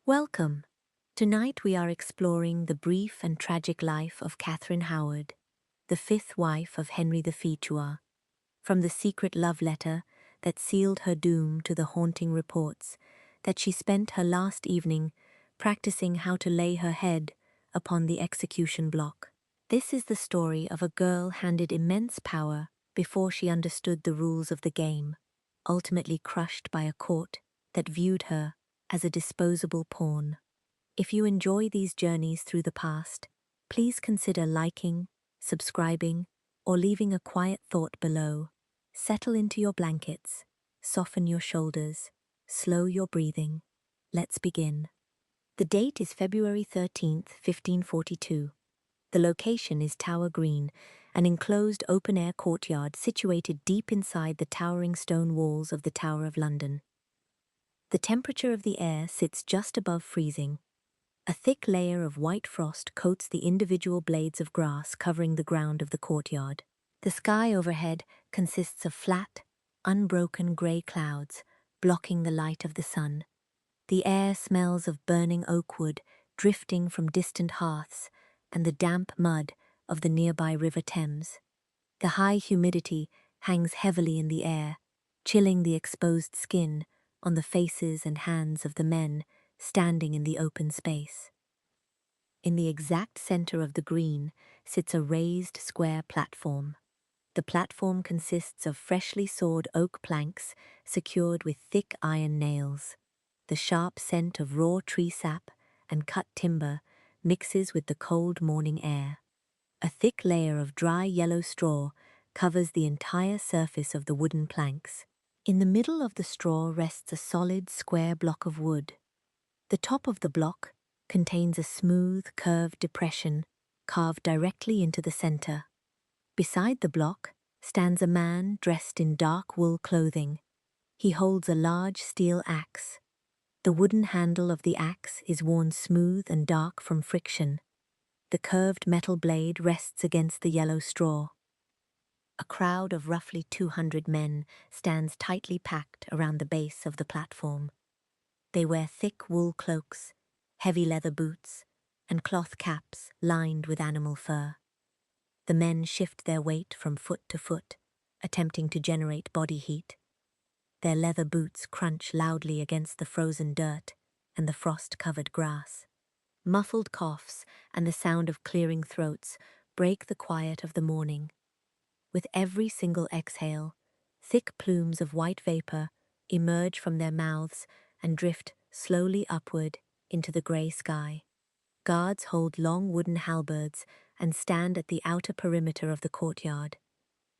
Welcome. Tonight we are exploring the brief and tragic life of Catherine Howard, the fifth wife of Henry VIII, from the secret love letter that sealed her doom to the haunting reports that she spent her last evening practicing how to lay her head upon the execution block. This is the story of a girl handed immense power before she understood the rules of the game, ultimately crushed by a court that viewed her as a disposable pawn. If you enjoy these journeys through the past, please consider liking, subscribing, or leaving a quiet thought below. Settle into your blankets, soften your shoulders, slow your breathing. Let's begin. The date is February 13th, 1542. The location is Tower Green, an enclosed open-air courtyard situated deep inside the towering stone walls of the Tower of London. The temperature of the air sits just above freezing. A thick layer of white frost coats the individual blades of grass covering the ground of the courtyard. The sky overhead consists of flat, unbroken grey clouds, blocking the light of the sun. The air smells of burning oak wood drifting from distant hearths and the damp mud of the nearby River Thames. The high humidity hangs heavily in the air, chilling the exposed skin on the faces and hands of the men standing in the open space. In the exact center of the green sits a raised square platform. The platform consists of freshly sawed oak planks secured with thick iron nails. The sharp scent of raw tree sap and cut timber mixes with the cold morning air. A thick layer of dry yellow straw covers the entire surface of the wooden planks. In the middle of the straw rests a solid square block of wood. The top of the block contains a smooth, curved depression carved directly into the center. Beside the block stands a man dressed in dark wool clothing. He holds a large steel axe. The wooden handle of the axe is worn smooth and dark from friction. The curved metal blade rests against the yellow straw. A crowd of roughly 200 men stands tightly packed around the base of the platform. They wear thick wool cloaks, heavy leather boots, and cloth caps lined with animal fur. The men shift their weight from foot to foot, attempting to generate body heat. Their leather boots crunch loudly against the frozen dirt and the frost-covered grass. Muffled coughs and the sound of clearing throats break the quiet of the morning. With every single exhale, thick plumes of white vapor emerge from their mouths and drift slowly upward into the grey sky. Guards hold long wooden halberds and stand at the outer perimeter of the courtyard.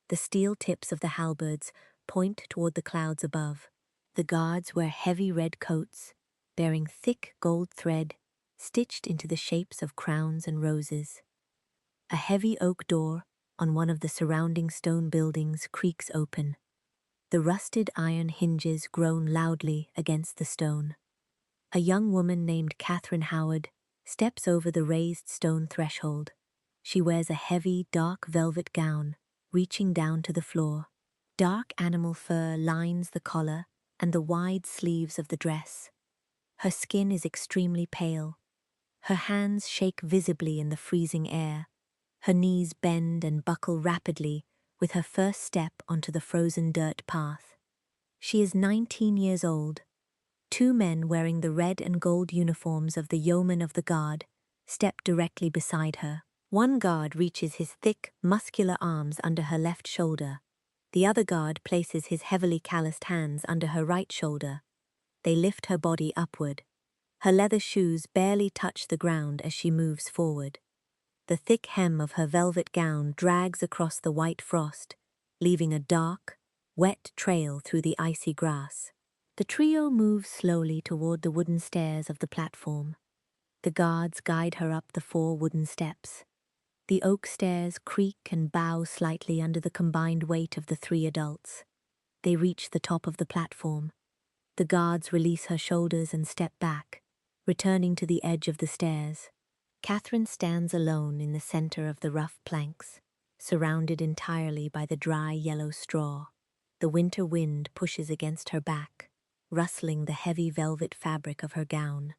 The steel tips of the halberds point toward the clouds above. The guards wear heavy red coats, bearing thick gold thread stitched into the shapes of crowns and roses. A heavy oak door on one of the surrounding stone buildings creaks open. The rusted iron hinges groan loudly against the stone. A young woman named Catherine Howard steps over the raised stone threshold. She wears a heavy, dark velvet gown, reaching down to the floor. Dark animal fur lines the collar and the wide sleeves of the dress. Her skin is extremely pale. Her hands shake visibly in the freezing air. Her knees bend and buckle rapidly with her first step onto the frozen dirt path. She is 19 years old. Two men wearing the red and gold uniforms of the yeomen of the guard step directly beside her. One guard reaches his thick, muscular arms under her left shoulder. The other guard places his heavily calloused hands under her right shoulder. They lift her body upward. Her leather shoes barely touch the ground as she moves forward. The thick hem of her velvet gown drags across the white frost, leaving a dark, wet trail through the icy grass. The trio moves slowly toward the wooden stairs of the platform. The guards guide her up the 4 wooden steps. The oak stairs creak and bow slightly under the combined weight of the 3 adults. They reach the top of the platform. The guards release her shoulders and step back, returning to the edge of the stairs. Catherine stands alone in the center of the rough planks, surrounded entirely by the dry yellow straw. The winter wind pushes against her back, rustling the heavy velvet fabric of her gown.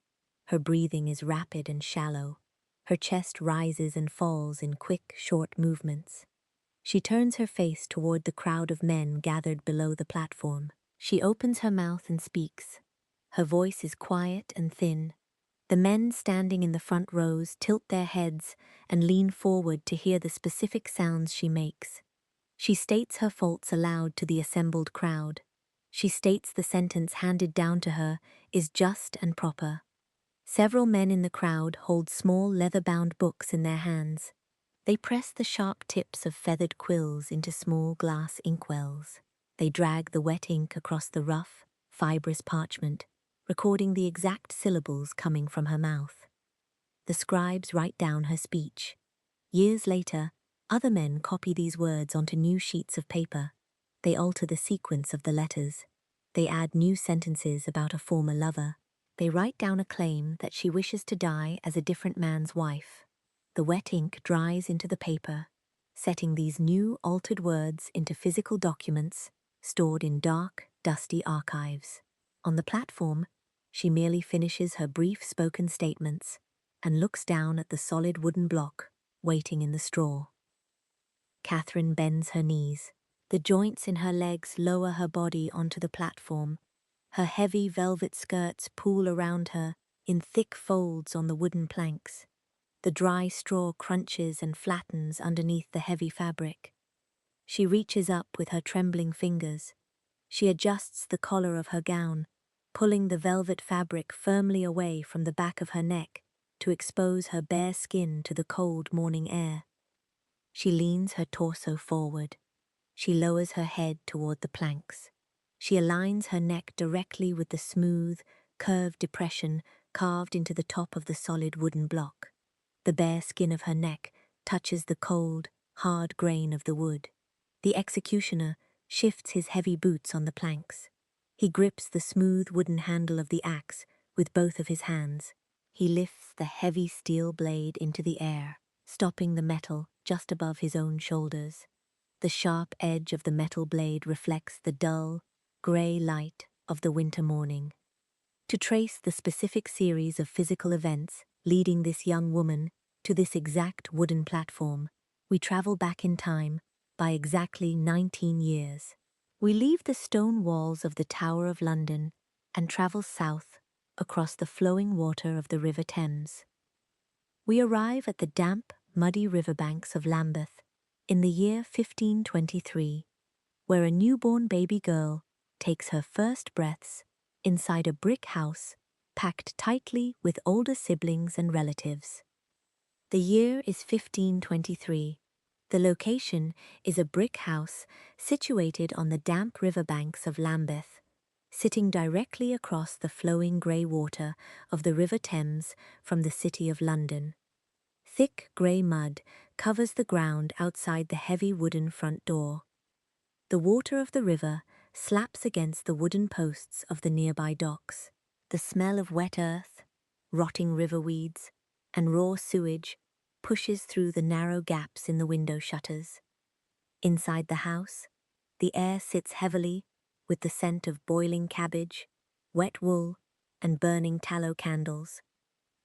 Her breathing is rapid and shallow. Her chest rises and falls in quick, short movements. She turns her face toward the crowd of men gathered below the platform. She opens her mouth and speaks. Her voice is quiet and thin. The men standing in the front rows tilt their heads and lean forward to hear the specific sounds she makes. She states her faults aloud to the assembled crowd. She states the sentence handed down to her is just and proper. Several men in the crowd hold small leather-bound books in their hands. They press the sharp tips of feathered quills into small glass inkwells. They drag the wet ink across the rough, fibrous parchment, recording the exact syllables coming from her mouth. The scribes write down her speech. Years later, other men copy these words onto new sheets of paper. They alter the sequence of the letters. They add new sentences about a former lover. They write down a claim that she wishes to die as a different man's wife. The wet ink dries into the paper, setting these new altered words into physical documents stored in dark, dusty archives. On the platform, she merely finishes her brief spoken statements and looks down at the solid wooden block waiting in the straw. Catherine bends her knees. The joints in her legs lower her body onto the platform. Her heavy velvet skirts pool around her in thick folds on the wooden planks. The dry straw crunches and flattens underneath the heavy fabric. She reaches up with her trembling fingers. She adjusts the collar of her gown, pulling the velvet fabric firmly away from the back of her neck to expose her bare skin to the cold morning air. She leans her torso forward. She lowers her head toward the planks. She aligns her neck directly with the smooth, curved depression carved into the top of the solid wooden block. The bare skin of her neck touches the cold, hard grain of the wood. The executioner shifts his heavy boots on the planks. He grips the smooth wooden handle of the axe with both of his hands. He lifts the heavy steel blade into the air, stopping the metal just above his own shoulders. The sharp edge of the metal blade reflects the dull, grey light of the winter morning. To trace the specific series of physical events leading this young woman to this exact wooden platform, we travel back in time by exactly 19 years. We leave the stone walls of the Tower of London and travel south across the flowing water of the River Thames. We arrive at the damp, muddy riverbanks of Lambeth in the year 1523, where a newborn baby girl takes her first breaths inside a brick house packed tightly with older siblings and relatives. The year is 1523. The location is a brick house situated on the damp riverbanks of Lambeth, sitting directly across the flowing grey water of the River Thames from the City of London. Thick grey mud covers the ground outside the heavy wooden front door. The water of the river slaps against the wooden posts of the nearby docks. The smell of wet earth, rotting river weeds, and raw sewage pushes through the narrow gaps in the window shutters. Inside the house, the air sits heavily with the scent of boiling cabbage, wet wool, and burning tallow candles.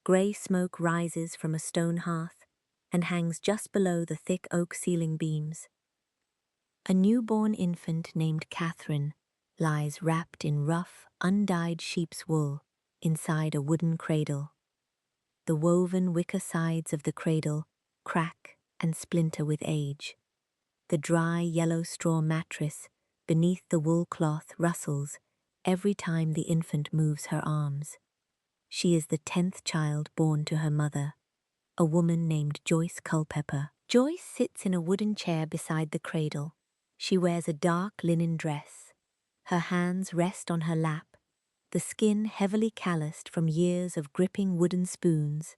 Grey smoke rises from a stone hearth and hangs just below the thick oak ceiling beams. A newborn infant named Catherine lies wrapped in rough, undyed sheep's wool inside a wooden cradle. The woven wicker sides of the cradle crack and splinter with age. The dry yellow straw mattress beneath the wool cloth rustles every time the infant moves her arms. She is the 10th child born to her mother, a woman named Joyce Culpepper. Joyce sits in a wooden chair beside the cradle. She wears a dark linen dress. Her hands rest on her lap, the skin heavily calloused from years of gripping wooden spoons,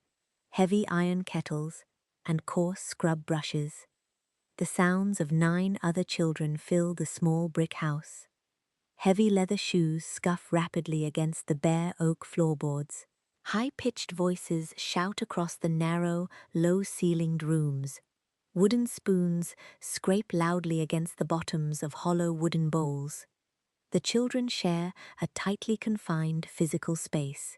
heavy iron kettles, and coarse scrub brushes. The sounds of 9 other children fill the small brick house. Heavy leather shoes scuff rapidly against the bare oak floorboards. High-pitched voices shout across the narrow, low-ceilinged rooms. Wooden spoons scrape loudly against the bottoms of hollow wooden bowls. The children share a tightly confined physical space.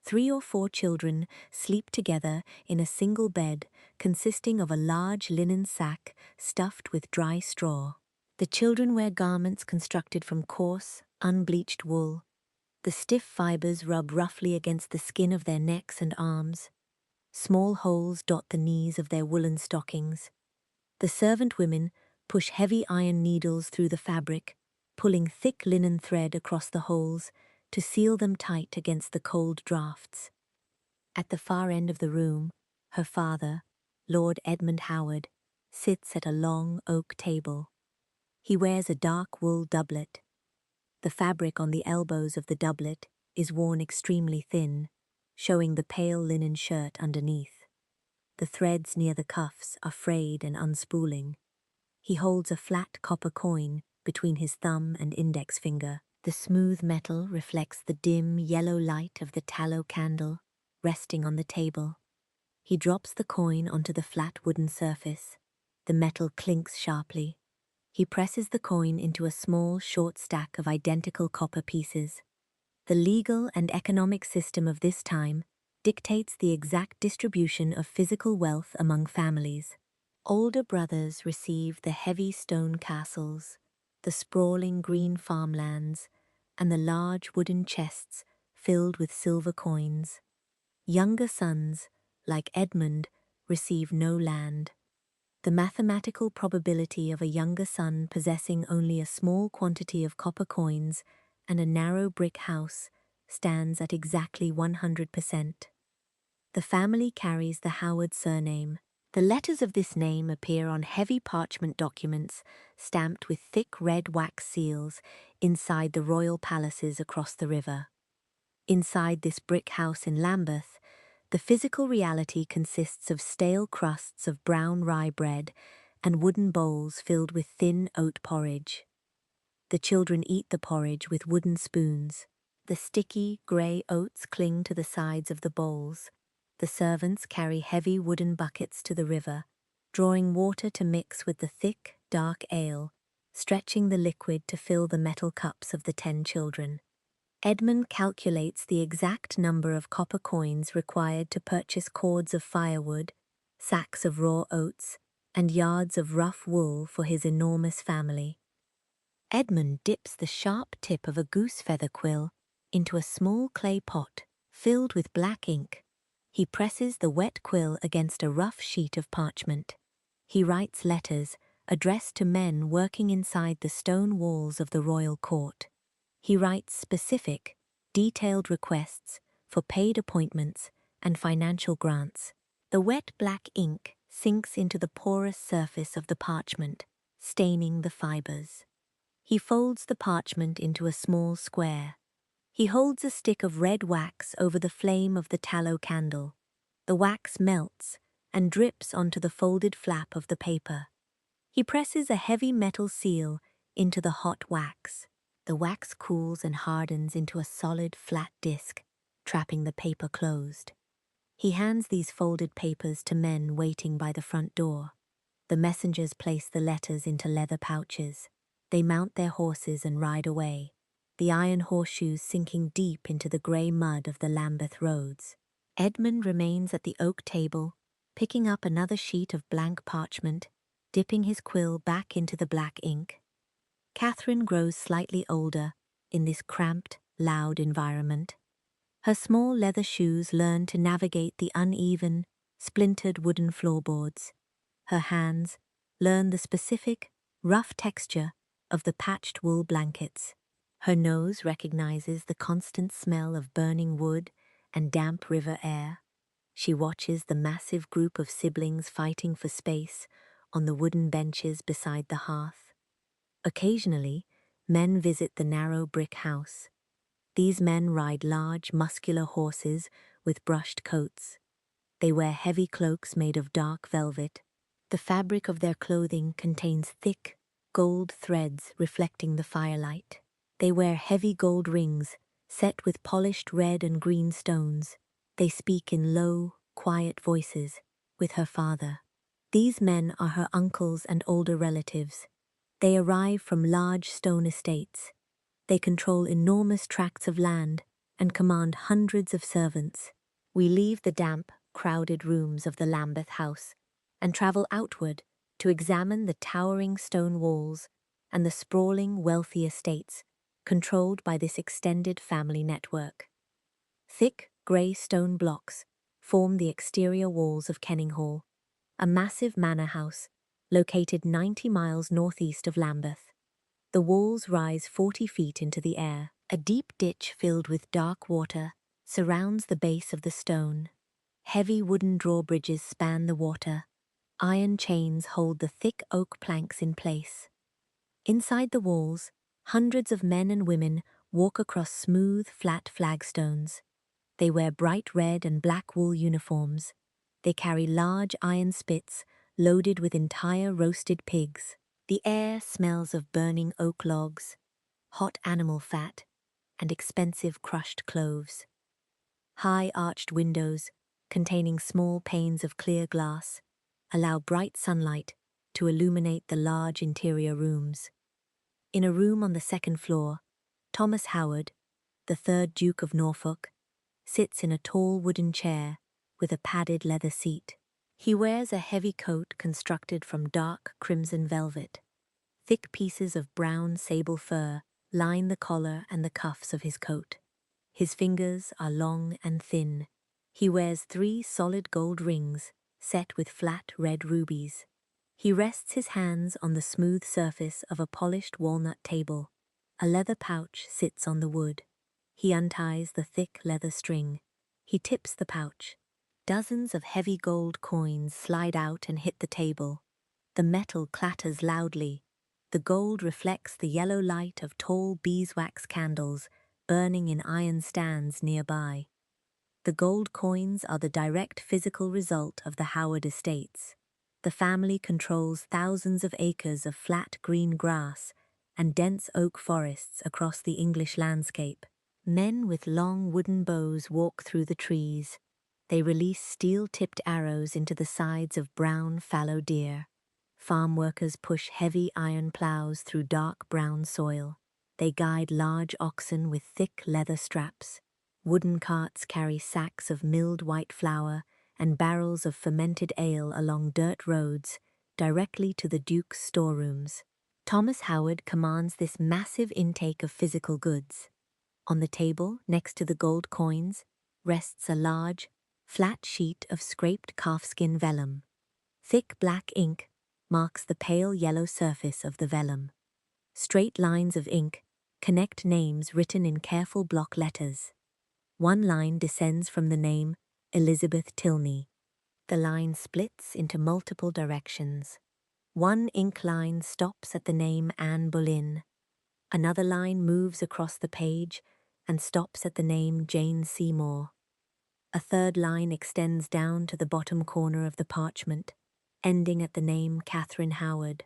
3 or 4 children sleep together in a single bed consisting of a large linen sack stuffed with dry straw. The children wear garments constructed from coarse, unbleached wool. The stiff fibers rub roughly against the skin of their necks and arms. Small holes dot the knees of their woolen stockings. The servant women push heavy iron needles through the fabric, pulling thick linen thread across the holes to seal them tight against the cold draughts. At the far end of the room, her father, Lord Edmund Howard, sits at a long oak table. He wears a dark wool doublet. The fabric on the elbows of the doublet is worn extremely thin, showing the pale linen shirt underneath. The threads near the cuffs are frayed and unspooling. He holds a flat copper coin between his thumb and index finger. The smooth metal reflects the dim yellow light of the tallow candle resting on the table. He drops the coin onto the flat wooden surface. The metal clinks sharply. He presses the coin into a small, short stack of identical copper pieces. The legal and economic system of this time dictates the exact distribution of physical wealth among families. Older brothers receive the heavy stone castles, the sprawling green farmlands, and the large wooden chests filled with silver coins. Younger sons, like Edmund, receive no land. The mathematical probability of a younger son possessing only a small quantity of copper coins and a narrow brick house stands at exactly 100%. The family carries the Howard surname. The letters of this name appear on heavy parchment documents stamped with thick red wax seals inside the royal palaces across the river. Inside this brick house in Lambeth, the physical reality consists of stale crusts of brown rye bread and wooden bowls filled with thin oat porridge. The children eat the porridge with wooden spoons. The sticky, grey oats cling to the sides of the bowls. The servants carry heavy wooden buckets to the river, drawing water to mix with the thick, dark ale, stretching the liquid to fill the metal cups of the 10 children. Edmund calculates the exact number of copper coins required to purchase cords of firewood, sacks of raw oats, and yards of rough wool for his enormous family. Edmund dips the sharp tip of a goose feather quill into a small clay pot filled with black ink. He presses the wet quill against a rough sheet of parchment. He writes letters addressed to men working inside the stone walls of the royal court. He writes specific, detailed requests for paid appointments and financial grants. The wet black ink sinks into the porous surface of the parchment, staining the fibers. He folds the parchment into a small square. He holds a stick of red wax over the flame of the tallow candle. The wax melts and drips onto the folded flap of the paper. He presses a heavy metal seal into the hot wax. The wax cools and hardens into a solid, flat disc, trapping the paper closed. He hands these folded papers to men waiting by the front door. The messengers place the letters into leather pouches. They mount their horses and ride away, the iron horseshoes sinking deep into the grey mud of the Lambeth roads. Edmund remains at the oak table, picking up another sheet of blank parchment, dipping his quill back into the black ink. Catherine grows slightly older in this cramped, loud environment. Her small leather shoes learn to navigate the uneven, splintered wooden floorboards. Her hands learn the specific, rough texture of the patched wool blankets. Her nose recognizes the constant smell of burning wood and damp river air. She watches the massive group of siblings fighting for space on the wooden benches beside the hearth. Occasionally, men visit the narrow brick house. These men ride large, muscular horses with brushed coats. They wear heavy cloaks made of dark velvet. The fabric of their clothing contains thick, gold threads reflecting the firelight. They wear heavy gold rings set with polished red and green stones. They speak in low, quiet voices with her father. These men are her uncles and older relatives. They arrive from large stone estates. They control enormous tracts of land and command hundreds of servants. We leave the damp, crowded rooms of the Lambeth house and travel outward to examine the towering stone walls and the sprawling, wealthy estates controlled by this extended family network. Thick, grey stone blocks form the exterior walls of Kenninghall, a massive manor house located 90 miles northeast of Lambeth. The walls rise 40 feet into the air. A deep ditch filled with dark water surrounds the base of the stone. Heavy wooden drawbridges span the water. Iron chains hold the thick oak planks in place. Inside the walls, hundreds of men and women walk across smooth, flat flagstones. They wear bright red and black wool uniforms. They carry large iron spits loaded with entire roasted pigs. The air smells of burning oak logs, hot animal fat, and expensive crushed cloves. High arched windows, containing small panes of clear glass, allow bright sunlight to illuminate the large interior rooms. In a room on the second floor, Thomas Howard, the third Duke of Norfolk, sits in a tall wooden chair with a padded leather seat. He wears a heavy coat constructed from dark crimson velvet. Thick pieces of brown sable fur line the collar and the cuffs of his coat. His fingers are long and thin. He wears 3 solid gold rings set with flat red rubies. He rests his hands on the smooth surface of a polished walnut table. A leather pouch sits on the wood. He unties the thick leather string. He tips the pouch. Dozens of heavy gold coins slide out and hit the table. The metal clatters loudly. The gold reflects the yellow light of tall beeswax candles burning in iron stands nearby. The gold coins are the direct physical result of the Howard estates. The family controls thousands of acres of flat green grass and dense oak forests across the English landscape. Men with long wooden bows walk through the trees. They release steel-tipped arrows into the sides of brown fallow deer. Farm workers push heavy iron plows through dark brown soil. They guide large oxen with thick leather straps. Wooden carts carry sacks of milled white flour and barrels of fermented ale along dirt roads directly to the Duke's storerooms. Thomas Howard commands this massive intake of physical goods. On the table, next to the gold coins, rests a large, flat sheet of scraped calfskin vellum. Thick black ink marks the pale yellow surface of the vellum. Straight lines of ink connect names written in careful block letters. One line descends from the name Elizabeth Tilney. The line splits into multiple directions. One ink line stops at the name Anne Boleyn. Another line moves across the page and stops at the name Jane Seymour. A third line extends down to the bottom corner of the parchment, ending at the name Catherine Howard.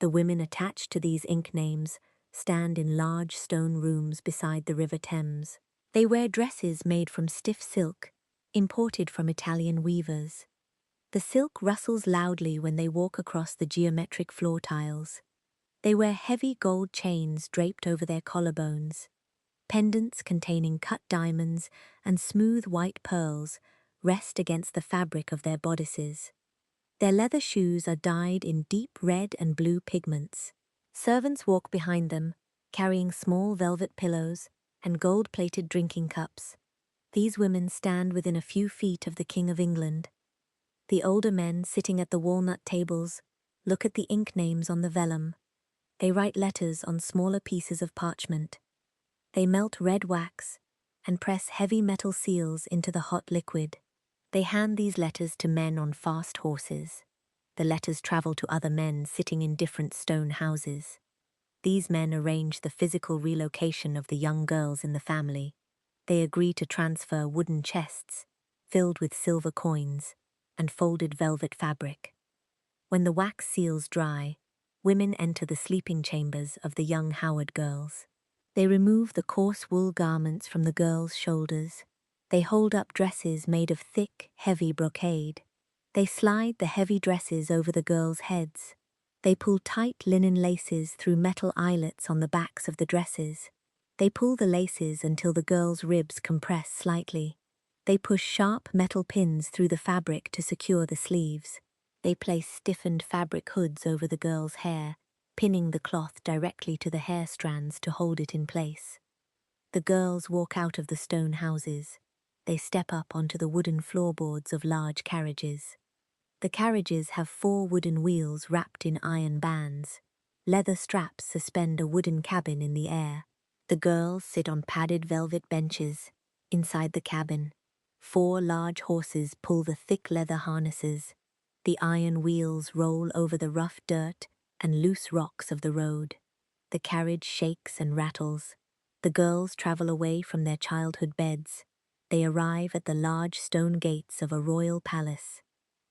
The women attached to these ink names stand in large stone rooms beside the River Thames. They wear dresses made from stiff silk, imported from Italian weavers. The silk rustles loudly when they walk across the geometric floor tiles. They wear heavy gold chains draped over their collarbones. Pendants containing cut diamonds and smooth white pearls rest against the fabric of their bodices. Their leather shoes are dyed in deep red and blue pigments. Servants walk behind them, carrying small velvet pillows and gold-plated drinking cups. These women stand within a few feet of the King of England. The older men sitting at the walnut tables look at the ink names on the vellum. They write letters on smaller pieces of parchment. They melt red wax and press heavy metal seals into the hot liquid. They hand these letters to men on fast horses. The letters travel to other men sitting in different stone houses. These men arrange the physical relocation of the young girls in the family. They agree to transfer wooden chests filled with silver coins and folded velvet fabric. When the wax seals dry, women enter the sleeping chambers of the young Howard girls. They remove the coarse wool garments from the girls' shoulders. They hold up dresses made of thick, heavy brocade. They slide the heavy dresses over the girls' heads. They pull tight linen laces through metal eyelets on the backs of the dresses. They pull the laces until the girl's ribs compress slightly. They push sharp metal pins through the fabric to secure the sleeves. They place stiffened fabric hoods over the girl's hair, pinning the cloth directly to the hair strands to hold it in place. The girls walk out of the stone houses. They step up onto the wooden floorboards of large carriages. The carriages have 4 wooden wheels wrapped in iron bands. Leather straps suspend a wooden cabin in the air. The girls sit on padded velvet benches. Inside the cabin, 4 large horses pull the thick leather harnesses. The iron wheels roll over the rough dirt and loose rocks of the road. The carriage shakes and rattles. The girls travel away from their childhood beds. They arrive at the large stone gates of a royal palace.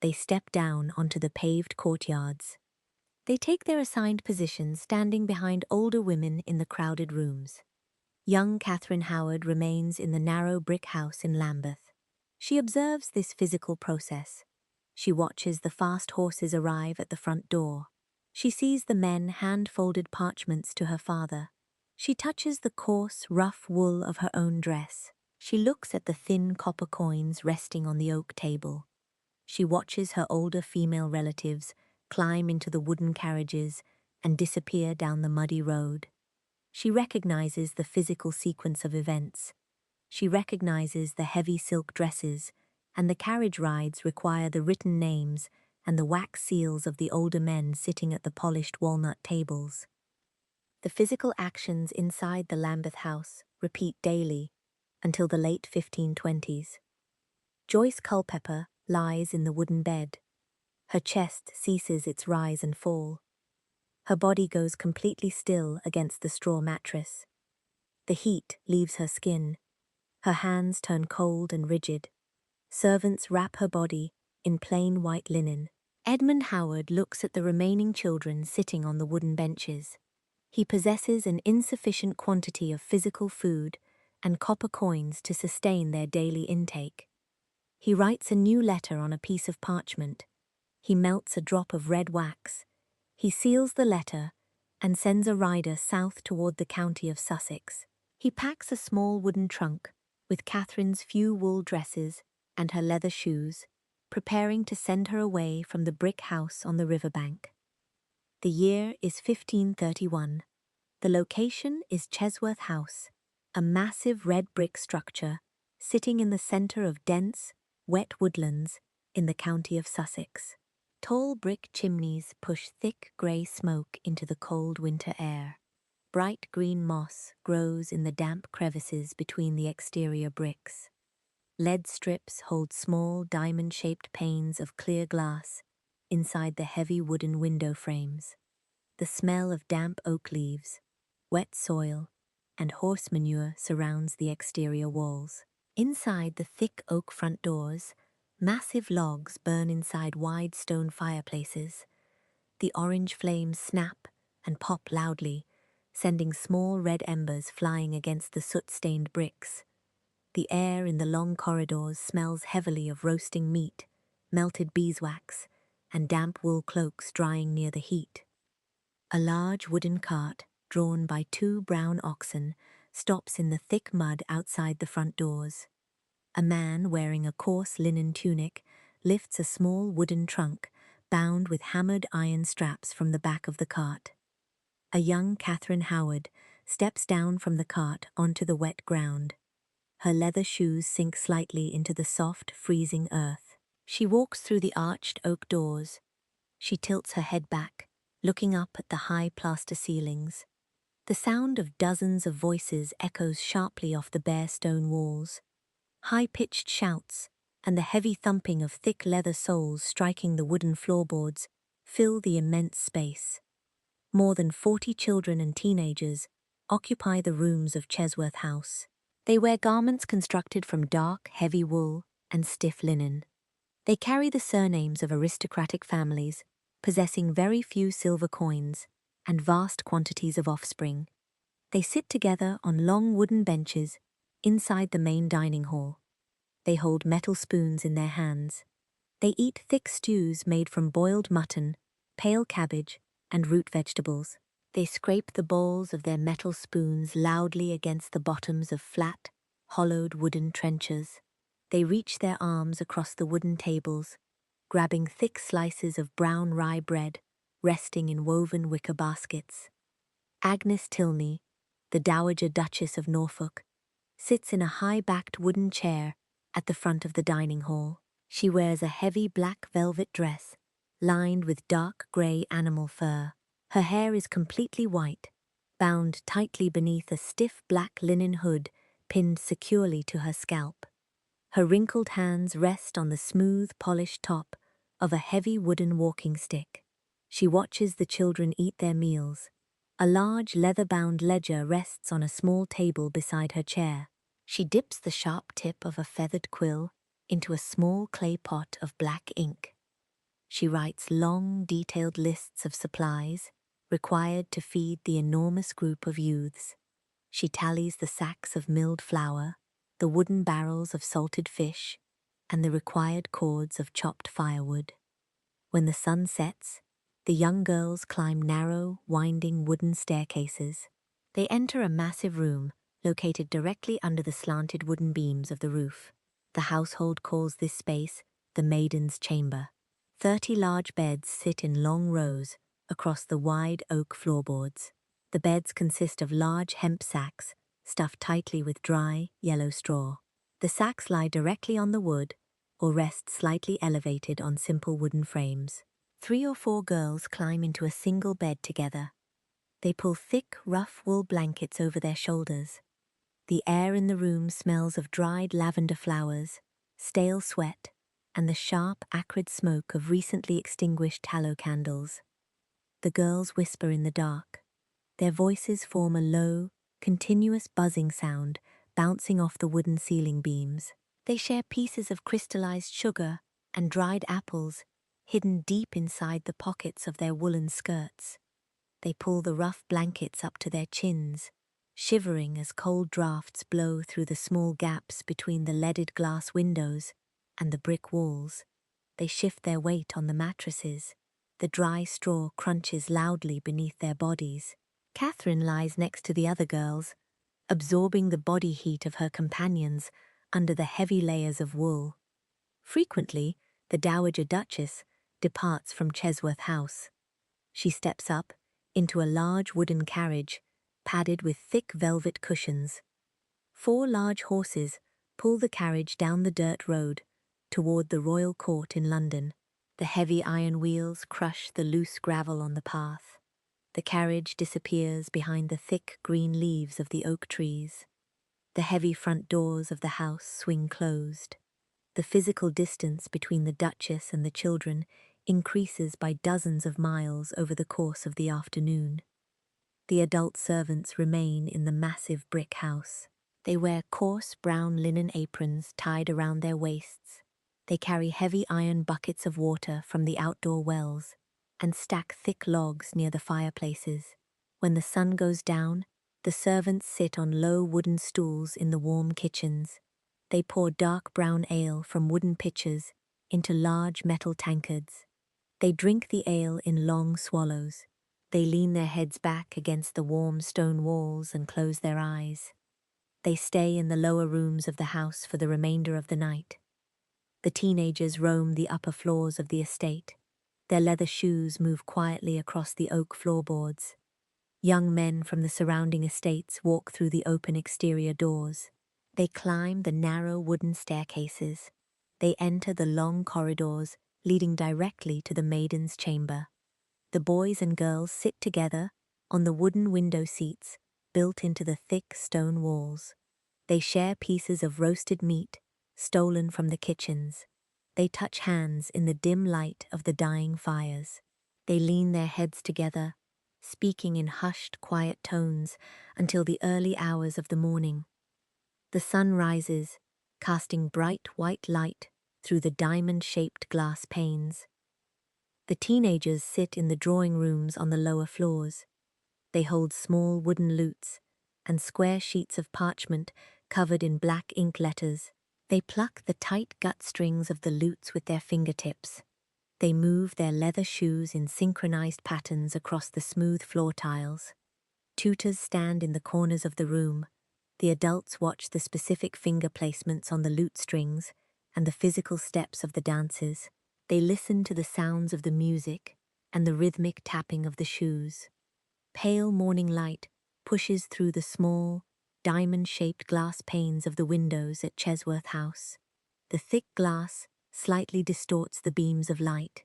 They step down onto the paved courtyards. They take their assigned positions standing behind older women in the crowded rooms. Young Catherine Howard remains in the narrow brick house in Lambeth. She observes this physical process. She watches the fast horses arrive at the front door. She sees the men hand-folded parchments to her father. She touches the coarse, rough wool of her own dress. She looks at the thin copper coins resting on the oak table. She watches her older female relatives climb into the wooden carriages and disappear down the muddy road. She recognizes the physical sequence of events. She recognizes the heavy silk dresses, and the carriage rides require the written names and the wax seals of the older men sitting at the polished walnut tables. The physical actions inside the Lambeth house repeat daily until the late 1520s. Joyce Culpeper lies in the wooden bed. Her chest ceases its rise and fall. Her body goes completely still against the straw mattress. The heat leaves her skin. Her hands turn cold and rigid. Servants wrap her body in plain white linen. Edmund Howard looks at the remaining children sitting on the wooden benches. He possesses an insufficient quantity of physical food and copper coins to sustain their daily intake. He writes a new letter on a piece of parchment. He melts a drop of red wax. He seals the letter and sends a rider south toward the county of Sussex. He packs a small wooden trunk with Catherine's few wool dresses and her leather shoes, preparing to send her away from the brick house on the riverbank. The year is 1531. The location is Chesworth House, a massive red brick structure sitting in the centre of dense, wet woodlands in the county of Sussex. Tall brick chimneys push thick grey smoke into the cold winter air. Bright green moss grows in the damp crevices between the exterior bricks. Lead strips hold small diamond-shaped panes of clear glass inside the heavy wooden window frames. The smell of damp oak leaves, wet soil, and horse manure surrounds the exterior walls. Inside the thick oak front doors, massive logs burn inside wide stone fireplaces. The orange flames snap and pop loudly, sending small red embers flying against the soot-stained bricks. The air in the long corridors smells heavily of roasting meat, melted beeswax, and damp wool cloaks drying near the heat. A large wooden cart, drawn by 2 brown oxen, stops in the thick mud outside the front doors. A man wearing a coarse linen tunic lifts a small wooden trunk bound with hammered iron straps from the back of the cart. A young Catherine Howard steps down from the cart onto the wet ground. Her leather shoes sink slightly into the soft, freezing earth. She walks through the arched oak doors. She tilts her head back, looking up at the high plaster ceilings. The sound of dozens of voices echoes sharply off the bare stone walls. High-pitched shouts and the heavy thumping of thick leather soles striking the wooden floorboards fill the immense space. More than 40 children and teenagers occupy the rooms of Chesworth House. They wear garments constructed from dark, heavy wool and stiff linen. They carry the surnames of aristocratic families, possessing very few silver coins and vast quantities of offspring. They sit together on long wooden benches inside the main dining hall. They hold metal spoons in their hands. They eat thick stews made from boiled mutton, pale cabbage, and root vegetables. They scrape the bowls of their metal spoons loudly against the bottoms of flat, hollowed wooden trenchers. They reach their arms across the wooden tables, grabbing thick slices of brown rye bread, resting in woven wicker baskets. Agnes Tilney, the Dowager Duchess of Norfolk, sits in a high-backed wooden chair at the front of the dining hall. She wears a heavy black velvet dress, lined with dark grey animal fur. Her hair is completely white, bound tightly beneath a stiff black linen hood pinned securely to her scalp. Her wrinkled hands rest on the smooth, polished top of a heavy wooden walking stick. She watches the children eat their meals. A large leather-bound ledger rests on a small table beside her chair. She dips the sharp tip of a feathered quill into a small clay pot of black ink. She writes long, detailed lists of supplies required to feed the enormous group of youths. She tallies the sacks of milled flour, the wooden barrels of salted fish, and the required cords of chopped firewood. When the sun sets, the young girls climb narrow, winding wooden staircases. They enter a massive room located directly under the slanted wooden beams of the roof. The household calls this space the Maiden's Chamber. 30 large beds sit in long rows across the wide oak floorboards. The beds consist of large hemp sacks stuffed tightly with dry, yellow straw. The sacks lie directly on the wood or rest slightly elevated on simple wooden frames. 3 or 4 girls climb into a single bed together. They pull thick, rough wool blankets over their shoulders. The air in the room smells of dried lavender flowers, stale sweat, and the sharp, acrid smoke of recently extinguished tallow candles. The girls whisper in the dark. Their voices form a low, continuous buzzing sound bouncing off the wooden ceiling beams. They share pieces of crystallized sugar and dried apples hidden deep inside the pockets of their woolen skirts. They pull the rough blankets up to their chins, shivering as cold drafts blow through the small gaps between the leaded glass windows and the brick walls. They shift their weight on the mattresses. The dry straw crunches loudly beneath their bodies. Catherine lies next to the other girls, absorbing the body heat of her companions under the heavy layers of wool. Frequently, the Dowager Duchess departs from Chesworth House. She steps up into a large wooden carriage, padded with thick velvet cushions. 4 large horses pull the carriage down the dirt road toward the Royal Court in London. The heavy iron wheels crush the loose gravel on the path. The carriage disappears behind the thick green leaves of the oak trees. The heavy front doors of the house swing closed. The physical distance between the Duchess and the children increases by dozens of miles over the course of the afternoon. The adult servants remain in the massive brick house. They wear coarse brown linen aprons tied around their waists. They carry heavy iron buckets of water from the outdoor wells and stack thick logs near the fireplaces. When the sun goes down, the servants sit on low wooden stools in the warm kitchens. They pour dark brown ale from wooden pitchers into large metal tankards. They drink the ale in long swallows. They lean their heads back against the warm stone walls and close their eyes. They stay in the lower rooms of the house for the remainder of the night. The teenagers roam the upper floors of the estate. Their leather shoes move quietly across the oak floorboards. Young men from the surrounding estates walk through the open exterior doors. They climb the narrow wooden staircases. They enter the long corridors leading directly to the Maiden's Chamber. The boys and girls sit together on the wooden window seats built into the thick stone walls. They share pieces of roasted meat stolen from the kitchens. They touch hands in the dim light of the dying fires. They lean their heads together, speaking in hushed, quiet tones until the early hours of the morning. The sun rises, casting bright white light through the diamond-shaped glass panes. The teenagers sit in the drawing rooms on the lower floors. They hold small wooden lutes and square sheets of parchment covered in black ink letters. They pluck the tight gut strings of the lutes with their fingertips. They move their leather shoes in synchronized patterns across the smooth floor tiles. Tutors stand in the corners of the room. The adults watch the specific finger placements on the lute strings and the physical steps of the dancers. They listen to the sounds of the music and the rhythmic tapping of the shoes. Pale morning light pushes through the small, diamond-shaped glass panes of the windows at Chesworth House. The thick glass slightly distorts the beams of light.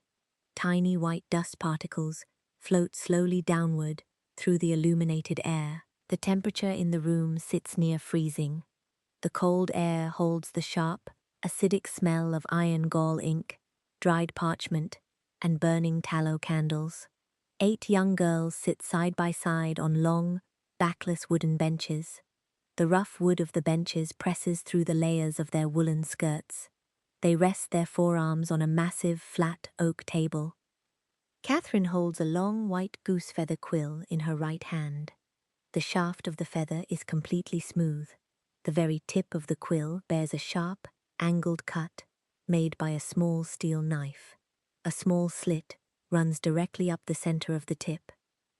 Tiny white dust particles float slowly downward through the illuminated air. The temperature in the room sits near freezing. The cold air holds the sharp, acidic smell of iron gall ink, dried parchment, and burning tallow candles. 8 young girls sit side by side on long, backless wooden benches. The rough wood of the benches presses through the layers of their woolen skirts. They rest their forearms on a massive, flat oak table. Catherine holds a long white goose feather quill in her right hand. The shaft of the feather is completely smooth. The very tip of the quill bears a sharp, angled cut made by a small steel knife. A small slit runs directly up the center of the tip.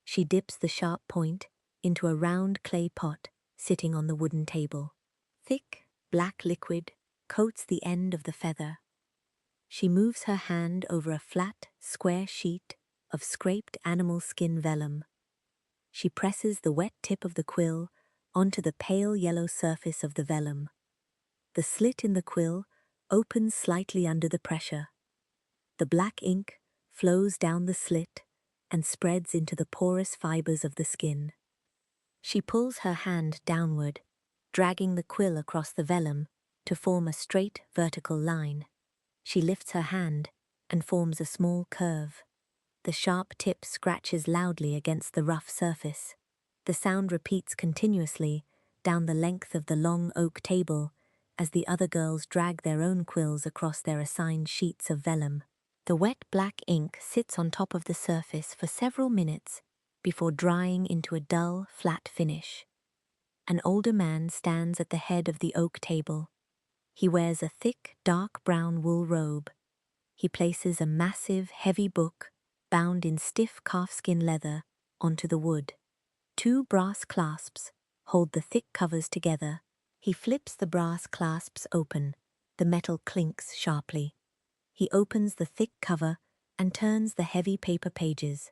She dips the sharp point into a round clay pot sitting on the wooden table. Thick, black liquid coats the end of the feather. She moves her hand over a flat, square sheet of scraped animal skin vellum. She presses the wet tip of the quill onto the pale yellow surface of the vellum. The slit in the quill opens slightly under the pressure. The black ink flows down the slit and spreads into the porous fibers of the skin. She pulls her hand downward, dragging the quill across the vellum to form a straight vertical line. She lifts her hand and forms a small curve. The sharp tip scratches loudly against the rough surface. The sound repeats continuously down the length of the long oak table as the other girls drag their own quills across their assigned sheets of vellum. The wet black ink sits on top of the surface for several minutes before drying into a dull, flat finish. An older man stands at the head of the oak table. He wears a thick, dark brown wool robe. He places a massive, heavy book, bound in stiff calfskin leather, onto the wood. 2 brass clasps hold the thick covers together. He flips the brass clasps open. The metal clinks sharply. He opens the thick cover and turns the heavy paper pages.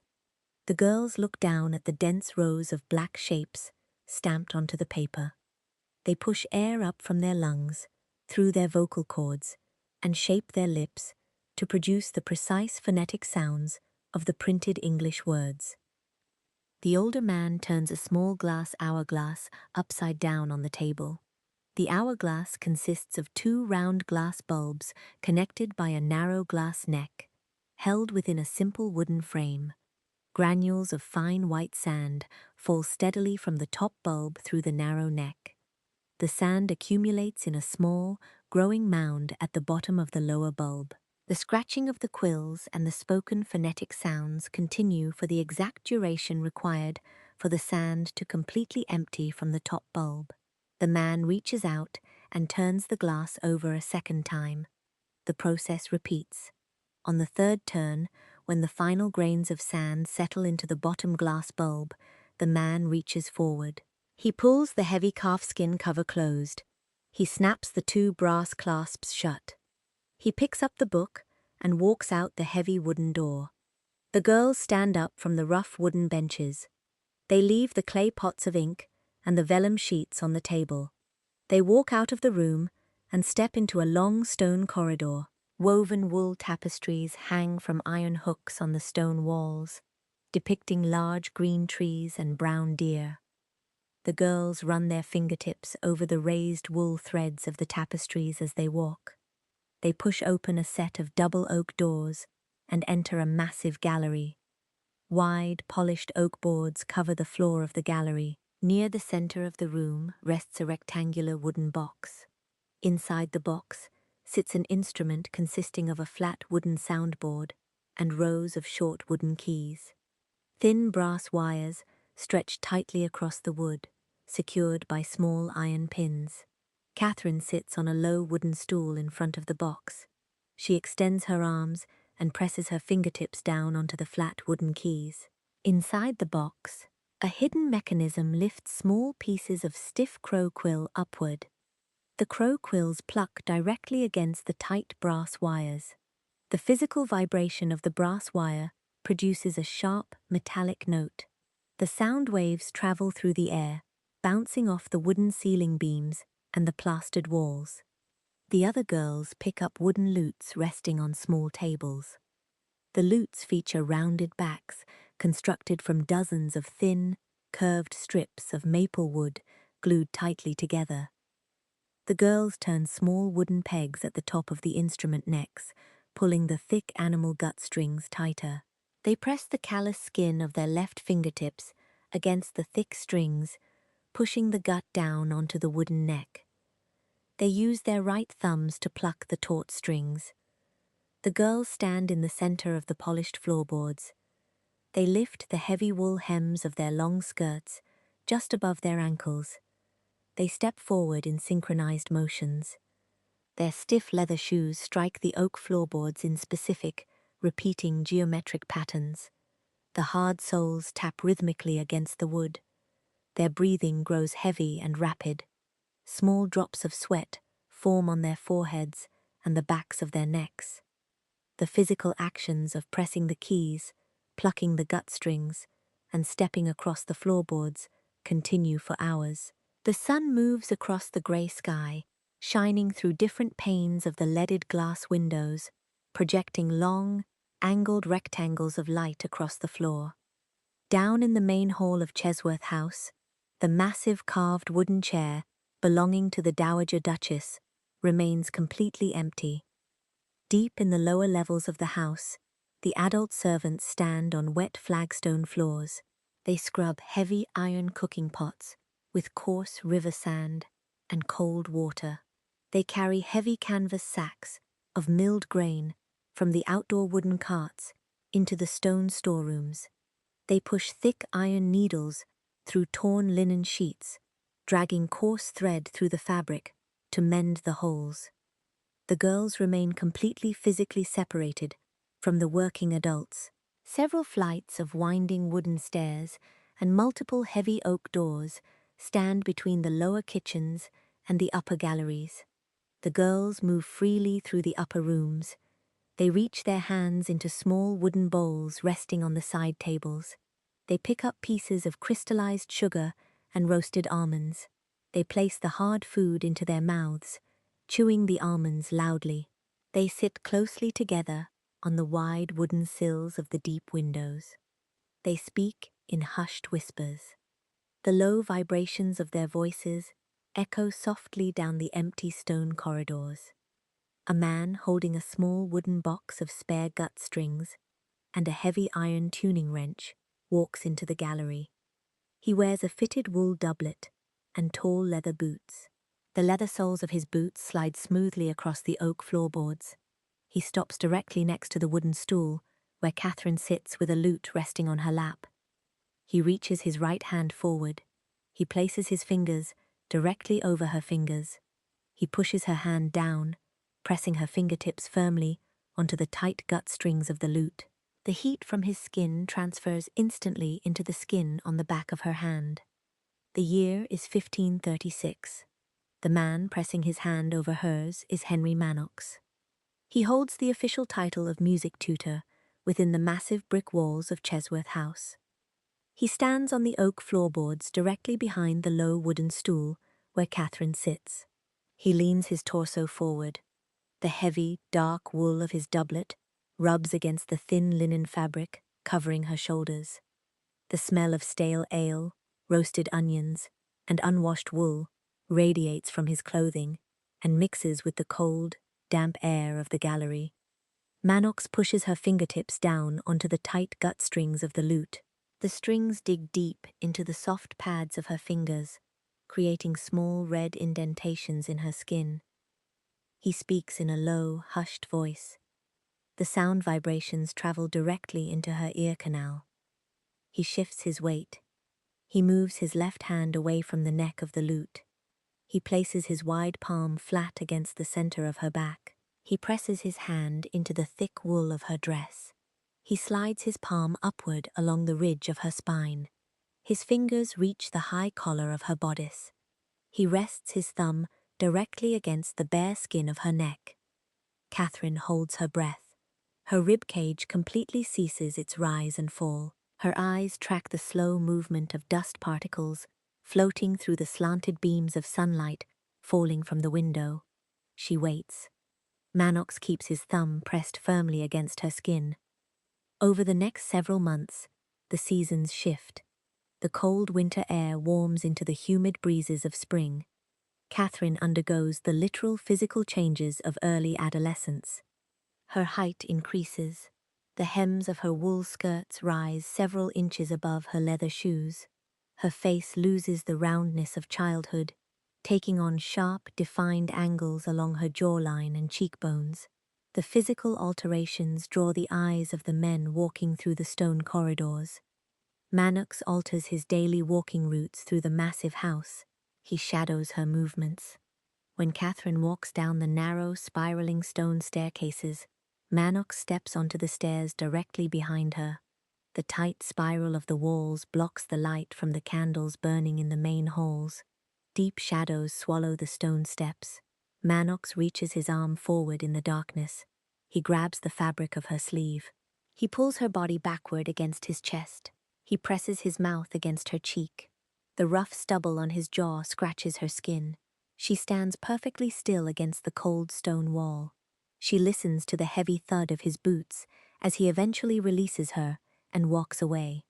The girls look down at the dense rows of black shapes stamped onto the paper. They push air up from their lungs, through their vocal cords, and shape their lips to produce the precise phonetic sounds of the printed English words. The older man turns a small glass hourglass upside down on the table. The hourglass consists of 2 round glass bulbs connected by a narrow glass neck, held within a simple wooden frame. Granules of fine white sand fall steadily from the top bulb through the narrow neck. The sand accumulates in a small, growing mound at the bottom of the lower bulb. The scratching of the quills and the spoken phonetic sounds continue for the exact duration required for the sand to completely empty from the top bulb. The man reaches out and turns the glass over a second time. The process repeats. On the third turn, when the final grains of sand settle into the bottom glass bulb, the man reaches forward. He pulls the heavy calfskin cover closed. He snaps the 2 brass clasps shut. He picks up the book and walks out the heavy wooden door. The girls stand up from the rough wooden benches. They leave the clay pots of ink and the vellum sheets on the table. They walk out of the room and step into a long stone corridor. Woven wool tapestries hang from iron hooks on the stone walls, depicting large green trees and brown deer. The girls run their fingertips over the raised wool threads of the tapestries as they walk. They push open a set of double oak doors and enter a massive gallery. Wide, polished oak boards cover the floor of the gallery. Near the center of the room rests a rectangular wooden box. Inside the box sits an instrument consisting of a flat wooden soundboard and rows of short wooden keys. Thin brass wires stretch tightly across the wood, secured by small iron pins. Catherine sits on a low wooden stool in front of the box. She extends her arms and presses her fingertips down onto the flat wooden keys. Inside the box, a hidden mechanism lifts small pieces of stiff crow quill upward. The crow quills pluck directly against the tight brass wires. The physical vibration of the brass wire produces a sharp, metallic note. The sound waves travel through the air, bouncing off the wooden ceiling beams and the plastered walls. The other girls pick up wooden lutes resting on small tables. The lutes feature rounded backs constructed from dozens of thin, curved strips of maple wood glued tightly together. The girls turn small wooden pegs at the top of the instrument necks, pulling the thick animal gut strings tighter. They press the callous skin of their left fingertips against the thick strings, pushing the gut down onto the wooden neck. They use their right thumbs to pluck the taut strings. The girls stand in the center of the polished floorboards. They lift the heavy wool hems of their long skirts just above their ankles. They step forward in synchronized motions. Their stiff leather shoes strike the oak floorboards in specific, repeating geometric patterns. The hard soles tap rhythmically against the wood. Their breathing grows heavy and rapid. Small drops of sweat form on their foreheads and the backs of their necks. The physical actions of pressing the keys, plucking the gut strings, and stepping across the floorboards continue for hours. The sun moves across the grey sky, shining through different panes of the leaded glass windows, projecting long, angled rectangles of light across the floor. Down in the main hall of Chesworth House, the massive carved wooden chair, belonging to the Dowager Duchess, remains completely empty. Deep in the lower levels of the house, the adult servants stand on wet flagstone floors. They scrub heavy iron cooking pots with coarse river sand and cold water. They carry heavy canvas sacks of milled grain from the outdoor wooden carts into the stone storerooms. They push thick iron needles through torn linen sheets, dragging coarse thread through the fabric to mend the holes. The girls remain completely physically separated from the working adults. Several flights of winding wooden stairs and multiple heavy oak doors stand between the lower kitchens and the upper galleries. The girls move freely through the upper rooms. They reach their hands into small wooden bowls resting on the side tables. They pick up pieces of crystallized sugar and roasted almonds. They place the hard food into their mouths, chewing the almonds loudly. They sit closely together on the wide wooden sills of the deep windows. They speak in hushed whispers. The low vibrations of their voices echo softly down the empty stone corridors. A man holding a small wooden box of spare gut strings and a heavy iron tuning wrench walks into the gallery. He wears a fitted wool doublet and tall leather boots. The leather soles of his boots slide smoothly across the oak floorboards. He stops directly next to the wooden stool where Catherine sits with a lute resting on her lap. He reaches his right hand forward. He places his fingers directly over her fingers. He pushes her hand down, pressing her fingertips firmly onto the tight gut strings of the lute. The heat from his skin transfers instantly into the skin on the back of her hand. The year is 1536. The man pressing his hand over hers is Henry Manox. He holds the official title of music tutor within the massive brick walls of Chesworth House. He stands on the oak floorboards directly behind the low wooden stool where Catherine sits. He leans his torso forward. The heavy, dark wool of his doublet rubs against the thin linen fabric covering her shoulders. The smell of stale ale, roasted onions, and unwashed wool radiates from his clothing and mixes with the cold, damp air of the gallery. Manox pushes her fingertips down onto the tight gut strings of the lute. The strings dig deep into the soft pads of her fingers, creating small red indentations in her skin. He speaks in a low, hushed voice. The sound vibrations travel directly into her ear canal. He shifts his weight. He moves his left hand away from the neck of the lute. He places his wide palm flat against the center of her back. He presses his hand into the thick wool of her dress. He slides his palm upward along the ridge of her spine. His fingers reach the high collar of her bodice. He rests his thumb directly against the bare skin of her neck. Catherine holds her breath. Her rib cage completely ceases its rise and fall. Her eyes track the slow movement of dust particles floating through the slanted beams of sunlight falling from the window. She waits. Manox keeps his thumb pressed firmly against her skin. Over the next several months, the seasons shift. The cold winter air warms into the humid breezes of spring. Catherine undergoes the literal physical changes of early adolescence. Her height increases. The hems of her wool skirts rise several inches above her leather shoes. Her face loses the roundness of childhood, taking on sharp, defined angles along her jawline and cheekbones. The physical alterations draw the eyes of the men walking through the stone corridors. Manox alters his daily walking routes through the massive house. He shadows her movements. When Catherine walks down the narrow, spiraling stone staircases, Manox steps onto the stairs directly behind her. The tight spiral of the walls blocks the light from the candles burning in the main halls. Deep shadows swallow the stone steps. Manox reaches his arm forward in the darkness. He grabs the fabric of her sleeve. He pulls her body backward against his chest. He presses his mouth against her cheek. The rough stubble on his jaw scratches her skin. She stands perfectly still against the cold stone wall. She listens to the heavy thud of his boots as he eventually releases her and walks away.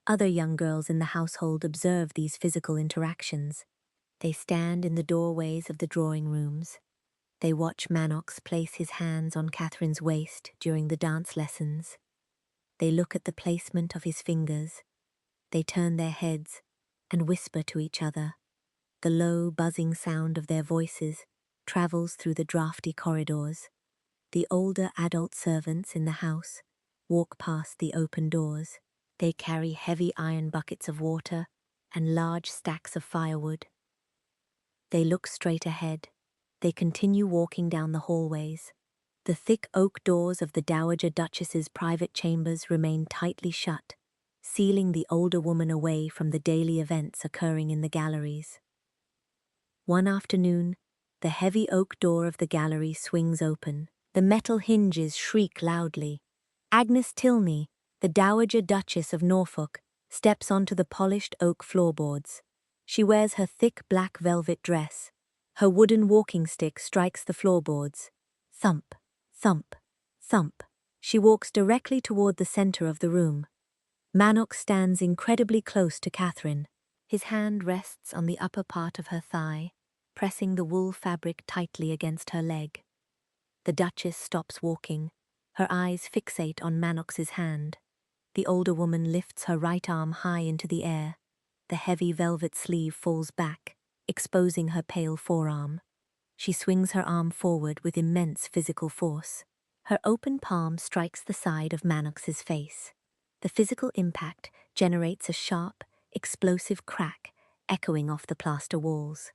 Other young girls in the household observe these physical interactions. They stand in the doorways of the drawing rooms. They watch Manox place his hands on Catherine's waist during the dance lessons. They look at the placement of his fingers. They turn their heads and whisper to each other. The low, buzzing sound of their voices travels through the drafty corridors. The older adult servants in the house walk past the open doors. They carry heavy iron buckets of water and large stacks of firewood. They look straight ahead. They continue walking down the hallways. The thick oak doors of the Dowager Duchess's private chambers remain tightly shut, sealing the older woman away from the daily events occurring in the galleries. One afternoon, the heavy oak door of the gallery swings open. The metal hinges shriek loudly. Agnes Tilney, the Dowager Duchess of Norfolk, steps onto the polished oak floorboards. She wears her thick black velvet dress. Her wooden walking stick strikes the floorboards. Thump, thump, thump. She walks directly toward the center of the room. Manox stands incredibly close to Catherine. His hand rests on the upper part of her thigh, pressing the wool fabric tightly against her leg. The Duchess stops walking. Her eyes fixate on Manox's hand. The older woman lifts her right arm high into the air. The heavy velvet sleeve falls back, exposing her pale forearm. She swings her arm forward with immense physical force. Her open palm strikes the side of Manox's face. The physical impact generates a sharp, explosive crack echoing off the plaster walls.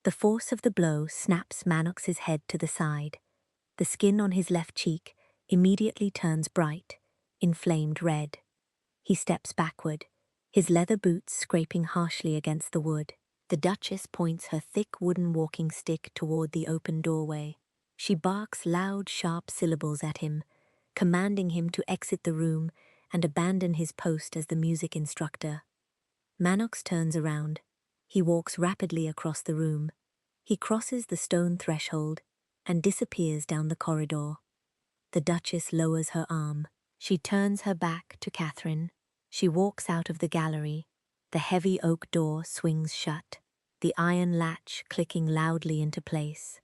The force of the blow snaps Manox's head to the side. The skin on his left cheek immediately turns bright, inflamed red. He steps backward, his leather boots scraping harshly against the wood. The Duchess points her thick wooden walking stick toward the open doorway. She barks loud, sharp syllables at him, commanding him to exit the room and abandon his post as the music instructor. Manox turns around. He walks rapidly across the room. He crosses the stone threshold and disappears down the corridor. The Duchess lowers her arm. She turns her back to Catherine. She walks out of the gallery. The heavy oak door swings shut, the iron latch clicking loudly into place.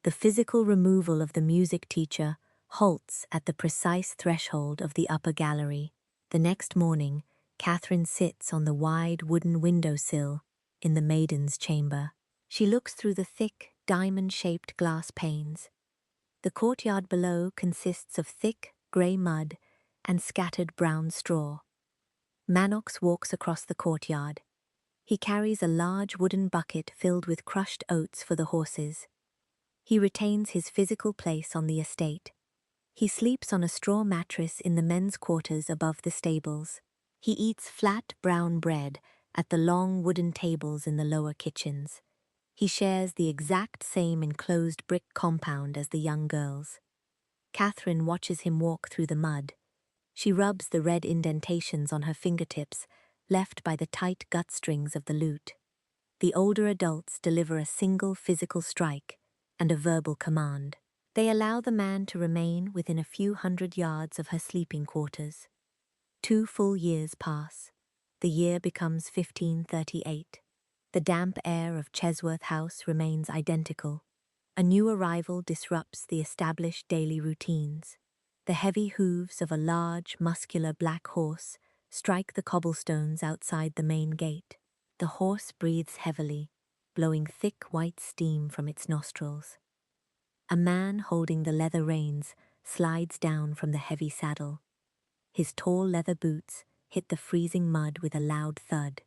The physical removal of the music teacher halts at the precise threshold of the upper gallery. The next morning, Catherine sits on the wide wooden windowsill in the maiden's chamber. She looks through the thick, diamond-shaped glass panes. The courtyard below consists of thick, grey mud and scattered brown straw. Manox walks across the courtyard. He carries a large wooden bucket filled with crushed oats for the horses. He retains his physical place on the estate. He sleeps on a straw mattress in the men's quarters above the stables. He eats flat brown bread at the long wooden tables in the lower kitchens. He shares the exact same enclosed brick compound as the young girls. Catherine watches him walk through the mud. She rubs the red indentations on her fingertips, left by the tight gut strings of the lute. The older adults deliver a single physical strike and a verbal command. They allow the man to remain within a few hundred yards of her sleeping quarters. 2 full years pass. The year becomes 1538. The damp air of Chesworth House remains identical. A new arrival disrupts the established daily routines. The heavy hooves of a large, muscular black horse strike the cobblestones outside the main gate. The horse breathes heavily, blowing thick white steam from its nostrils. A man holding the leather reins slides down from the heavy saddle. His tall leather boots hit the freezing mud with a loud thud.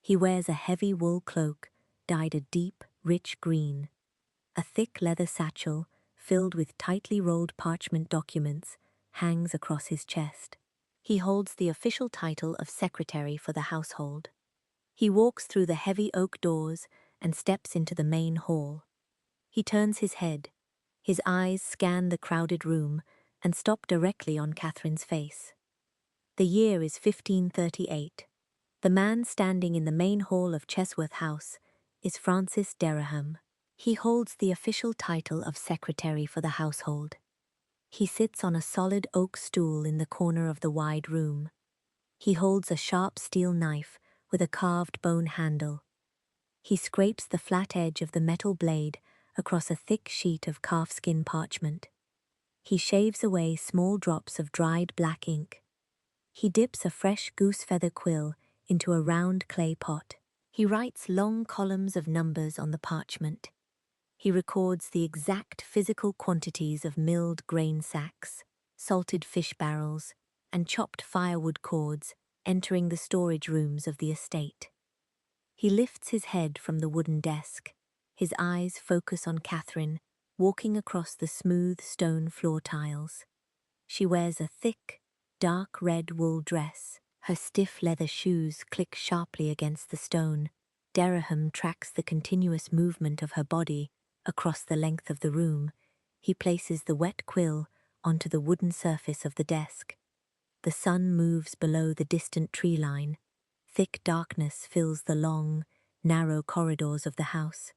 He wears a heavy wool cloak dyed a deep, rich green. A thick leather satchel, filled with tightly rolled parchment documents, hangs across his chest. He holds the official title of secretary for the household. He walks through the heavy oak doors and steps into the main hall. He turns his head. His eyes scan the crowded room and stop directly on Catherine's face. The year is 1538. The man standing in the main hall of Chesworth House is Francis Dereham. He holds the official title of secretary for the household. He sits on a solid oak stool in the corner of the wide room. He holds a sharp steel knife with a carved bone handle. He scrapes the flat edge of the metal blade across a thick sheet of calfskin parchment. He shaves away small drops of dried black ink. He dips a fresh goose feather quill into a round clay pot. He writes long columns of numbers on the parchment. He records the exact physical quantities of milled grain sacks, salted fish barrels, and chopped firewood cords entering the storage rooms of the estate. He lifts his head from the wooden desk. His eyes focus on Catherine, walking across the smooth stone floor tiles. She wears a thick, dark red wool dress. Her stiff leather shoes click sharply against the stone. Dereham tracks the continuous movement of her body across the length of the room. He places the wet quill onto the wooden surface of the desk. The sun moves below the distant tree line. Thick darkness fills the long, narrow corridors of the house.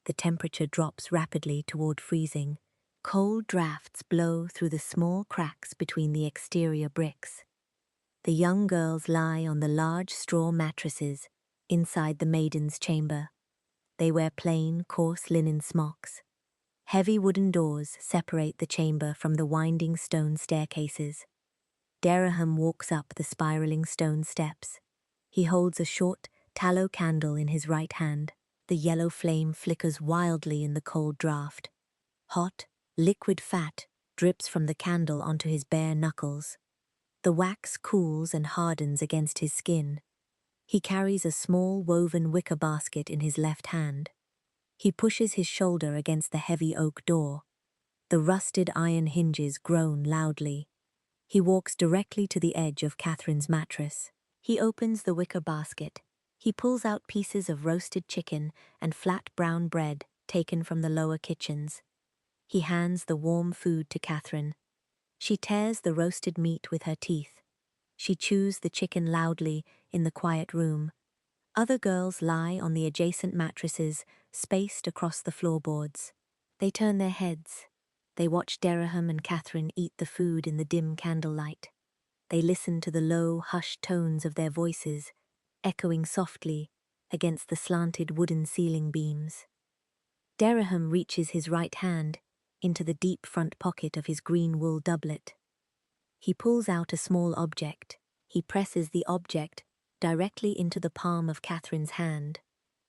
The temperature drops rapidly toward freezing. Cold drafts blow through the small cracks between the exterior bricks. The young girls lie on the large straw mattresses inside the maiden's chamber. They wear plain, coarse linen smocks. Heavy wooden doors separate the chamber from the winding stone staircases. Dereham walks up the spiraling stone steps. He holds a short, tallow candle in his right hand. The yellow flame flickers wildly in the cold draught. Hot, liquid fat drips from the candle onto his bare knuckles. The wax cools and hardens against his skin. He carries a small woven wicker basket in his left hand. He pushes his shoulder against the heavy oak door. The rusted iron hinges groan loudly. He walks directly to the edge of Catherine's mattress. He opens the wicker basket. He pulls out pieces of roasted chicken and flat brown bread taken from the lower kitchens. He hands the warm food to Catherine. She tears the roasted meat with her teeth. She chews the chicken loudly in the quiet room. Other girls lie on the adjacent mattresses, spaced across the floorboards. They turn their heads. They watch Dereham and Catherine eat the food in the dim candlelight. They listen to the low, hushed tones of their voices, echoing softly against the slanted wooden ceiling beams. Dereham reaches his right hand into the deep front pocket of his green wool doublet. He pulls out a small object. He presses the object directly into the palm of Catherine's hand.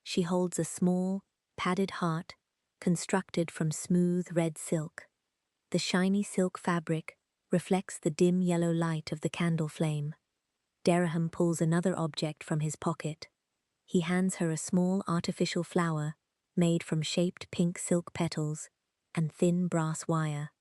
She holds a small, padded heart constructed from smooth red silk. The shiny silk fabric reflects the dim yellow light of the candle flame. Dereham pulls another object from his pocket. He hands her a small artificial flower made from shaped pink silk petals and thin brass wire.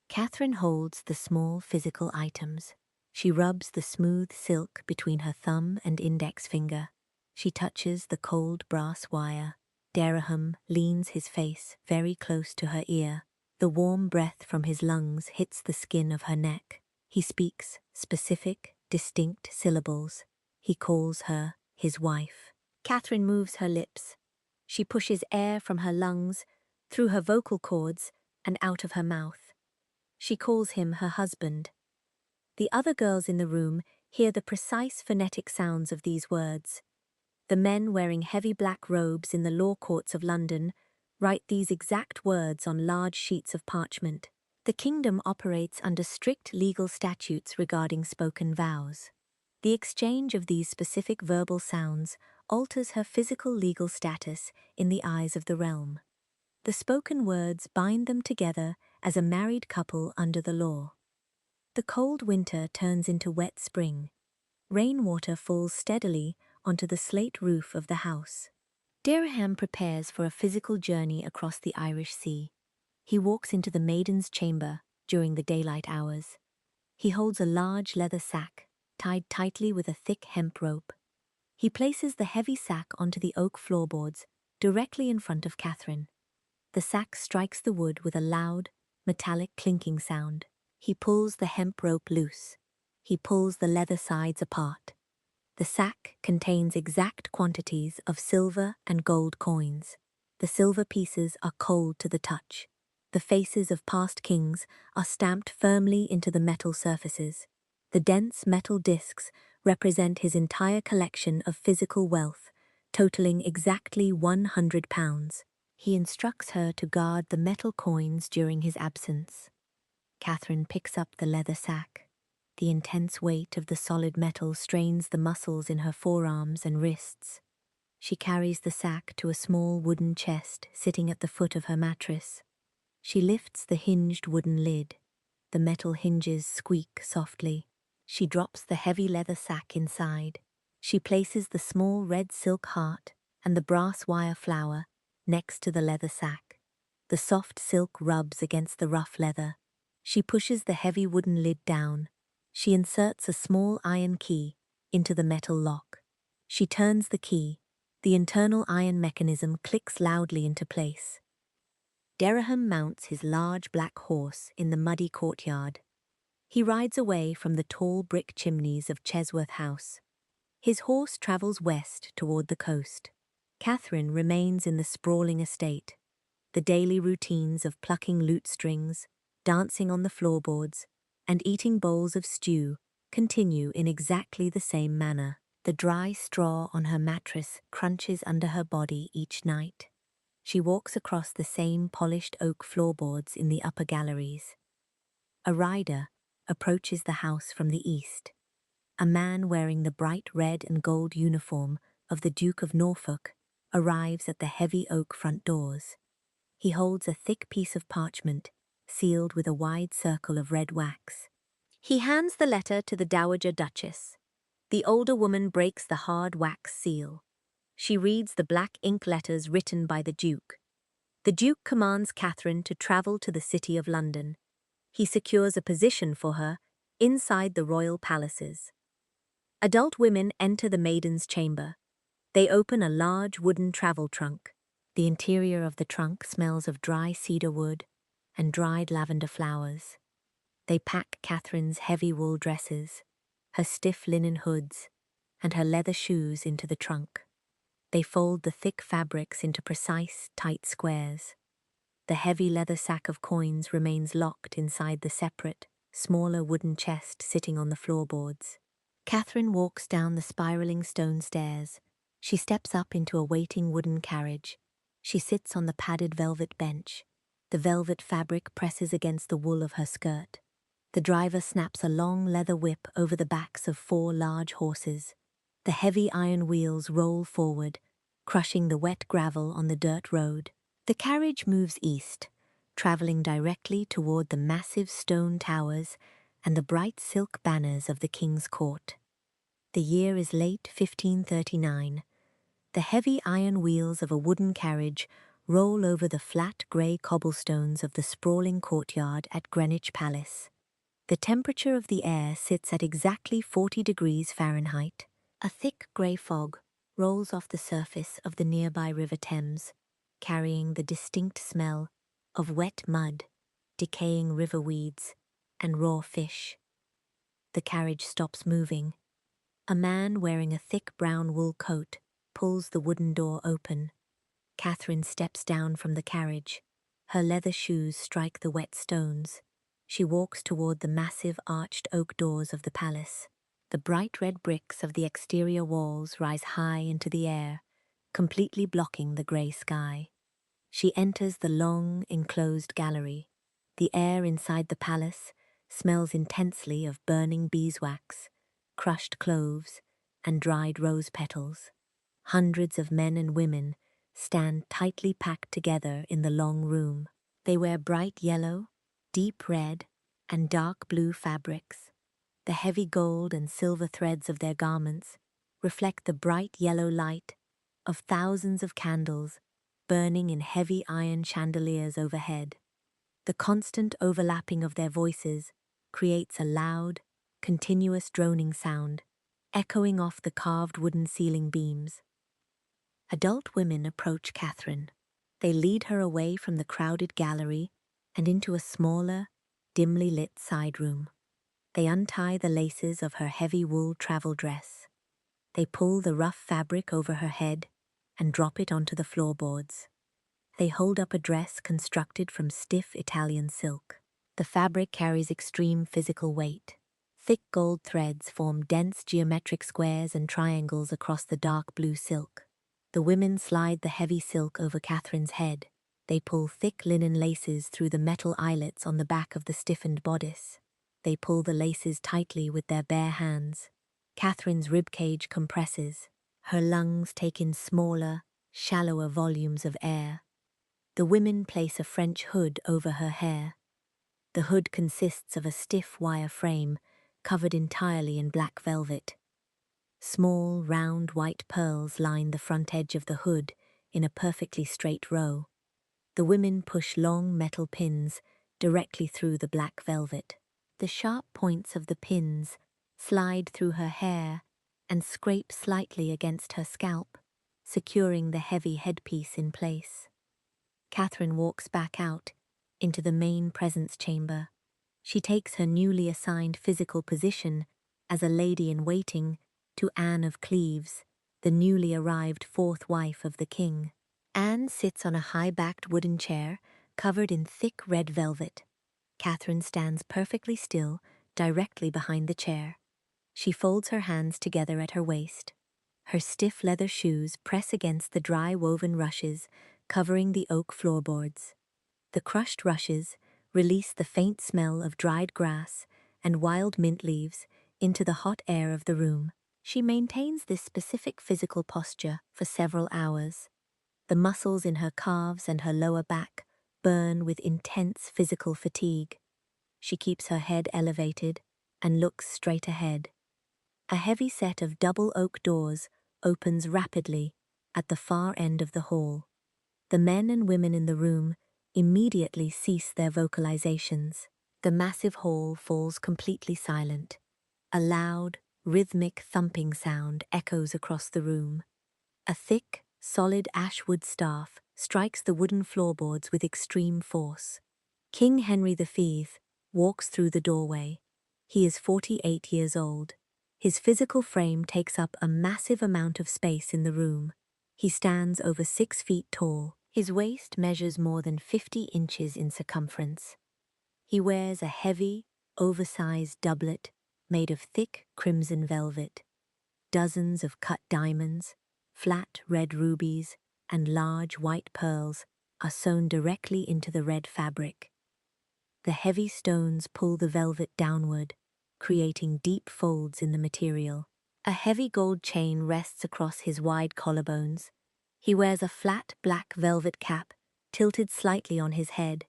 Catherine holds the small physical items. She rubs the smooth silk between her thumb and index finger. She touches the cold brass wire. Dereham leans his face very close to her ear. The warm breath from his lungs hits the skin of her neck. He speaks specific, distinct syllables. He calls her his wife. Catherine moves her lips. She pushes air from her lungs, through her vocal cords, and out of her mouth. She calls him her husband. The other girls in the room hear the precise phonetic sounds of these words. The men wearing heavy black robes in the law courts of London write these exact words on large sheets of parchment. The kingdom operates under strict legal statutes regarding spoken vows. The exchange of these specific verbal sounds alters her physical legal status in the eyes of the realm. The spoken words bind them together as a married couple under the law. The cold winter turns into wet spring. Rainwater falls steadily onto the slate roof of the house. Dereham prepares for a physical journey across the Irish Sea. He walks into the maiden's chamber during the daylight hours. He holds a large leather sack, tied tightly with a thick hemp rope. He places the heavy sack onto the oak floorboards, directly in front of Catherine. The sack strikes the wood with a loud, metallic clinking sound. He pulls the hemp rope loose. He pulls the leather sides apart. The sack contains exact quantities of silver and gold coins. The silver pieces are cold to the touch. The faces of past kings are stamped firmly into the metal surfaces. The dense metal discs represent his entire collection of physical wealth, totaling exactly £100. He instructs her to guard the metal coins during his absence. Catherine picks up the leather sack. The intense weight of the solid metal strains the muscles in her forearms and wrists. She carries the sack to a small wooden chest sitting at the foot of her mattress. She lifts the hinged wooden lid. The metal hinges squeak softly. She drops the heavy leather sack inside. She places the small red silk heart and the brass wire flower next to the leather sack. The soft silk rubs against the rough leather. She pushes the heavy wooden lid down. She inserts a small iron key into the metal lock. She turns the key. The internal iron mechanism clicks loudly into place. Dereham mounts his large black horse in the muddy courtyard. He rides away from the tall brick chimneys of Chesworth House. His horse travels west toward the coast. Catherine remains in the sprawling estate. The daily routines of plucking lute strings, dancing on the floorboards, and eating bowls of stew continue in exactly the same manner. The dry straw on her mattress crunches under her body each night. She walks across the same polished oak floorboards in the upper galleries. A rider approaches the house from the east. A man wearing the bright red and gold uniform of the Duke of Norfolk arrives at the heavy oak front doors. He holds a thick piece of parchment, sealed with a wide circle of red wax. He hands the letter to the Dowager Duchess. The older woman breaks the hard wax seal. She reads the black ink letters written by the Duke. The Duke commands Catherine to travel to the City of London. He secures a position for her inside the royal palaces. Adult women enter the maiden's chamber. They open a large wooden travel trunk. The interior of the trunk smells of dry cedar wood and dried lavender flowers. They pack Catherine's heavy wool dresses, her stiff linen hoods, and her leather shoes into the trunk. They fold the thick fabrics into precise, tight squares. The heavy leather sack of coins remains locked inside the separate, smaller wooden chest sitting on the floorboards. Catherine walks down the spiraling stone stairs. She steps up into a waiting wooden carriage. She sits on the padded velvet bench. The velvet fabric presses against the wool of her skirt. The driver snaps a long leather whip over the backs of 4 large horses. The heavy iron wheels roll forward, crushing the wet gravel on the dirt road. The carriage moves east, traveling directly toward the massive stone towers and the bright silk banners of the King's Court. The year is late 1539. The heavy iron wheels of a wooden carriage roll over the flat grey cobblestones of the sprawling courtyard at Greenwich Palace. The temperature of the air sits at exactly 40 degrees Fahrenheit. A thick grey fog rolls off the surface of the nearby River Thames, carrying the distinct smell of wet mud, decaying river weeds, and raw fish. The carriage stops moving. A man wearing a thick brown wool coat pulls the wooden door open. Catherine steps down from the carriage. Her leather shoes strike the wet stones. She walks toward the massive arched oak doors of the palace. The bright red bricks of the exterior walls rise high into the air, completely blocking the grey sky. She enters the long, enclosed gallery. The air inside the palace smells intensely of burning beeswax, crushed cloves, and dried rose petals. Hundreds of men and women stand tightly packed together in the long room. They wear bright yellow, deep red, and dark blue fabrics. The heavy gold and silver threads of their garments reflect the bright yellow light of thousands of candles burning in heavy iron chandeliers overhead. The constant overlapping of their voices creates a loud, continuous droning sound, echoing off the carved wooden ceiling beams. Adult women approach Catherine. They lead her away from the crowded gallery and into a smaller, dimly lit side room. They untie the laces of her heavy wool travel dress. They pull the rough fabric over her head and drop it onto the floorboards. They hold up a dress constructed from stiff Italian silk. The fabric carries extreme physical weight. Thick gold threads form dense geometric squares and triangles across the dark blue silk. The women slide the heavy silk over Catherine's head. They pull thick linen laces through the metal eyelets on the back of the stiffened bodice. They pull the laces tightly with their bare hands. Catherine's ribcage compresses. Her lungs take in smaller, shallower volumes of air. The women place a French hood over her hair. The hood consists of a stiff wire frame covered entirely in black velvet. Small, round white pearls line the front edge of the hood in a perfectly straight row. The women push long metal pins directly through the black velvet. The sharp points of the pins slide through her hair and scrape slightly against her scalp, securing the heavy headpiece in place. Catherine walks back out into the main presence chamber. She takes her newly assigned physical position as a lady-in-waiting to Anne of Cleves, the newly arrived fourth wife of the king. Anne sits on a high-backed wooden chair covered in thick red velvet. Catherine stands perfectly still, directly behind the chair. She folds her hands together at her waist. Her stiff leather shoes press against the dry woven rushes covering the oak floorboards. The crushed rushes release the faint smell of dried grass and wild mint leaves into the hot air of the room. She maintains this specific physical posture for several hours. The muscles in her calves and her lower back burn with intense physical fatigue. She keeps her head elevated and looks straight ahead. A heavy set of double oak doors opens rapidly at the far end of the hall. The men and women in the room immediately cease their vocalizations. The massive hall falls completely silent. A loud, rhythmic thumping sound echoes across the room. A thick, solid ash-wood staff strikes the wooden floorboards with extreme force. King Henry V walks through the doorway. He is 48 years old. His physical frame takes up a massive amount of space in the room. He stands over 6 feet tall. His waist measures more than 50 inches in circumference. He wears a heavy, oversized doublet made of thick crimson velvet. Dozens of cut diamonds, flat red rubies, and large white pearls are sewn directly into the red fabric. The heavy stones pull the velvet downward, creating deep folds in the material. A heavy gold chain rests across his wide collarbones. He wears a flat black velvet cap, tilted slightly on his head.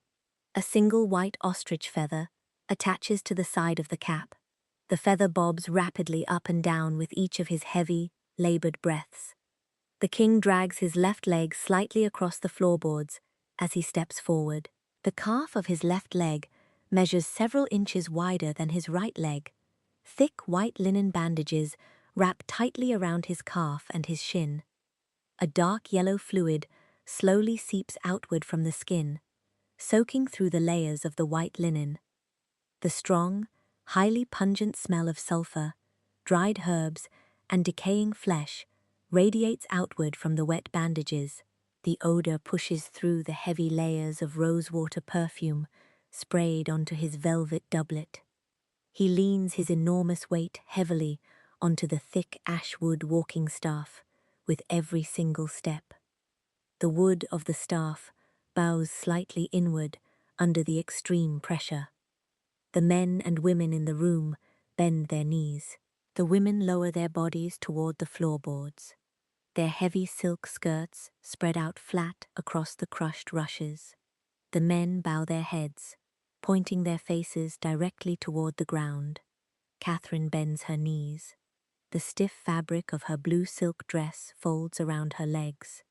A single white ostrich feather attaches to the side of the cap. The feather bobs rapidly up and down with each of his heavy, labored breaths. The king drags his left leg slightly across the floorboards as he steps forward. The calf of his left leg measures several inches wider than his right leg. Thick white linen bandages wrap tightly around his calf and his shin. A dark yellow fluid slowly seeps outward from the skin, soaking through the layers of the white linen. The strong, highly pungent smell of sulfur, dried herbs, and decaying flesh radiates outward from the wet bandages. The odor pushes through the heavy layers of rosewater perfume sprayed onto his velvet doublet. He leans his enormous weight heavily onto the thick ashwood walking staff with every single step. The wood of the staff bows slightly inward under the extreme pressure. The men and women in the room bend their knees. The women lower their bodies toward the floorboards. Their heavy silk skirts spread out flat across the crushed rushes. The men bow their heads, pointing their faces directly toward the ground. Catherine bends her knees. The stiff fabric of her blue silk dress folds around her legs.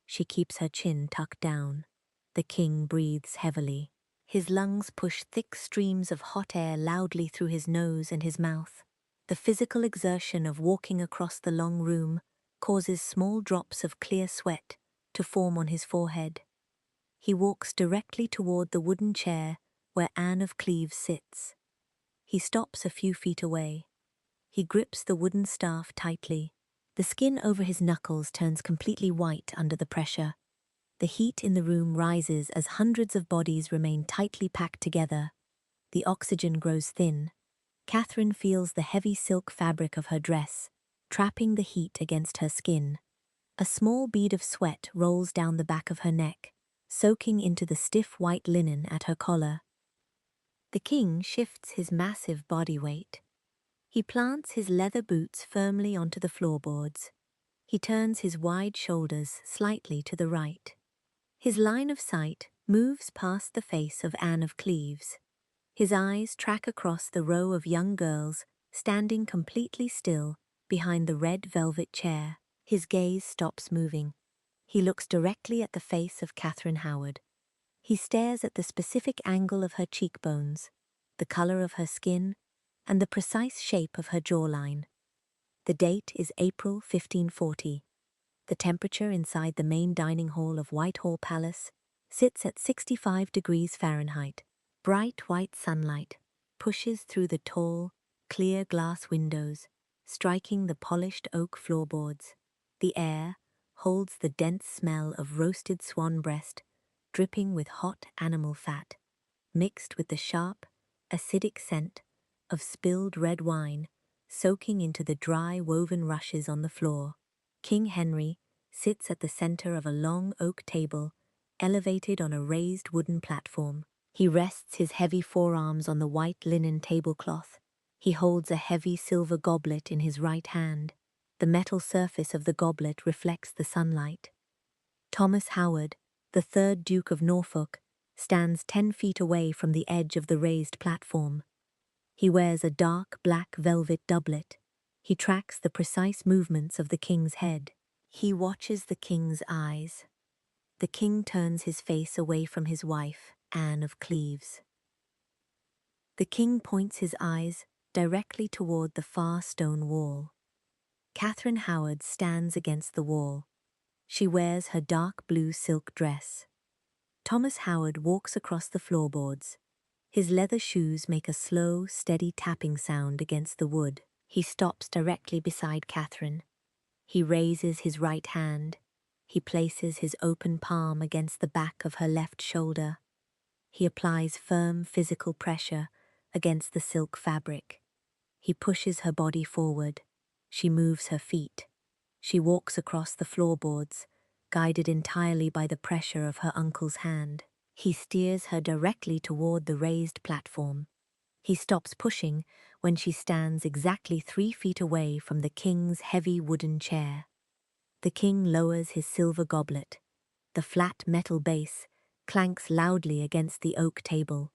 She keeps her chin tucked down. The king breathes heavily. His lungs push thick streams of hot air loudly through his nose and his mouth. The physical exertion of walking across the long room causes small drops of clear sweat to form on his forehead. He walks directly toward the wooden chair where Anne of Cleves sits. He stops a few feet away. He grips the wooden staff tightly. The skin over his knuckles turns completely white under the pressure. The heat in the room rises as hundreds of bodies remain tightly packed together. The oxygen grows thin. Catherine feels the heavy silk fabric of her dress, trapping the heat against her skin. A small bead of sweat rolls down the back of her neck, soaking into the stiff white linen at her collar. The king shifts his massive body weight. He plants his leather boots firmly onto the floorboards. He turns his wide shoulders slightly to the right. His line of sight moves past the face of Anne of Cleves. His eyes track across the row of young girls standing completely still behind the red velvet chair. His gaze stops moving. He looks directly at the face of Catherine Howard. He stares at the specific angle of her cheekbones, the color of her skin, and the precise shape of her jawline. The date is April 1540. The temperature inside the main dining hall of Whitehall Palace sits at 65 degrees Fahrenheit. Bright white sunlight pushes through the tall, clear glass windows, striking the polished oak floorboards. The air holds the dense smell of roasted swan breast, dripping with hot animal fat, mixed with the sharp, acidic scent of spilled red wine soaking into the dry woven rushes on the floor. King Henry sits at the center of a long oak table, elevated on a raised wooden platform. He rests his heavy forearms on the white linen tablecloth. He holds a heavy silver goblet in his right hand. The metal surface of the goblet reflects the sunlight. Thomas Howard, the third Duke of Norfolk, stands 10 feet away from the edge of the raised platform. He wears a dark black velvet doublet. He tracks the precise movements of the king's head. He watches the king's eyes. The king turns his face away from his wife, Anne of Cleves. The king points his eyes directly toward the far stone wall. Catherine Howard stands against the wall. She wears her dark blue silk dress. Thomas Howard walks across the floorboards. His leather shoes make a slow, steady tapping sound against the wood. He stops directly beside Catherine. He raises his right hand. He places his open palm against the back of her left shoulder. He applies firm physical pressure against the silk fabric. He pushes her body forward. She moves her feet. She walks across the floorboards, guided entirely by the pressure of her uncle's hand. He steers her directly toward the raised platform. He stops pushing when she stands exactly 3 feet away from the king's heavy wooden chair. The king lowers his silver goblet. The flat metal base clanks loudly against the oak table.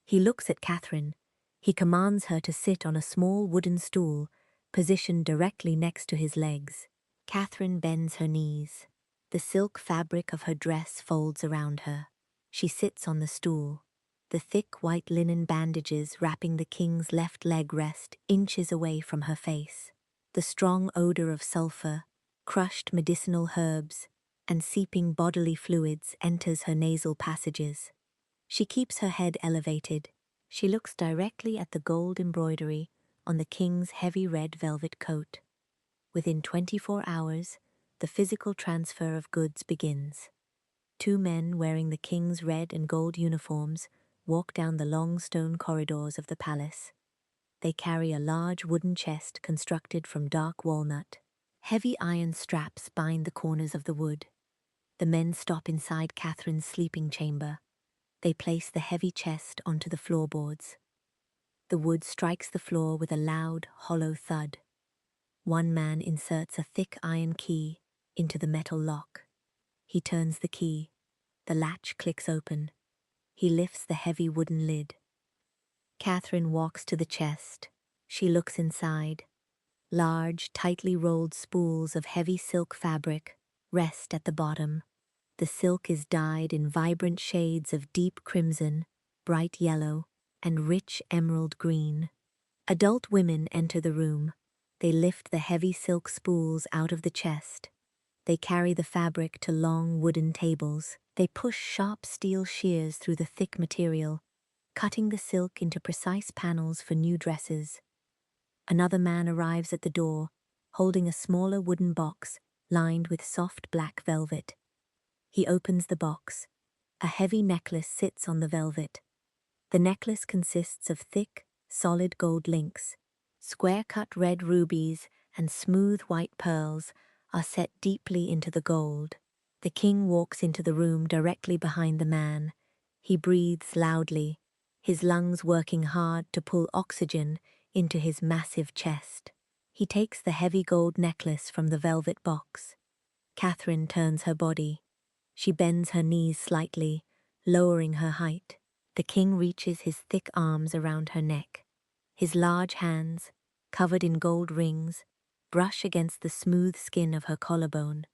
He looks at Catherine. He commands her to sit on a small wooden stool, positioned directly next to his legs. Catherine bends her knees. The silk fabric of her dress folds around her. She sits on the stool. The thick white linen bandages wrapping the king's left leg rest inches away from her face. The strong odor of sulfur, crushed medicinal herbs, and seeping bodily fluids enters her nasal passages. She keeps her head elevated. She looks directly at the gold embroidery on the king's heavy red velvet coat. Within 24 hours, the physical transfer of goods begins. Two men wearing the king's red and gold uniforms walk down the long stone corridors of the palace. They carry a large wooden chest constructed from dark walnut. Heavy iron straps bind the corners of the wood. The men stop inside Catherine's sleeping chamber. They place the heavy chest onto the floorboards. The wood strikes the floor with a loud, hollow thud. One man inserts a thick iron key into the metal lock. He turns the key. The latch clicks open. He lifts the heavy wooden lid. Catherine walks to the chest. She looks inside. Large, tightly rolled spools of heavy silk fabric rest at the bottom. The silk is dyed in vibrant shades of deep crimson, bright yellow, and rich emerald green. Adult women enter the room. They lift the heavy silk spools out of the chest. They carry the fabric to long wooden tables. They push sharp steel shears through the thick material, cutting the silk into precise panels for new dresses. Another man arrives at the door, holding a smaller wooden box lined with soft black velvet. He opens the box. A heavy necklace sits on the velvet. The necklace consists of thick, solid gold links. Square-cut red rubies and smooth white pearls are set deeply into the gold. The king walks into the room directly behind the man. He breathes loudly, his lungs working hard to pull oxygen into his massive chest. He takes the heavy gold necklace from the velvet box. Catherine turns her body. She bends her knees slightly, lowering her height. The king reaches his thick arms around her neck. His large hands, covered in gold rings, brush against the smooth skin of her collarbone.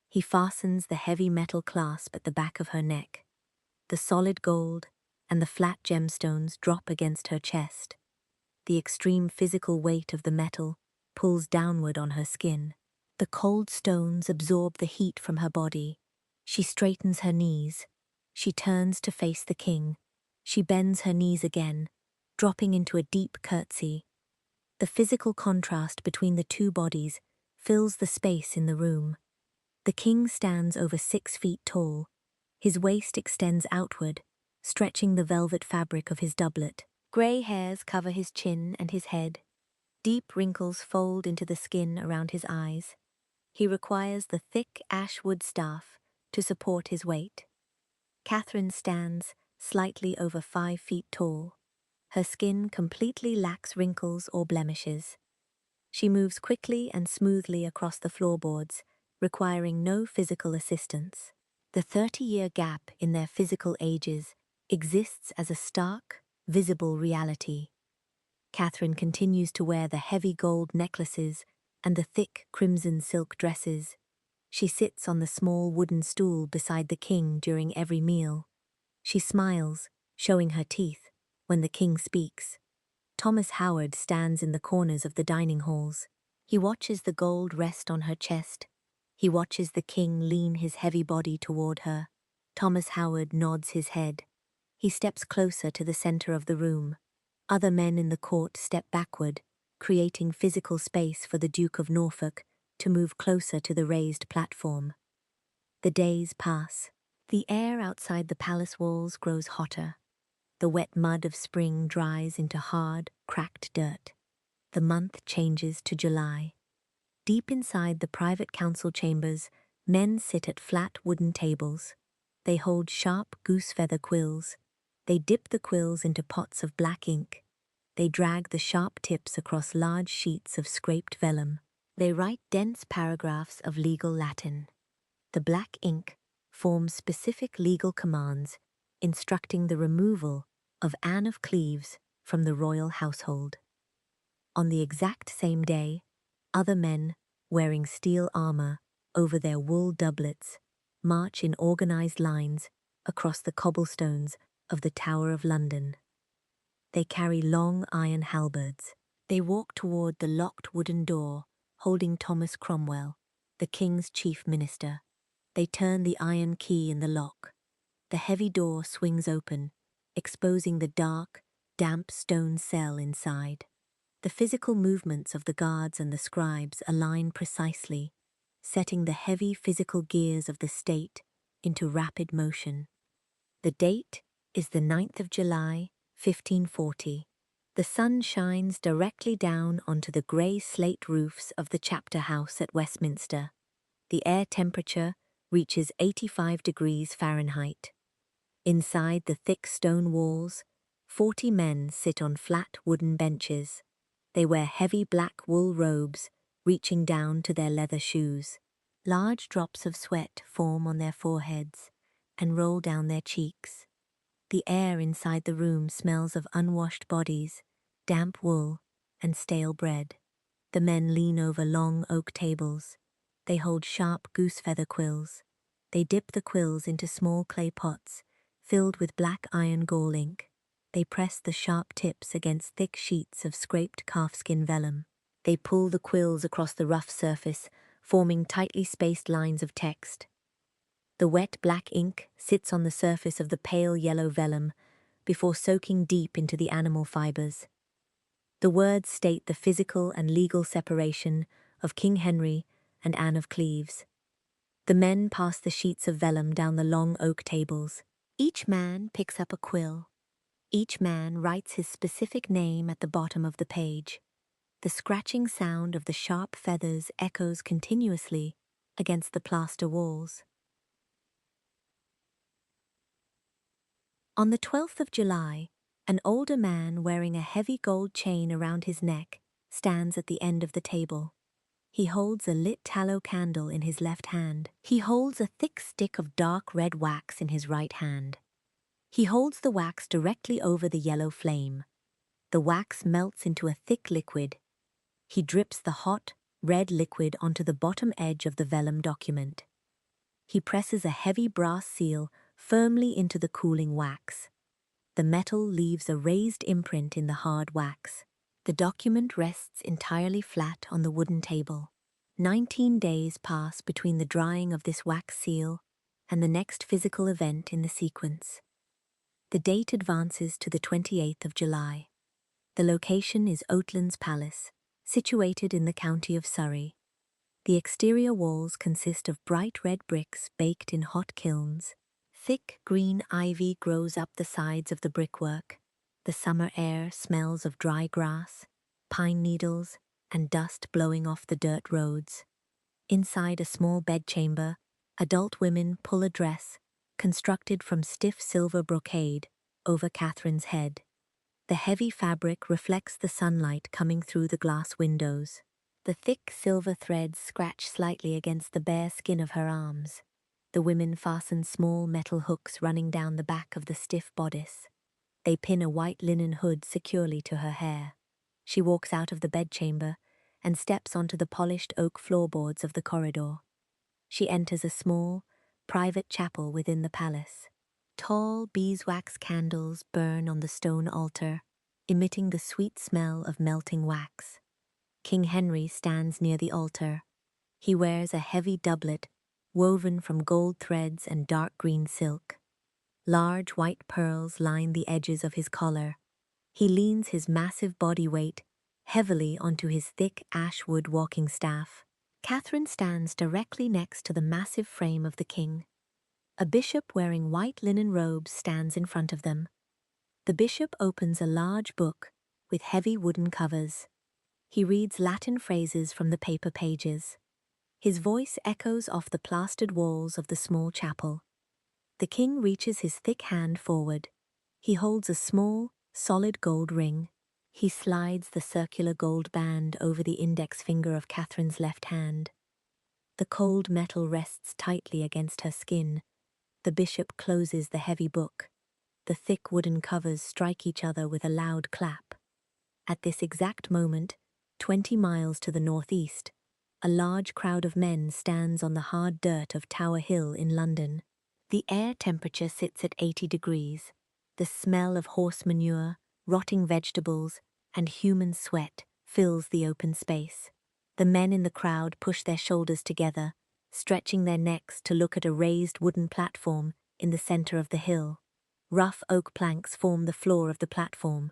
He fastens the heavy metal clasp at the back of her neck. The solid gold and the flat gemstones drop against her chest. The extreme physical weight of the metal pulls downward on her skin. The cold stones absorb the heat from her body. She straightens her knees. She turns to face the king. She bends her knees again, dropping into a deep curtsy. The physical contrast between the two bodies fills the space in the room. The king stands over 6 feet tall. His waist extends outward, stretching the velvet fabric of his doublet. Grey hairs cover his chin and his head. Deep wrinkles fold into the skin around his eyes. He requires the thick ash wood staff to support his weight. Catherine stands slightly over 5 feet tall. Her skin completely lacks wrinkles or blemishes. She moves quickly and smoothly across the floorboards, requiring no physical assistance. The 30-year gap in their physical ages exists as a stark, visible reality. Catherine continues to wear the heavy gold necklaces and the thick crimson silk dresses. She sits on the small wooden stool beside the king during every meal. She smiles, showing her teeth, when the king speaks. Thomas Howard stands in the corners of the dining halls. He watches the gold rest on her chest. He watches the king lean his heavy body toward her. Thomas Howard nods his head. He steps closer to the center of the room. Other men in the court step backward, creating physical space for the Duke of Norfolk to move closer to the raised platform. The days pass. The air outside the palace walls grows hotter. The wet mud of spring dries into hard, cracked dirt. The month changes to July. Deep inside the private council chambers, men sit at flat wooden tables. They hold sharp goose-feather quills. They dip the quills into pots of black ink. They drag the sharp tips across large sheets of scraped vellum. They write dense paragraphs of legal Latin. The black ink forms specific legal commands instructing the removal of Anne of Cleves from the royal household. On the exact same day, other men wearing steel armor over their wool doublets, march in organized lines across the cobblestones of the Tower of London. They carry long iron halberds. They walk toward the locked wooden door, holding Thomas Cromwell, the king's chief minister. They turn the iron key in the lock. The heavy door swings open, exposing the dark, damp stone cell inside. The physical movements of the guards and the scribes align precisely, setting the heavy physical gears of the state into rapid motion. The date is the 9th of July, 1540. The sun shines directly down onto the grey slate roofs of the chapter house at Westminster. The air temperature reaches 85 degrees Fahrenheit. Inside the thick stone walls, 40 men sit on flat wooden benches. They wear heavy black wool robes reaching down to their leather shoes. Large drops of sweat form on their foreheads and roll down their cheeks. The air inside the room smells of unwashed bodies, damp wool, and stale bread. The men lean over long oak tables. They hold sharp goose-feather quills. They dip the quills into small clay pots filled with black iron gall ink. They press the sharp tips against thick sheets of scraped calfskin vellum. They pull the quills across the rough surface, forming tightly spaced lines of text. The wet black ink sits on the surface of the pale yellow vellum before soaking deep into the animal fibers. The words state the physical and legal separation of King Henry and Anne of Cleves. The men pass the sheets of vellum down the long oak tables. Each man picks up a quill. Each man writes his specific name at the bottom of the page. The scratching sound of the sharp feathers echoes continuously against the plaster walls. On the 12th of July, an older man wearing a heavy gold chain around his neck stands at the end of the table. He holds a lit tallow candle in his left hand. He holds a thick stick of dark red wax in his right hand. He holds the wax directly over the yellow flame. The wax melts into a thick liquid. He drips the hot, red liquid onto the bottom edge of the vellum document. He presses a heavy brass seal firmly into the cooling wax. The metal leaves a raised imprint in the hard wax. The document rests entirely flat on the wooden table. 19 days pass between the drying of this wax seal and the next physical event in the sequence. The date advances to the 28th of July. The location is Oatlands Palace, situated in the county of Surrey. The exterior walls consist of bright red bricks baked in hot kilns. Thick green ivy grows up the sides of the brickwork. The summer air smells of dry grass, pine needles, and dust blowing off the dirt roads. Inside a small bedchamber, adult women pull a dress, constructed from stiff silver brocade, over Catherine's head. The heavy fabric reflects the sunlight coming through the glass windows. The thick silver threads scratch slightly against the bare skin of her arms. The women fasten small metal hooks running down the back of the stiff bodice. They pin a white linen hood securely to her hair. She walks out of the bedchamber and steps onto the polished oak floorboards of the corridor. She enters a small, private chapel within the palace. Tall beeswax candles burn on the stone altar, emitting the sweet smell of melting wax. King Henry stands near the altar. He wears a heavy doublet woven from gold threads and dark green silk. Large white pearls line the edges of his collar. He leans his massive body weight heavily onto his thick ash-wood walking staff. Catherine stands directly next to the massive frame of the king. A bishop wearing white linen robes stands in front of them. The bishop opens a large book with heavy wooden covers. He reads Latin phrases from the paper pages. His voice echoes off the plastered walls of the small chapel. The king reaches his thick hand forward. He holds a small, solid gold ring. He slides the circular gold band over the index finger of Catherine's left hand. The cold metal rests tightly against her skin. The bishop closes the heavy book. The thick wooden covers strike each other with a loud clap. At this exact moment, 20 miles to the northeast, a large crowd of men stands on the hard dirt of Tower Hill in London. The air temperature sits at 80 degrees. The smell of horse manure, rotting vegetables, and human sweat fills the open space. The men in the crowd push their shoulders together, stretching their necks to look at a raised wooden platform in the center of the hill. Rough oak planks form the floor of the platform.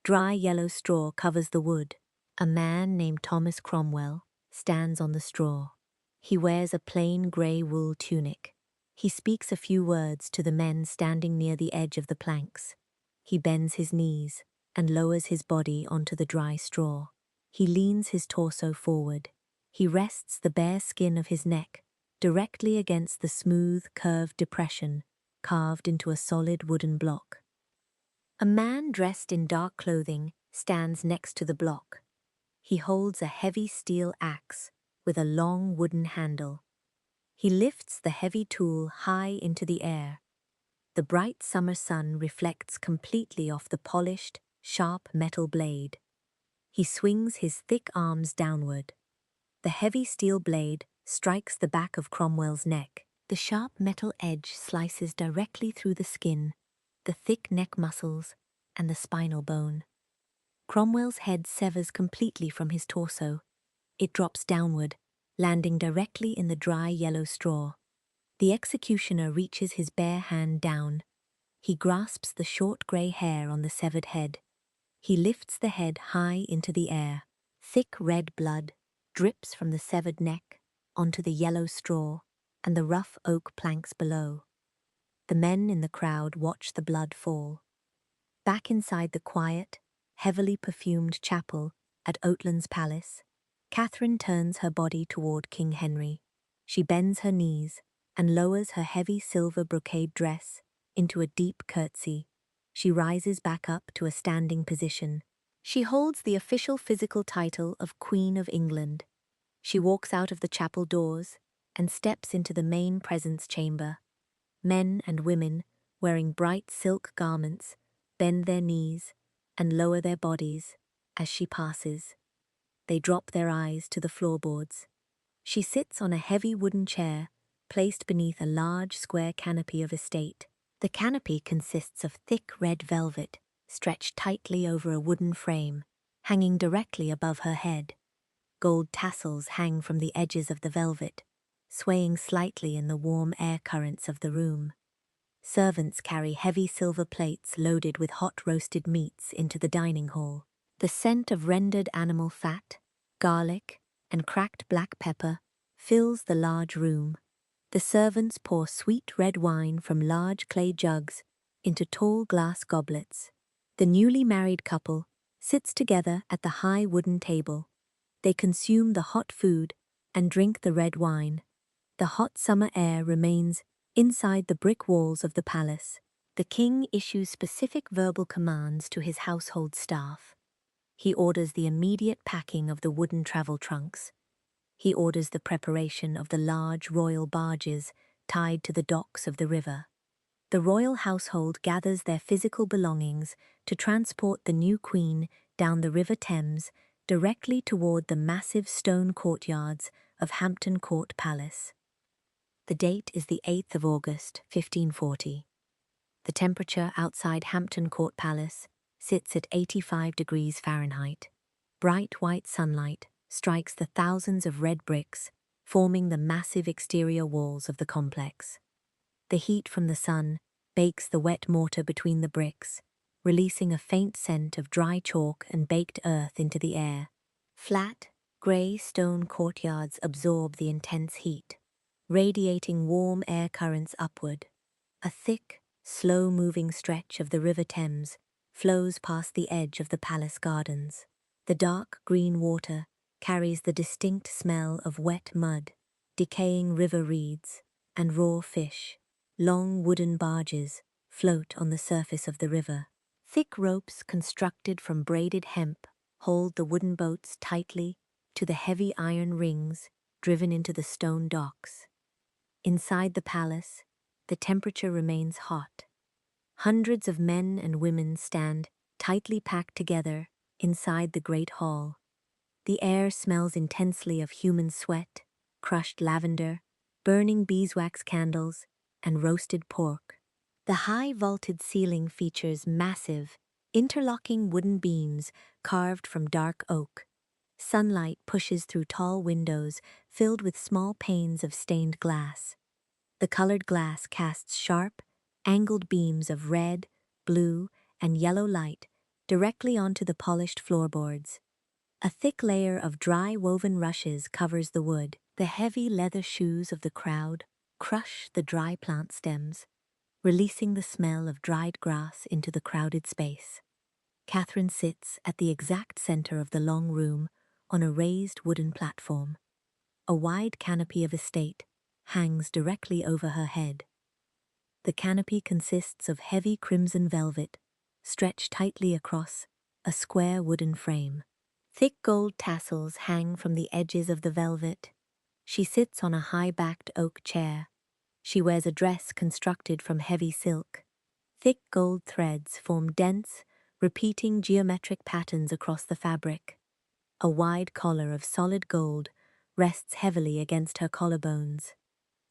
Dry yellow straw covers the wood. A man named Thomas Cromwell stands on the straw. He wears a plain grey wool tunic. He speaks a few words to the men standing near the edge of the planks. He bends his knees and lowers his body onto the dry straw. He leans his torso forward. He rests the bare skin of his neck directly against the smooth, curved depression carved into a solid wooden block. A man dressed in dark clothing stands next to the block. He holds a heavy steel axe with a long wooden handle. He lifts the heavy tool high into the air. The bright summer sun reflects completely off the polished, sharp metal blade. He swings his thick arms downward. The heavy steel blade strikes the back of Cromwell's neck. The sharp metal edge slices directly through the skin, the thick neck muscles, and the spinal bone. Cromwell's head severs completely from his torso. It drops downward, landing directly in the dry yellow straw. The executioner reaches his bare hand down. He grasps the short grey hair on the severed head. He lifts the head high into the air. Thick red blood drips from the severed neck onto the yellow straw and the rough oak planks below. The men in the crowd watch the blood fall. Back inside the quiet, heavily perfumed chapel at Oatlands Palace, Catherine turns her body toward King Henry. She bends her knees and lowers her heavy silver brocade dress into a deep curtsy. She rises back up to a standing position. She holds the official physical title of Queen of England. She walks out of the chapel doors and steps into the main presence chamber. Men and women, wearing bright silk garments, bend their knees and lower their bodies as she passes. They drop their eyes to the floorboards. She sits on a heavy wooden chair placed beneath a large square canopy of estate. The canopy consists of thick red velvet stretched tightly over a wooden frame, hanging directly above her head. Gold tassels hang from the edges of the velvet, swaying slightly in the warm air currents of the room. Servants carry heavy silver plates loaded with hot roasted meats into the dining hall. The scent of rendered animal fat, garlic, and cracked black pepper fills the large room. The servants pour sweet red wine from large clay jugs into tall glass goblets. The newly married couple sits together at the high wooden table. They consume the hot food and drink the red wine. The hot summer air remains inside the brick walls of the palace. The king issues specific verbal commands to his household staff. He orders the immediate packing of the wooden travel trunks. He orders the preparation of the large royal barges tied to the docks of the river. The royal household gathers their physical belongings to transport the new queen down the River Thames directly toward the massive stone courtyards of Hampton Court Palace. The date is the 8th of August, 1540. The temperature outside Hampton Court Palace sits at 85 degrees Fahrenheit. Bright white sunlight strikes the thousands of red bricks forming the massive exterior walls of the complex. The heat from the sun bakes the wet mortar between the bricks, releasing a faint scent of dry chalk and baked earth into the air. Flat, grey stone courtyards absorb the intense heat, radiating warm air currents upward. A thick, slow-moving stretch of the River Thames flows past the edge of the palace gardens. The dark green water carries the distinct smell of wet mud, decaying river reeds, and raw fish. Long wooden barges float on the surface of the river. Thick ropes constructed from braided hemp hold the wooden boats tightly to the heavy iron rings driven into the stone docks. Inside the palace, the temperature remains hot. Hundreds of men and women stand tightly packed together inside the great hall. The air smells intensely of human sweat, crushed lavender, burning beeswax candles, and roasted pork. The high vaulted ceiling features massive, interlocking wooden beams carved from dark oak. Sunlight pushes through tall windows filled with small panes of stained glass. The colored glass casts sharp, angled beams of red, blue, and yellow light directly onto the polished floorboards. A thick layer of dry woven rushes covers the wood. The heavy leather shoes of the crowd crush the dry plant stems, releasing the smell of dried grass into the crowded space. Catherine sits at the exact center of the long room on a raised wooden platform. A wide canopy of estate hangs directly over her head. The canopy consists of heavy crimson velvet, stretched tightly across a square wooden frame. Thick gold tassels hang from the edges of the velvet. She sits on a high-backed oak chair. She wears a dress constructed from heavy silk. Thick gold threads form dense, repeating geometric patterns across the fabric. A wide collar of solid gold rests heavily against her collarbones.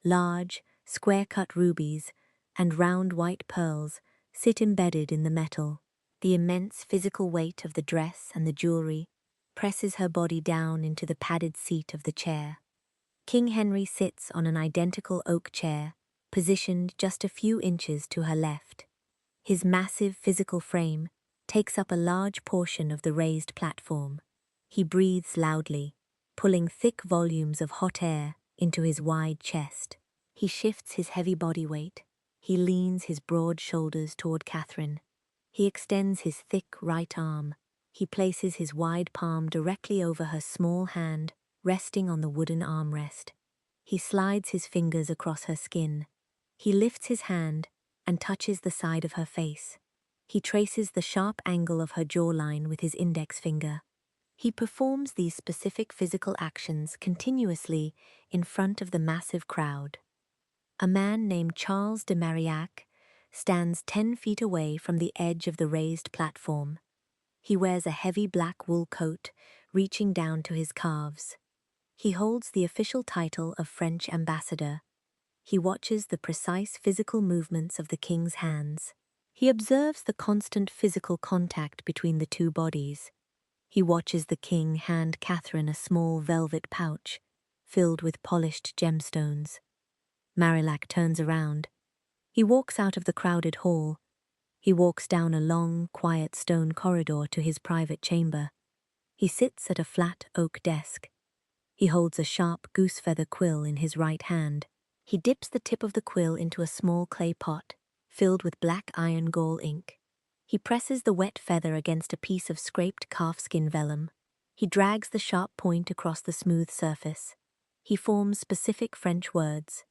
Large, square-cut rubies and round white pearls sit embedded in the metal. The immense physical weight of the dress and the jewelry presses her body down into the padded seat of the chair. King Henry sits on an identical oak chair, positioned just a few inches to her left. His massive physical frame takes up a large portion of the raised platform. He breathes loudly, pulling thick volumes of hot air into his wide chest. He shifts his heavy body weight. He leans his broad shoulders toward Catherine. He extends his thick right arm. He places his wide palm directly over her small hand, resting on the wooden armrest. He slides his fingers across her skin. He lifts his hand and touches the side of her face. He traces the sharp angle of her jawline with his index finger. He performs these specific physical actions continuously in front of the massive crowd. A man named Charles de Marillac stands 10 feet away from the edge of the raised platform. He wears a heavy black wool coat reaching down to his calves. He holds the official title of French ambassador. He watches the precise physical movements of the king's hands. He observes the constant physical contact between the two bodies. He watches the king hand Catherine a small velvet pouch filled with polished gemstones. Marillac turns around. He walks out of the crowded hall. He walks down a long, quiet stone corridor to his private chamber. He sits at a flat oak desk. He holds a sharp goose-feather quill in his right hand. He dips the tip of the quill into a small clay pot filled with black iron gall ink. He presses the wet feather against a piece of scraped calfskin vellum. He drags the sharp point across the smooth surface. He forms specific French words.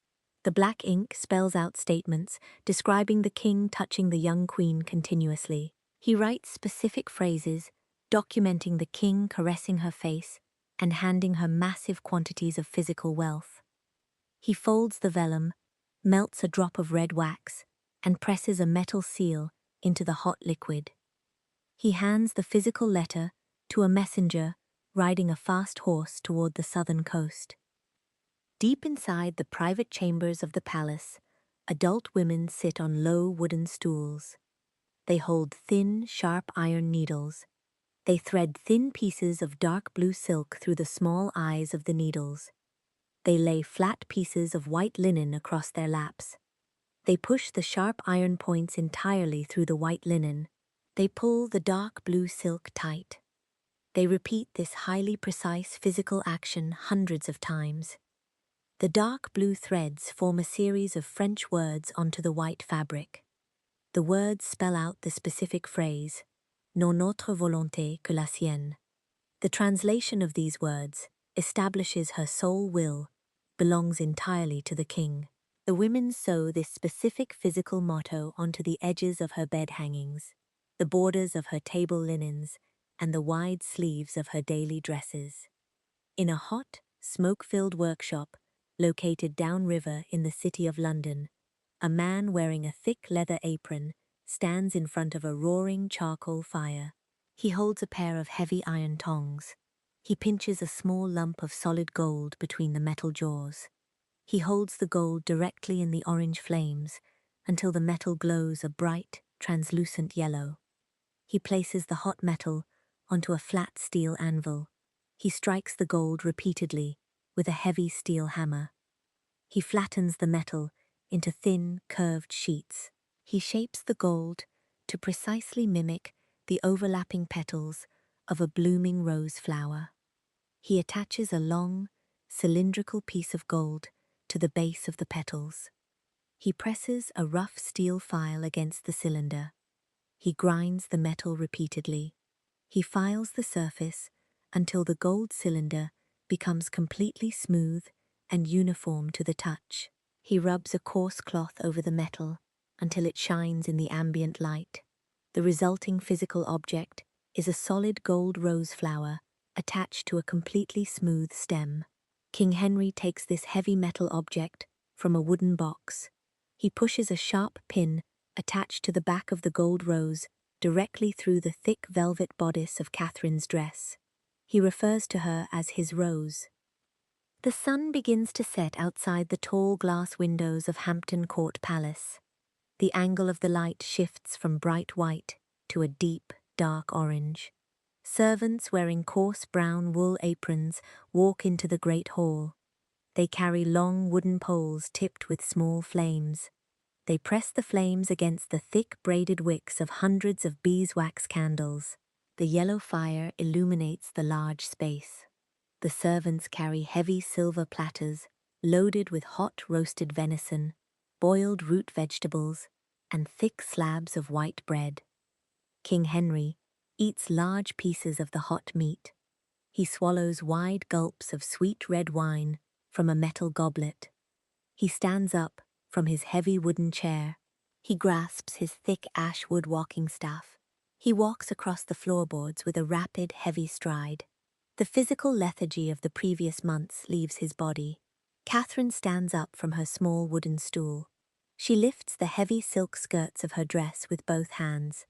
The black ink spells out statements describing the king touching the young queen continuously. He writes specific phrases documenting the king caressing her face and handing her massive quantities of physical wealth. He folds the vellum, melts a drop of red wax, and presses a metal seal into the hot liquid. He hands the physical letter to a messenger riding a fast horse toward the southern coast. Deep inside the private chambers of the palace, adult women sit on low wooden stools. They hold thin, sharp iron needles. They thread thin pieces of dark blue silk through the small eyes of the needles. They lay flat pieces of white linen across their laps. They push the sharp iron points entirely through the white linen. They pull the dark blue silk tight. They repeat this highly precise physical action hundreds of times. The dark blue threads form a series of French words onto the white fabric. The words spell out the specific phrase, non autre volonté que la sienne. The translation of these words establishes her sole will belongs entirely to the king. The women sew this specific physical motto onto the edges of her bed hangings, the borders of her table linens, and the wide sleeves of her daily dresses. In a hot, smoke-filled workshop located downriver in the city of London, a man wearing a thick leather apron stands in front of a roaring charcoal fire. He holds a pair of heavy iron tongs. He pinches a small lump of solid gold between the metal jaws. He holds the gold directly in the orange flames until the metal glows a bright, translucent yellow. He places the hot metal onto a flat steel anvil. He strikes the gold repeatedly with a heavy steel hammer. He flattens the metal into thin, curved sheets. He shapes the gold to precisely mimic the overlapping petals of a blooming rose flower. He attaches a long, cylindrical piece of gold to the base of the petals. He presses a rough steel file against the cylinder. He grinds the metal repeatedly. He files the surface until the gold cylinder becomes completely smooth and uniform to the touch. He rubs a coarse cloth over the metal until it shines in the ambient light. The resulting physical object is a solid gold rose flower attached to a completely smooth stem. King Henry takes this heavy metal object from a wooden box. He pushes a sharp pin attached to the back of the gold rose directly through the thick velvet bodice of Catherine's dress. He refers to her as his rose. The sun begins to set outside the tall glass windows of Hampton Court Palace. The angle of the light shifts from bright white to a deep, dark orange. Servants wearing coarse brown wool aprons walk into the great hall. They carry long wooden poles tipped with small flames. They press the flames against the thick braided wicks of hundreds of beeswax candles. The yellow fire illuminates the large space. The servants carry heavy silver platters loaded with hot roasted venison, boiled root vegetables, and thick slabs of white bread. King Henry eats large pieces of the hot meat. He swallows wide gulps of sweet red wine from a metal goblet. He stands up from his heavy wooden chair. He grasps his thick ash wood walking staff. He walks across the floorboards with a rapid, heavy stride. The physical lethargy of the previous months leaves his body. Catherine stands up from her small wooden stool. She lifts the heavy silk skirts of her dress with both hands.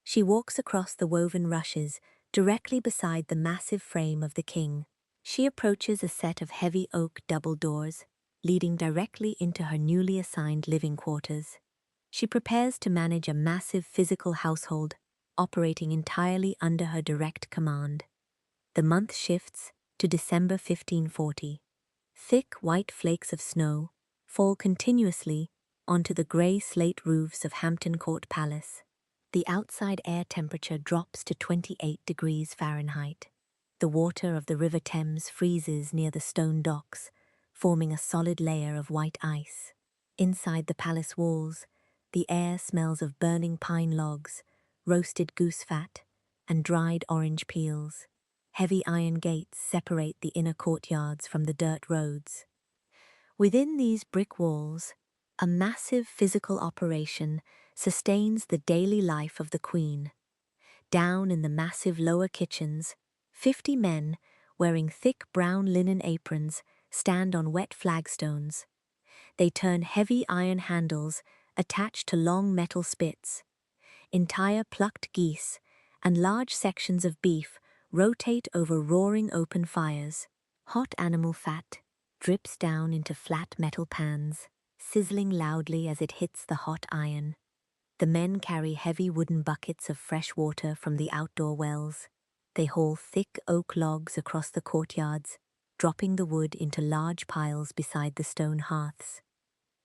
She walks across the woven rushes directly beside the massive frame of the king. She approaches a set of heavy oak double doors, leading directly into her newly assigned living quarters. She prepares to manage a massive physical household, operating entirely under her direct command. The month shifts to December 1540. Thick white flakes of snow fall continuously onto the grey slate roofs of Hampton Court Palace. The outside air temperature drops to 28 degrees Fahrenheit. The water of the River Thames freezes near the stone docks, forming a solid layer of white ice. Inside the palace walls, the air smells of burning pine logs, roasted goose fat, and dried orange peels. Heavy iron gates separate the inner courtyards from the dirt roads. Within these brick walls, a massive physical operation sustains the daily life of the Queen. Down in the massive lower kitchens, 50 men, wearing thick brown linen aprons, stand on wet flagstones. They turn heavy iron handles attached to long metal spits. Entire plucked geese and large sections of beef rotate over roaring open fires. Hot animal fat drips down into flat metal pans, sizzling loudly as it hits the hot iron. The men carry heavy wooden buckets of fresh water from the outdoor wells. They haul thick oak logs across the courtyards, dropping the wood into large piles beside the stone hearths.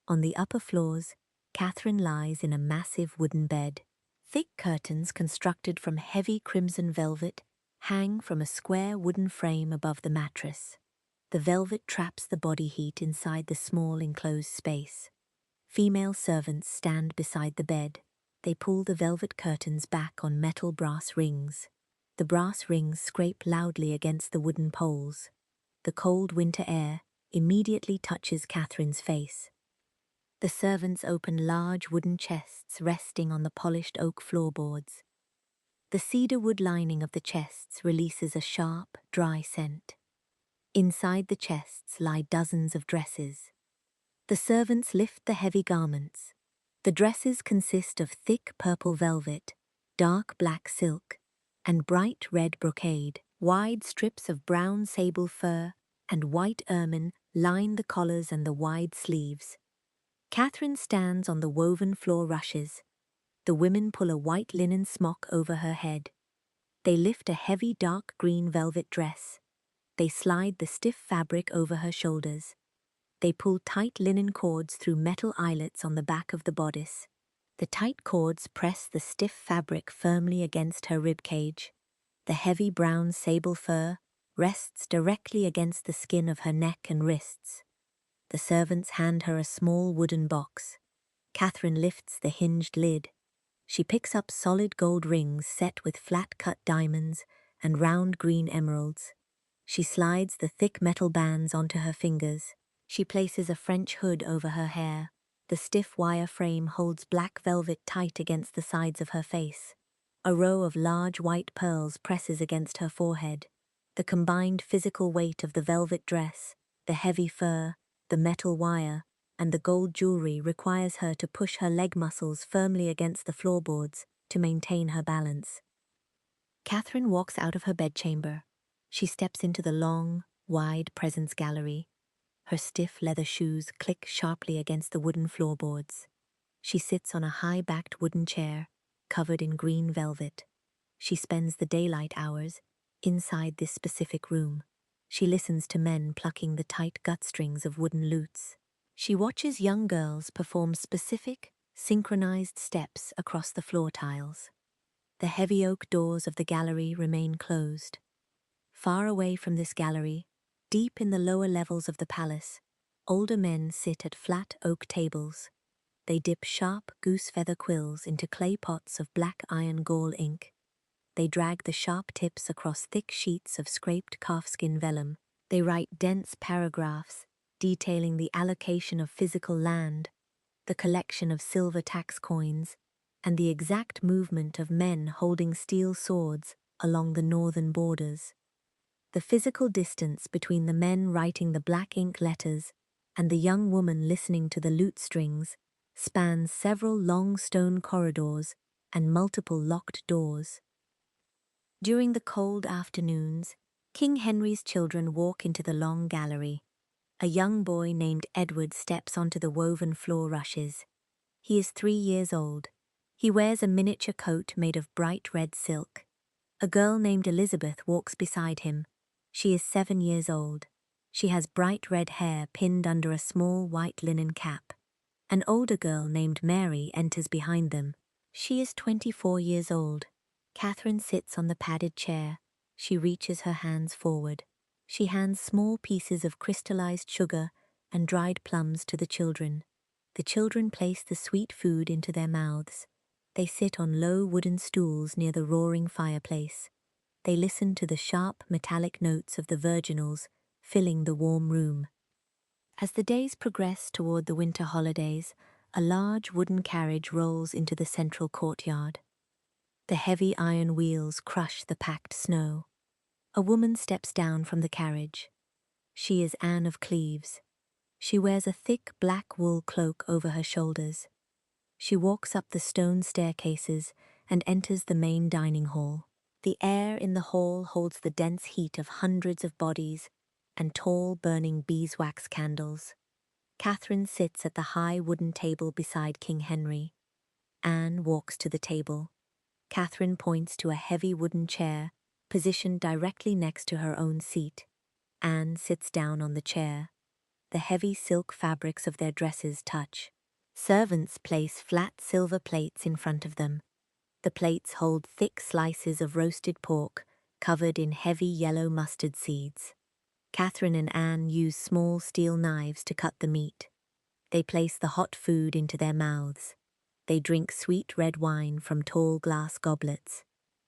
On the upper floors, Catherine lies in a massive wooden bed. Thick curtains constructed from heavy crimson velvet hang from a square wooden frame above the mattress. The velvet traps the body heat inside the small enclosed space. Female servants stand beside the bed. They pull the velvet curtains back on metal brass rings. The brass rings scrape loudly against the wooden poles. The cold winter air immediately touches Catherine's face. The servants open large wooden chests resting on the polished oak floorboards. The cedar wood lining of the chests releases a sharp, dry scent. Inside the chests lie dozens of dresses. The servants lift the heavy garments. The dresses consist of thick purple velvet, dark black silk, and bright red brocade. Wide strips of brown sable fur and white ermine line the collars and the wide sleeves. Catherine stands on the woven floor rushes. The women pull a white linen smock over her head. They lift a heavy dark green velvet dress. They slide the stiff fabric over her shoulders. They pull tight linen cords through metal eyelets on the back of the bodice. The tight cords press the stiff fabric firmly against her ribcage. The heavy brown sable fur rests directly against the skin of her neck and wrists. The servants hand her a small wooden box. Catherine lifts the hinged lid. She picks up solid gold rings set with flat-cut diamonds and round green emeralds. She slides the thick metal bands onto her fingers. She places a French hood over her hair. The stiff wire frame holds black velvet tight against the sides of her face. A row of large white pearls presses against her forehead. The combined physical weight of the velvet dress, the heavy fur, the metal wire, and the gold jewelry requires her to push her leg muscles firmly against the floorboards to maintain her balance. Catherine walks out of her bedchamber. She steps into the long, wide presence gallery. Her stiff leather shoes click sharply against the wooden floorboards. She sits on a high-backed wooden chair, covered in green velvet. She spends the daylight hours inside this specific room. She listens to men plucking the tight gut strings of wooden lutes. She watches young girls perform specific, synchronized steps across the floor tiles. The heavy oak doors of the gallery remain closed. Far away from this gallery, deep in the lower levels of the palace, older men sit at flat oak tables. They dip sharp goose feather quills into clay pots of black iron gall ink. They drag the sharp tips across thick sheets of scraped calfskin vellum. They write dense paragraphs detailing the allocation of physical land, the collection of silver tax coins, and the exact movement of men holding steel swords along the northern borders. The physical distance between the men writing the black ink letters and the young woman listening to the lute strings spans several long stone corridors and multiple locked doors. During the cold afternoons, King Henry's children walk into the long gallery. A young boy named Edward steps onto the woven floor rushes. He is 3 years old. He wears a miniature coat made of bright red silk. A girl named Elizabeth walks beside him. She is 7 years old. She has bright red hair pinned under a small white linen cap. An older girl named Mary enters behind them. She is 24 years old. Catherine sits on the padded chair. She reaches her hands forward. She hands small pieces of crystallized sugar and dried plums to the children. The children place the sweet food into their mouths. They sit on low wooden stools near the roaring fireplace. They listen to the sharp metallic notes of the virginals filling the warm room. As the days progress toward the winter holidays, a large wooden carriage rolls into the central courtyard. The heavy iron wheels crush the packed snow. A woman steps down from the carriage. She is Anne of Cleves. She wears a thick black wool cloak over her shoulders. She walks up the stone staircases and enters the main dining hall. The air in the hall holds the dense heat of hundreds of bodies and tall burning beeswax candles. Catherine sits at the high wooden table beside King Henry. Anne walks to the table. Catherine points to a heavy wooden chair positioned directly next to her own seat. Anne sits down on the chair. The heavy silk fabrics of their dresses touch. Servants place flat silver plates in front of them. The plates hold thick slices of roasted pork covered in heavy yellow mustard seeds. Catherine and Anne use small steel knives to cut the meat. They place the hot food into their mouths. They drink sweet red wine from tall glass goblets.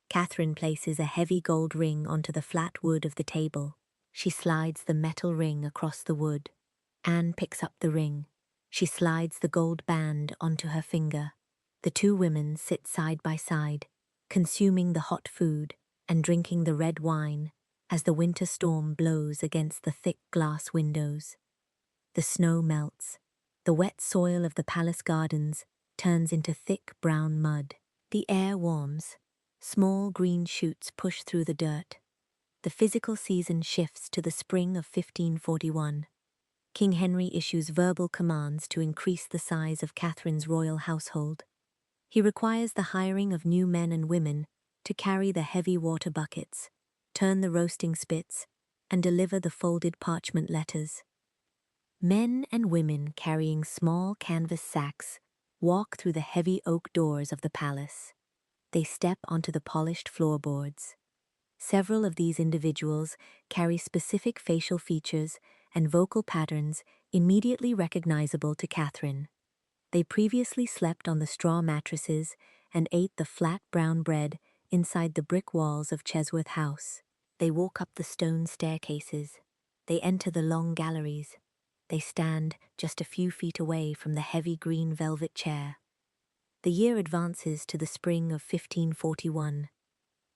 Catherine places a heavy gold ring onto the flat wood of the table. She slides the metal ring across the wood. Anne picks up the ring. She slides the gold band onto her finger. The two women sit side by side, consuming the hot food and drinking the red wine as the winter storm blows against the thick glass windows. The snow melts. The wet soil of the palace gardens turns into thick brown mud. The air warms. Small green shoots push through the dirt. The physical season shifts to the spring of 1541. King Henry issues verbal commands to increase the size of Catherine's royal household. He requires the hiring of new men and women to carry the heavy water buckets, turn the roasting spits, and deliver the folded parchment letters. Men and women carrying small canvas sacks walk through the heavy oak doors of the palace. They step onto the polished floorboards. Several of these individuals carry specific facial features and vocal patterns immediately recognizable to Catherine. They previously slept on the straw mattresses and ate the flat brown bread inside the brick walls of Chesworth House. They walk up the stone staircases. They enter the long galleries. They stand just a few feet away from the heavy green velvet chair. The year advances to the spring of 1541.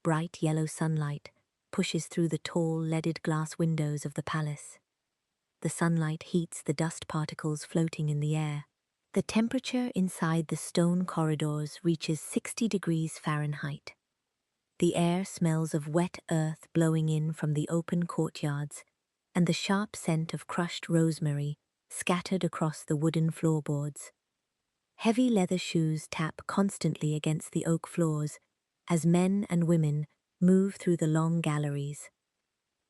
Bright yellow sunlight pushes through the tall leaded glass windows of the palace. The sunlight heats the dust particles floating in the air. The temperature inside the stone corridors reaches 60 degrees Fahrenheit. The air smells of wet earth blowing in from the open courtyards, and the sharp scent of crushed rosemary scattered across the wooden floorboards. Heavy leather shoes tap constantly against the oak floors as men and women move through the long galleries.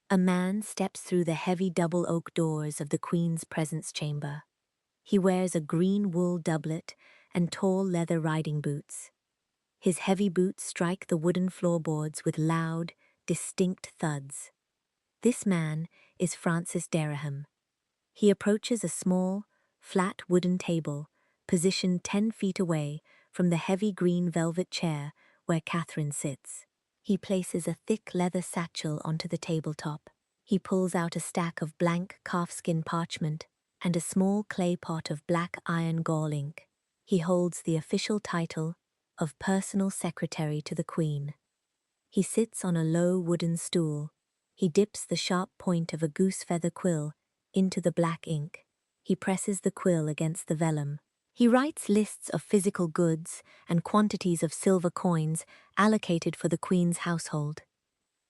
A man steps through the heavy double oak doors of the Queen's presence chamber. He wears a green wool doublet and tall leather riding boots. His heavy boots strike the wooden floorboards with loud, distinct thuds. This man is Francis Dereham. He approaches a small, flat wooden table positioned 10 feet away from the heavy green velvet chair where Catherine sits. He places a thick leather satchel onto the tabletop. He pulls out a stack of blank calfskin parchment and a small clay pot of black iron gall ink. He holds the official title of Personal Secretary to the Queen. He sits on a low wooden stool. He dips the sharp point of a goose feather quill into the black ink. He presses the quill against the vellum. He writes lists of physical goods and quantities of silver coins allocated for the Queen's household.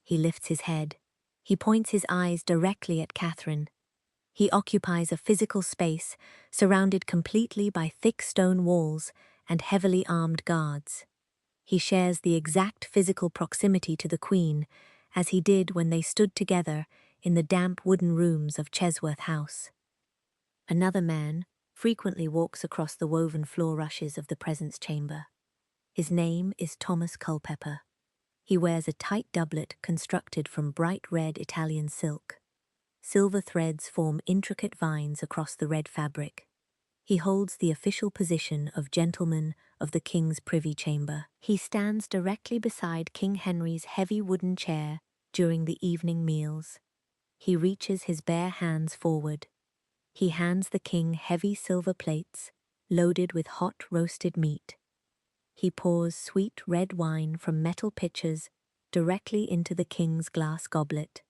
He lifts his head. He points his eyes directly at Catherine. He occupies a physical space surrounded completely by thick stone walls and heavily armed guards. He shares the exact physical proximity to the Queen as he did when they stood together in the damp wooden rooms of Chesworth House. Another man frequently walks across the woven floor rushes of the presence chamber. His name is Thomas Culpepper. He wears a tight doublet constructed from bright red Italian silk. Silver threads form intricate vines across the red fabric. He holds the official position of Gentleman of the King's Privy Chamber. He stands directly beside King Henry's heavy wooden chair during the evening meals. He reaches his bare hands forward. He hands the king heavy silver plates loaded with hot roasted meat. He pours sweet red wine from metal pitchers directly into the king's glass goblet.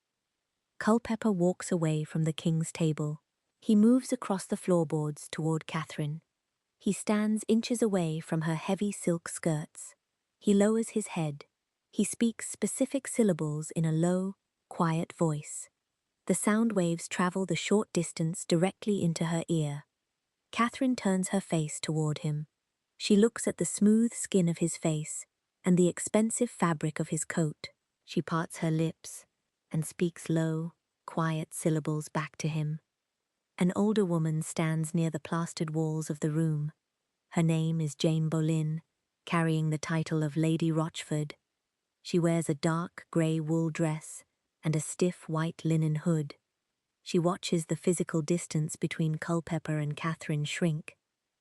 Culpepper walks away from the king's table. He moves across the floorboards toward Catherine. He stands inches away from her heavy silk skirts. He lowers his head. He speaks specific syllables in a low, quiet voice. The sound waves travel the short distance directly into her ear. Catherine turns her face toward him. She looks at the smooth skin of his face and the expensive fabric of his coat. She parts her lips and speaks low, quiet syllables back to him. An older woman stands near the plastered walls of the room. Her name is Jane Boleyn, carrying the title of Lady Rochford. She wears a dark grey wool dress and a stiff white linen hood. She watches the physical distance between Culpepper and Catherine shrink.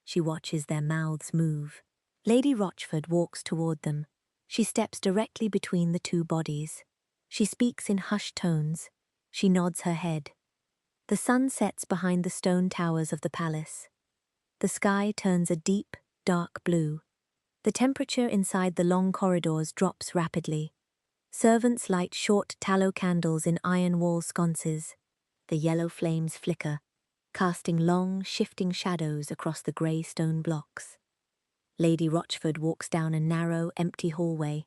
She watches their mouths move. Lady Rochford walks toward them. She steps directly between the two bodies. She speaks in hushed tones. She nods her head. The sun sets behind the stone towers of the palace. The sky turns a deep, dark blue. The temperature inside the long corridors drops rapidly. Servants light short tallow candles in iron wall sconces. The yellow flames flicker, casting long, shifting shadows across the grey stone blocks. Lady Rochford walks down a narrow, empty hallway.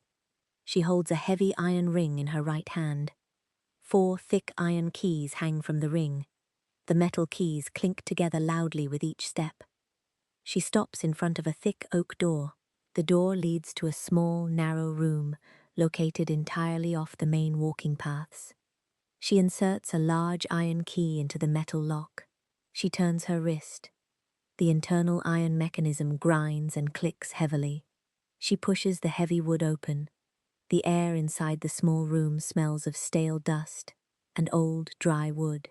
She holds a heavy iron ring in her right hand. 4 thick iron keys hang from the ring. The metal keys clink together loudly with each step. She stops in front of a thick oak door. The door leads to a small, narrow room located entirely off the main walking paths. She inserts a large iron key into the metal lock. She turns her wrist. The internal iron mechanism grinds and clicks heavily. She pushes the heavy wood open. The air inside the small room smells of stale dust and old, dry wood.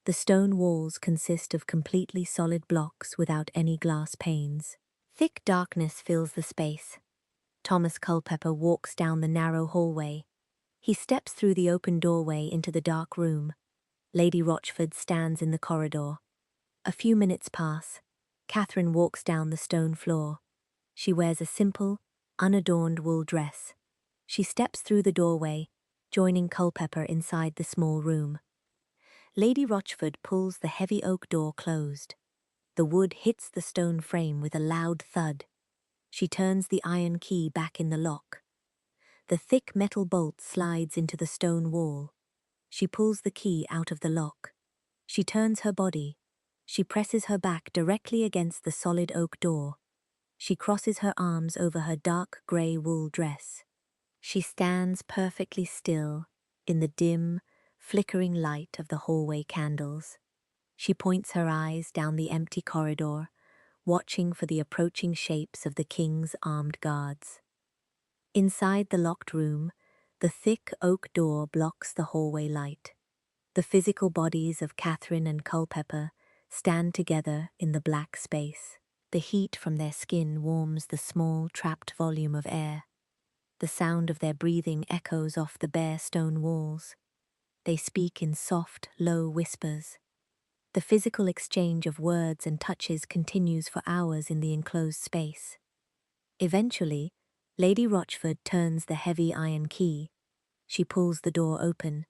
The stone walls consist of completely solid blocks without any glass panes. Thick darkness fills the space. Thomas Culpepper walks down the narrow hallway. He steps through the open doorway into the dark room. Lady Rochford stands in the corridor. A few minutes pass. Catherine walks down the stone floor. She wears a simple, unadorned wool dress. She steps through the doorway, joining Culpepper inside the small room. Lady Rochford pulls the heavy oak door closed. The wood hits the stone frame with a loud thud. She turns the iron key back in the lock. The thick metal bolt slides into the stone wall. She pulls the key out of the lock. She turns her body. She presses her back directly against the solid oak door. She crosses her arms over her dark grey wool dress. She stands perfectly still in the dim, flickering light of the hallway candles. She points her eyes down the empty corridor, watching for the approaching shapes of the king's armed guards. Inside the locked room, the thick oak door blocks the hallway light. The physical bodies of Catherine and Culpepper stand together in the black space. The heat from their skin warms the small, trapped volume of air. The sound of their breathing echoes off the bare stone walls. They speak in soft, low whispers. The physical exchange of words and touches continues for hours in the enclosed space. Eventually, Lady Rochford turns the heavy iron key. She pulls the door open.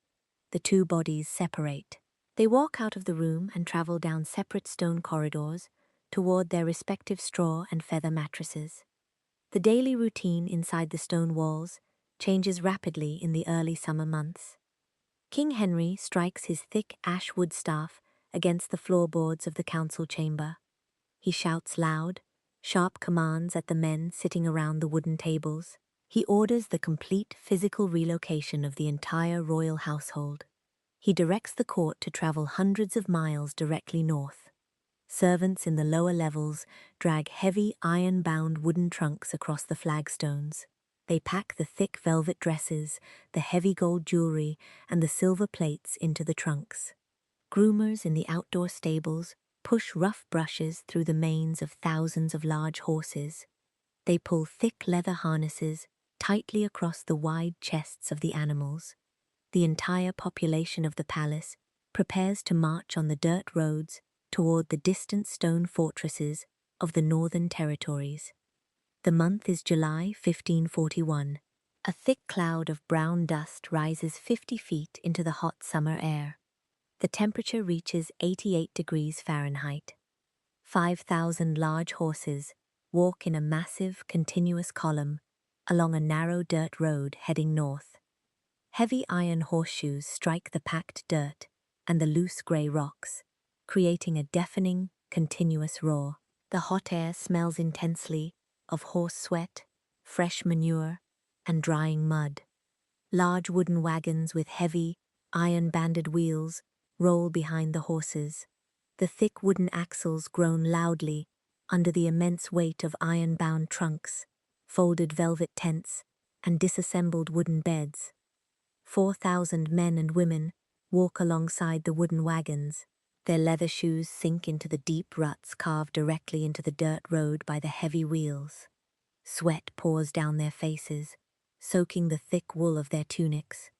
The two bodies separate. They walk out of the room and travel down separate stone corridors toward their respective straw and feather mattresses. The daily routine inside the stone walls changes rapidly in the early summer months. King Henry strikes his thick ash wood staff against the floorboards of the council chamber. He shouts loud, sharp commands at the men sitting around the wooden tables. He orders the complete physical relocation of the entire royal household. He directs the court to travel hundreds of miles directly north. Servants in the lower levels drag heavy iron-bound wooden trunks across the flagstones. They pack the thick velvet dresses, the heavy gold jewelry, and the silver plates into the trunks. Groomers in the outdoor stables push rough brushes through the manes of thousands of large horses. They pull thick leather harnesses tightly across the wide chests of the animals. The entire population of the palace prepares to march on the dirt roads toward the distant stone fortresses of the northern territories. The month is July 1541. A thick cloud of brown dust rises 50 feet into the hot summer air. The temperature reaches 88 degrees Fahrenheit. 5,000 large horses walk in a massive, continuous column along a narrow dirt road heading north. Heavy iron horseshoes strike the packed dirt and the loose grey rocks, creating a deafening, continuous roar. The hot air smells intensely of horse sweat, fresh manure, and drying mud. Large wooden wagons with heavy, iron-banded wheels roll behind the horses. The thick wooden axles groan loudly under the immense weight of iron-bound trunks, folded velvet tents, and disassembled wooden beds. 4,000 men and women walk alongside the wooden wagons. Their leather shoes sink into the deep ruts carved directly into the dirt road by the heavy wheels. Sweat pours down their faces, soaking the thick wool of their tunics.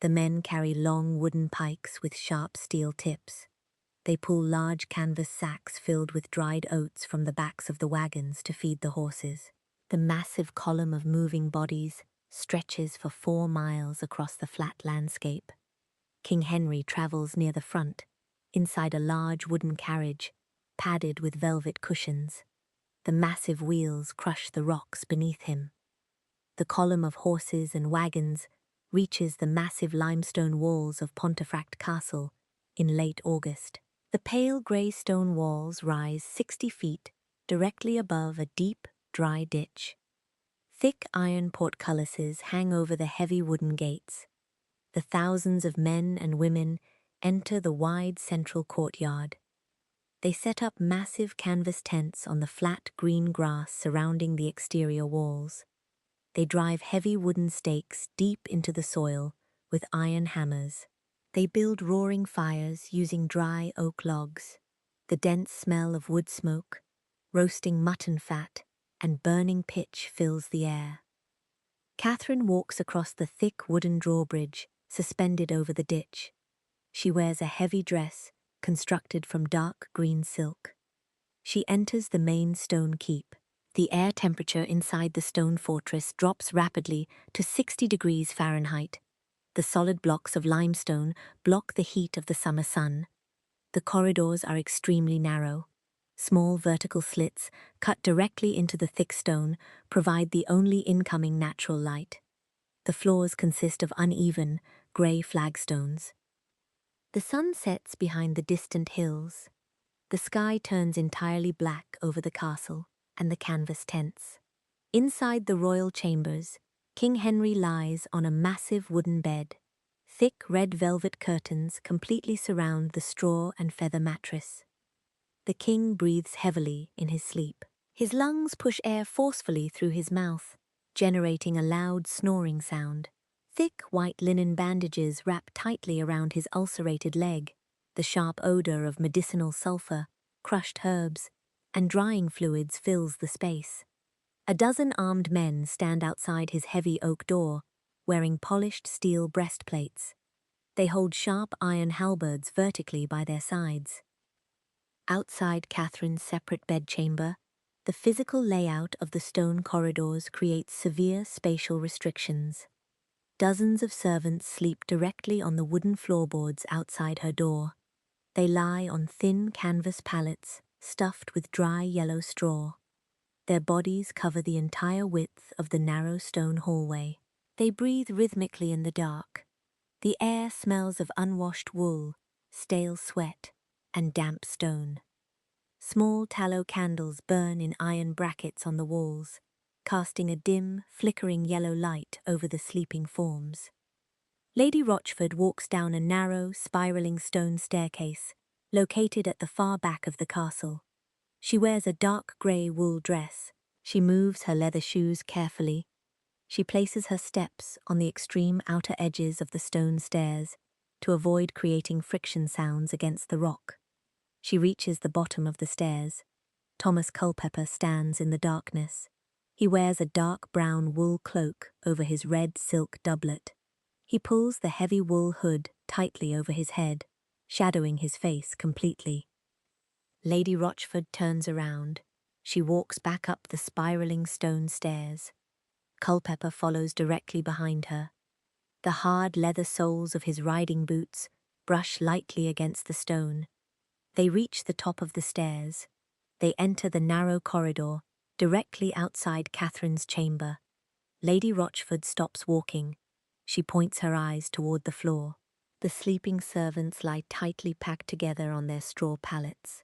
The men carry long wooden pikes with sharp steel tips. They pull large canvas sacks filled with dried oats from the backs of the wagons to feed the horses. The massive column of moving bodies stretches for 4 miles across the flat landscape. King Henry travels near the front, inside a large wooden carriage, padded with velvet cushions. The massive wheels crush the rocks beneath him. The column of horses and wagons reaches the massive limestone walls of Pontefract Castle in late August. The pale grey stone walls rise 60 feet directly above a deep, dry ditch. Thick iron portcullises hang over the heavy wooden gates. The thousands of men and women enter the wide central courtyard. They set up massive canvas tents on the flat green grass surrounding the exterior walls. They drive heavy wooden stakes deep into the soil with iron hammers. They build roaring fires using dry oak logs. The dense smell of wood smoke, roasting mutton fat, and burning pitch fills the air. Catherine walks across the thick wooden drawbridge suspended over the ditch. She wears a heavy dress constructed from dark green silk. She enters the main stone keep. The air temperature inside the stone fortress drops rapidly to 60 degrees Fahrenheit. The solid blocks of limestone block the heat of the summer sun. The corridors are extremely narrow. Small vertical slits, cut directly into the thick stone, provide the only incoming natural light. The floors consist of uneven, grey flagstones. The sun sets behind the distant hills. The sky turns entirely black over the castle and the canvas tents. Inside the royal chambers, King Henry lies on a massive wooden bed. Thick red velvet curtains completely surround the straw and feather mattress. The king breathes heavily in his sleep. His lungs push air forcefully through his mouth, generating a loud snoring sound. Thick white linen bandages wrap tightly around his ulcerated leg. The sharp odor of medicinal sulfur, crushed herbs, and drying fluids fills the space. A dozen armed men stand outside his heavy oak door, wearing polished steel breastplates. They hold sharp iron halberds vertically by their sides. Outside Catherine's separate bedchamber, the physical layout of the stone corridors creates severe spatial restrictions. Dozens of servants sleep directly on the wooden floorboards outside her door. They lie on thin canvas pallets stuffed with dry yellow straw. Their bodies cover the entire width of the narrow stone hallway. They breathe rhythmically in the dark. The air smells of unwashed wool, stale sweat, and damp stone. Small tallow candles burn in iron brackets on the walls, casting a dim, flickering yellow light over the sleeping forms. Lady Rochford walks down a narrow, spiraling stone staircase, located at the far back of the castle. She wears a dark grey wool dress. She moves her leather shoes carefully. She places her steps on the extreme outer edges of the stone stairs to avoid creating friction sounds against the rock. She reaches the bottom of the stairs. Thomas Culpepper stands in the darkness. He wears a dark brown wool cloak over his red silk doublet. He pulls the heavy wool hood tightly over his head, shadowing his face completely. Lady Rochford turns around. She walks back up the spiraling stone stairs. Culpepper follows directly behind her. The hard leather soles of his riding boots brush lightly against the stone. They reach the top of the stairs. They enter the narrow corridor, directly outside Catherine's chamber. Lady Rochford stops walking. She points her eyes toward the floor. The sleeping servants lie tightly packed together on their straw pallets.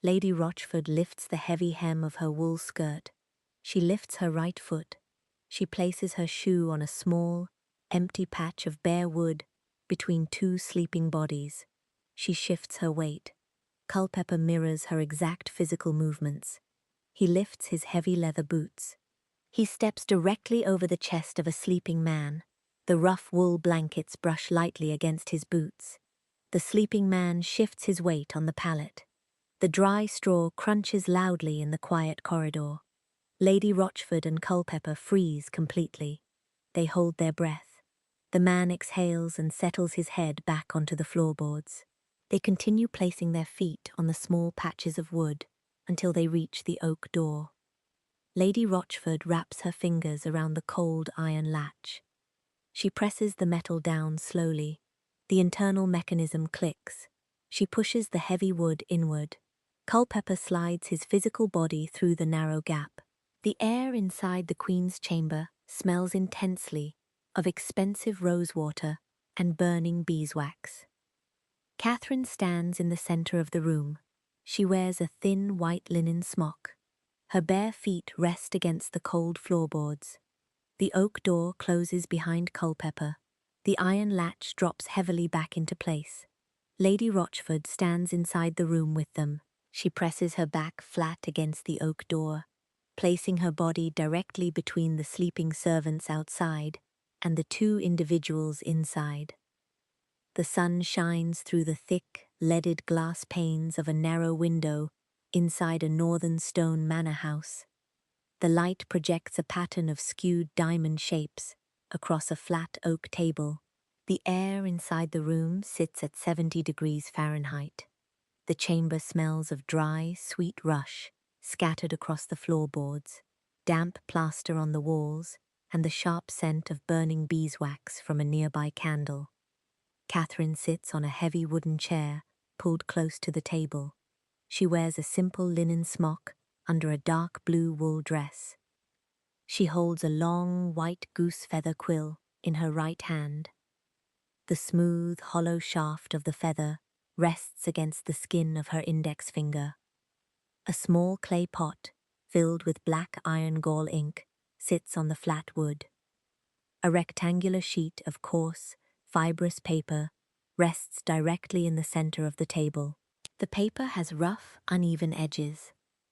Lady Rochford lifts the heavy hem of her wool skirt. She lifts her right foot. She places her shoe on a small, empty patch of bare wood between two sleeping bodies. She shifts her weight. Culpepper mirrors her exact physical movements. He lifts his heavy leather boots. He steps directly over the chest of a sleeping man. The rough wool blankets brush lightly against his boots. The sleeping man shifts his weight on the pallet. The dry straw crunches loudly in the quiet corridor. Lady Rochford and Culpepper freeze completely. They hold their breath. The man exhales and settles his head back onto the floorboards. They continue placing their feet on the small patches of wood until they reach the oak door. Lady Rochford wraps her fingers around the cold iron latch. She presses the metal down slowly. The internal mechanism clicks. She pushes the heavy wood inward. Culpepper slides his physical body through the narrow gap. The air inside the Queen's chamber smells intensely of expensive rosewater and burning beeswax. Catherine stands in the center of the room. She wears a thin white linen smock. Her bare feet rest against the cold floorboards. The oak door closes behind Culpepper. The iron latch drops heavily back into place. Lady Rochford stands inside the room with them. She presses her back flat against the oak door, placing her body directly between the sleeping servants outside and the two individuals inside. The sun shines through the thick, leaded glass panes of a narrow window inside a northern stone manor house. The light projects a pattern of skewed diamond shapes across a flat oak table. The air inside the room sits at 70 degrees Fahrenheit. The chamber smells of dry, sweet rush scattered across the floorboards, damp plaster on the walls, and the sharp scent of burning beeswax from a nearby candle. Catherine sits on a heavy wooden chair pulled close to the table. She wears a simple linen smock under a dark blue wool dress. She holds a long white goose feather quill in her right hand. The smooth, hollow shaft of the feather rests against the skin of her index finger. A small clay pot, filled with black iron gall ink, sits on the flat wood. A rectangular sheet of coarse, fibrous paper rests directly in the center of the table. The paper has rough, uneven edges.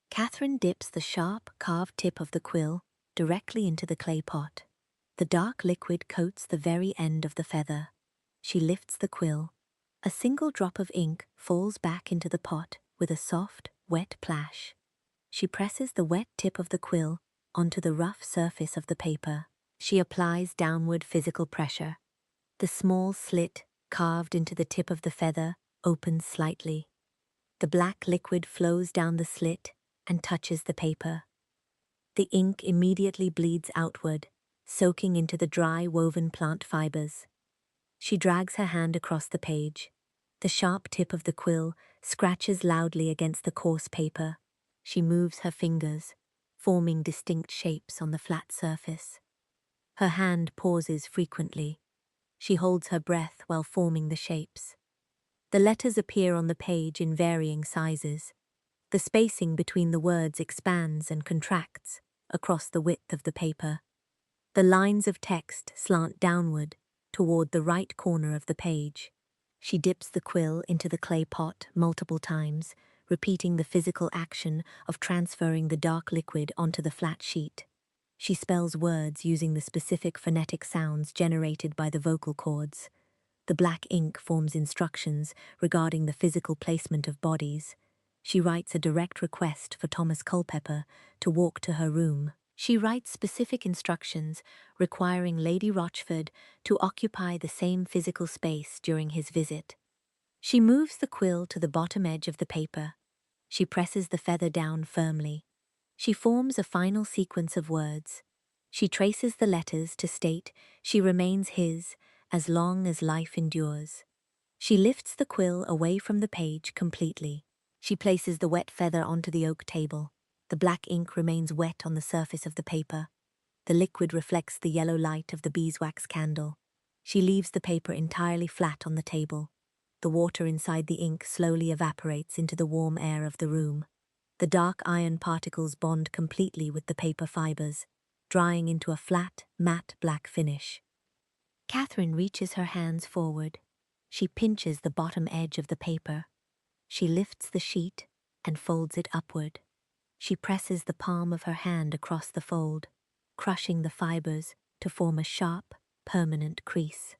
Catherine dips the sharp, carved tip of the quill directly into the clay pot. The dark liquid coats the very end of the feather. She lifts the quill. A single drop of ink falls back into the pot with a soft, wet plash. She presses the wet tip of the quill onto the rough surface of the paper. She applies downward physical pressure. The small slit carved into the tip of the feather opens slightly. The black liquid flows down the slit and touches the paper. The ink immediately bleeds outward, soaking into the dry woven plant fibers. She drags her hand across the page. The sharp tip of the quill scratches loudly against the coarse paper. She moves her fingers, forming distinct shapes on the flat surface. Her hand pauses frequently. She holds her breath while forming the shapes. The letters appear on the page in varying sizes. The spacing between the words expands and contracts across the width of the paper. The lines of text slant downward toward the right corner of the page. She dips the quill into the clay pot multiple times, repeating the physical action of transferring the dark liquid onto the flat sheet. She spells words using the specific phonetic sounds generated by the vocal cords. The black ink forms instructions regarding the physical placement of bodies. She writes a direct request for Thomas Culpepper to walk to her room. She writes specific instructions requiring Lady Rochford to occupy the same physical space during his visit. She moves the quill to the bottom edge of the paper. She presses the feather down firmly. She forms a final sequence of words. She traces the letters to state she remains his as long as life endures. She lifts the quill away from the page completely. She places the wet feather onto the oak table. The black ink remains wet on the surface of the paper. The liquid reflects the yellow light of the beeswax candle. She leaves the paper entirely flat on the table. The water inside the ink slowly evaporates into the warm air of the room. The dark iron particles bond completely with the paper fibers, drying into a flat, matte black finish. Catherine reaches her hands forward. She pinches the bottom edge of the paper. She lifts the sheet and folds it upward. She presses the palm of her hand across the fold, crushing the fibers to form a sharp, permanent crease.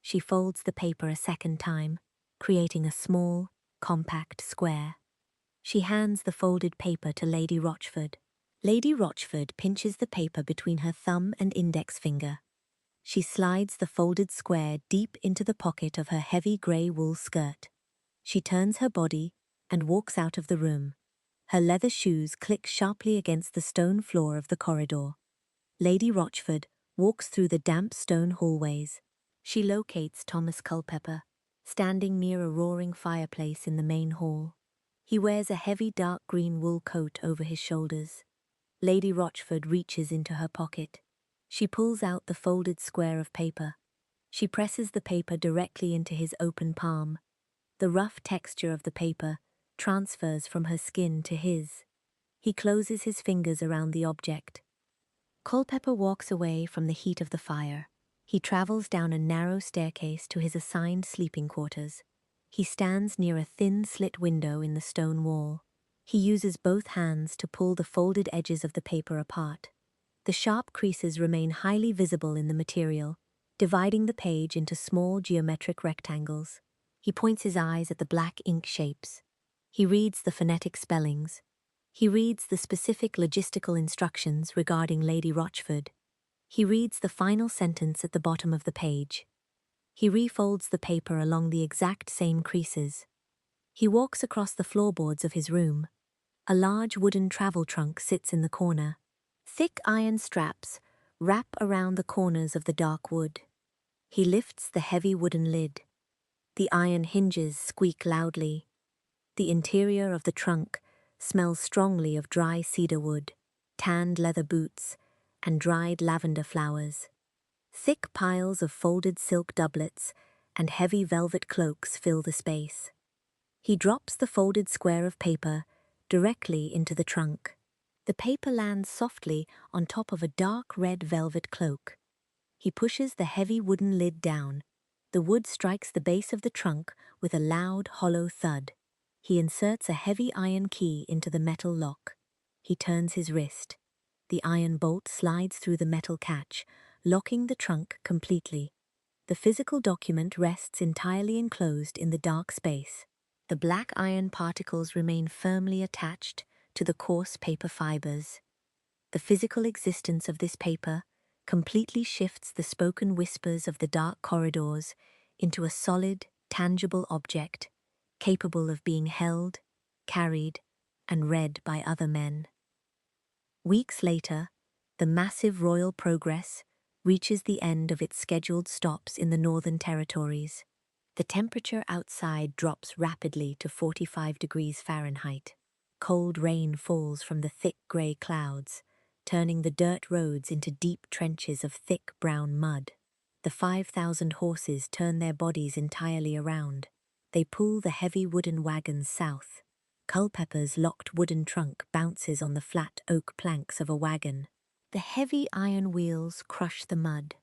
She folds the paper a second time, creating a small, compact square. She hands the folded paper to Lady Rochford. Lady Rochford pinches the paper between her thumb and index finger. She slides the folded square deep into the pocket of her heavy grey wool skirt. She turns her body and walks out of the room. Her leather shoes click sharply against the stone floor of the corridor. Lady Rochford walks through the damp stone hallways. She locates Thomas Culpepper, standing near a roaring fireplace in the main hall. He wears a heavy dark green wool coat over his shoulders. Lady Rochford reaches into her pocket. She pulls out the folded square of paper. She presses the paper directly into his open palm. The rough texture of the paper transfers from her skin to his. He closes his fingers around the object. Culpepper walks away from the heat of the fire. He travels down a narrow staircase to his assigned sleeping quarters. He stands near a thin slit window in the stone wall. He uses both hands to pull the folded edges of the paper apart. The sharp creases remain highly visible in the material, dividing the page into small geometric rectangles. He points his eyes at the black ink shapes. He reads the phonetic spellings. He reads the specific logistical instructions regarding Lady Rochford. He reads the final sentence at the bottom of the page. He refolds the paper along the exact same creases. He walks across the floorboards of his room. A large wooden travel trunk sits in the corner. Thick iron straps wrap around the corners of the dark wood. He lifts the heavy wooden lid. The iron hinges squeak loudly. The interior of the trunk smells strongly of dry cedar wood, tanned leather boots, and dried lavender flowers. Thick piles of folded silk doublets and heavy velvet cloaks fill the space. He drops the folded square of paper directly into the trunk. The paper lands softly on top of a dark red velvet cloak. He pushes the heavy wooden lid down. The wood strikes the base of the trunk with a loud, hollow thud. He inserts a heavy iron key into the metal lock. He turns his wrist. The iron bolt slides through the metal catch, locking the trunk completely. The physical document rests entirely enclosed in the dark space. The black iron particles remain firmly attached to the coarse paper fibers. The physical existence of this paper completely shifts the spoken whispers of the dark corridors into a solid, tangible object, capable of being held, carried, and read by other men. Weeks later, the massive Royal Progress reaches the end of its scheduled stops in the Northern Territories. The temperature outside drops rapidly to 45 degrees Fahrenheit. Cold rain falls from the thick grey clouds, turning the dirt roads into deep trenches of thick brown mud. The 5,000 horses turn their bodies entirely around. They pull the heavy wooden wagons south. Culpepper's locked wooden trunk bounces on the flat oak planks of a wagon. The heavy iron wheels crush the mud.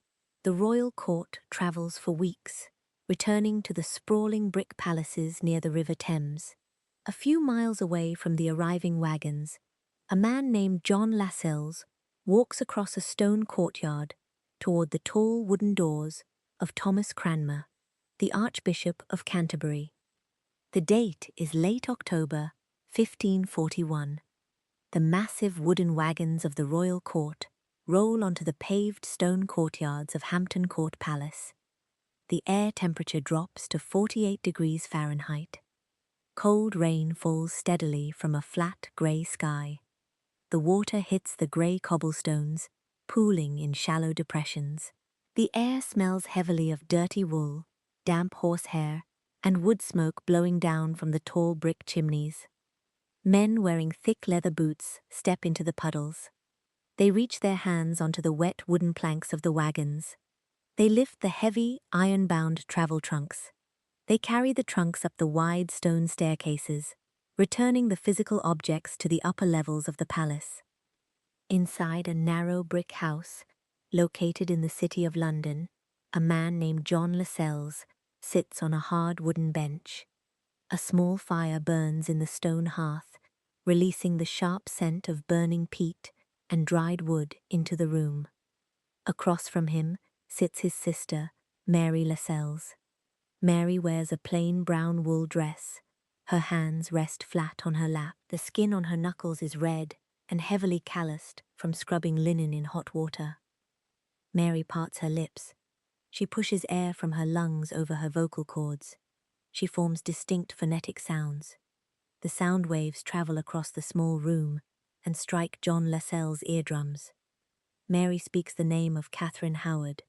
The royal court travels for weeks, returning to the sprawling brick palaces near the River Thames. A few miles away from the arriving wagons, a man named John Lascelles walks across a stone courtyard toward the tall wooden doors of Thomas Cranmer, the Archbishop of Canterbury. The date is late October, 1541. The massive wooden wagons of the royal court roll onto the paved stone courtyards of Hampton Court Palace. The air temperature drops to 48 degrees Fahrenheit. Cold rain falls steadily from a flat grey sky. The water hits the grey cobblestones, pooling in shallow depressions. The air smells heavily of dirty wool, damp horsehair, and wood smoke blowing down from the tall brick chimneys. Men wearing thick leather boots step into the puddles. They reach their hands onto the wet wooden planks of the wagons. They lift the heavy, iron-bound travel trunks. They carry the trunks up the wide stone staircases, returning the physical objects to the upper levels of the palace. Inside a narrow brick house, located in the city of London, a man named John Lascelles sits on a hard wooden bench. A small fire burns in the stone hearth, releasing the sharp scent of burning peat and dried wood into the room. Across from him sits his sister, Mary Lascelles. Mary wears a plain brown wool dress. Her hands rest flat on her lap. The skin on her knuckles is red and heavily calloused from scrubbing linen in hot water. Mary parts her lips. She pushes air from her lungs over her vocal cords. She forms distinct phonetic sounds. The sound waves travel across the small room and strike John Lascelles' eardrums. Mary speaks the name of Catherine Howard.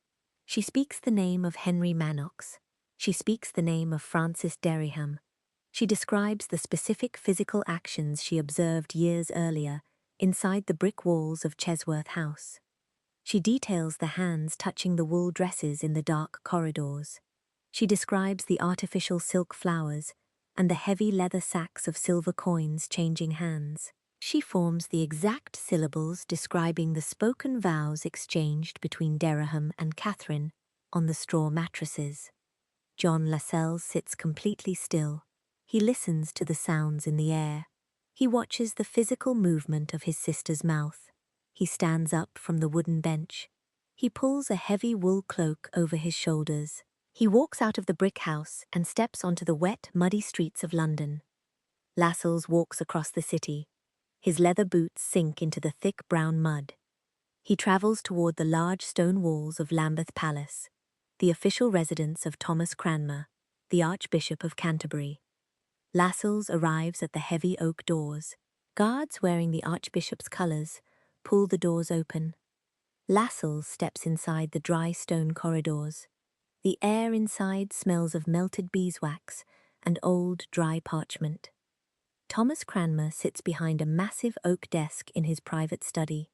She speaks the name of Henry Manox. She speaks the name of Francis Derryham. She describes the specific physical actions she observed years earlier inside the brick walls of Chesworth House. She details the hands touching the wool dresses in the dark corridors. She describes the artificial silk flowers and the heavy leather sacks of silver coins changing hands. She forms the exact syllables describing the spoken vows exchanged between Dereham and Catherine on the straw mattresses. John Lascelles sits completely still. He listens to the sounds in the air. He watches the physical movement of his sister's mouth. He stands up from the wooden bench. He pulls a heavy wool cloak over his shoulders. He walks out of the brick house and steps onto the wet, muddy streets of London. Lascelles walks across the city. His leather boots sink into the thick brown mud. He travels toward the large stone walls of Lambeth Palace, the official residence of Thomas Cranmer, the Archbishop of Canterbury. Lascelles arrives at the heavy oak doors. Guards wearing the Archbishop's colours pull the doors open. Lascelles steps inside the dry stone corridors. The air inside smells of melted beeswax and old, dry parchment. Thomas Cranmer sits behind a massive oak desk in his private study.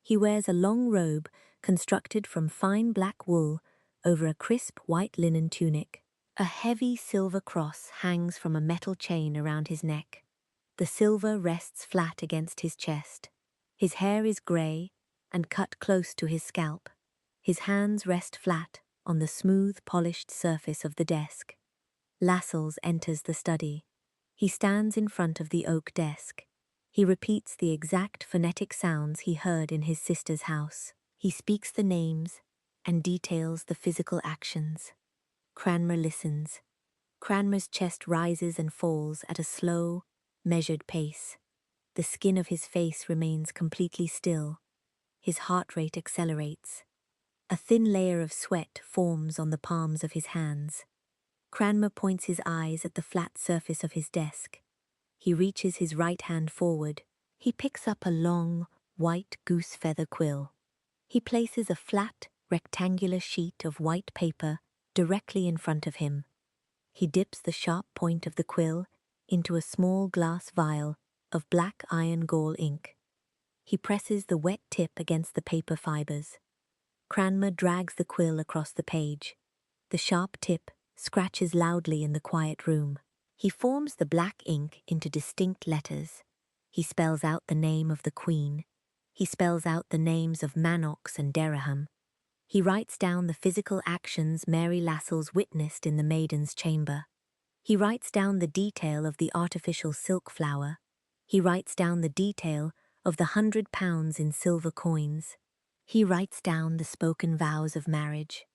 He wears a long robe constructed from fine black wool over a crisp white linen tunic. A heavy silver cross hangs from a metal chain around his neck. The silver rests flat against his chest. His hair is grey and cut close to his scalp. His hands rest flat on the smooth, polished surface of the desk. Lascelles enters the study. He stands in front of the oak desk. He repeats the exact phonetic sounds he heard in his sister's house. He speaks the names and details the physical actions. Cranmer listens. Cranmer's chest rises and falls at a slow, measured pace. The skin of his face remains completely still. His heart rate accelerates. A thin layer of sweat forms on the palms of his hands. Cranmer points his eyes at the flat surface of his desk. He reaches his right hand forward. He picks up a long, white goose feather quill. He places a flat, rectangular sheet of white paper directly in front of him. He dips the sharp point of the quill into a small glass vial of black iron gall ink. He presses the wet tip against the paper fibers. Cranmer drags the quill across the page. The sharp tip scratches loudly in the quiet room. He forms the black ink into distinct letters. He spells out the name of the Queen. He spells out the names of Manox and Dereham. He writes down the physical actions Mary Lascelles witnessed in the maiden's chamber. He writes down the detail of the artificial silk flower. He writes down the detail of the £100 in silver coins. He writes down the spoken vows of marriage.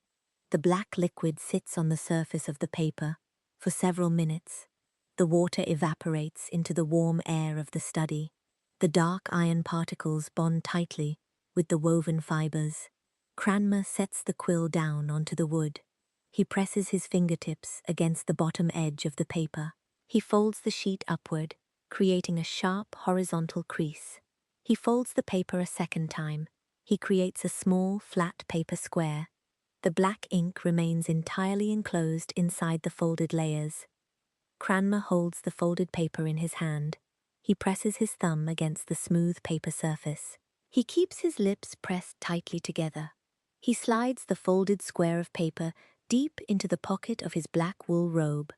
The black liquid sits on the surface of the paper for several minutes. The water evaporates into the warm air of the study. The dark iron particles bond tightly with the woven fibers. Cranmer sets the quill down onto the wood. He presses his fingertips against the bottom edge of the paper. He folds the sheet upward, creating a sharp horizontal crease. He folds the paper a second time. He creates a small, flat paper square. The black ink remains entirely enclosed inside the folded layers. Cranmer holds the folded paper in his hand. He presses his thumb against the smooth paper surface. He keeps his lips pressed tightly together. He slides the folded square of paper deep into the pocket of his black wool robe.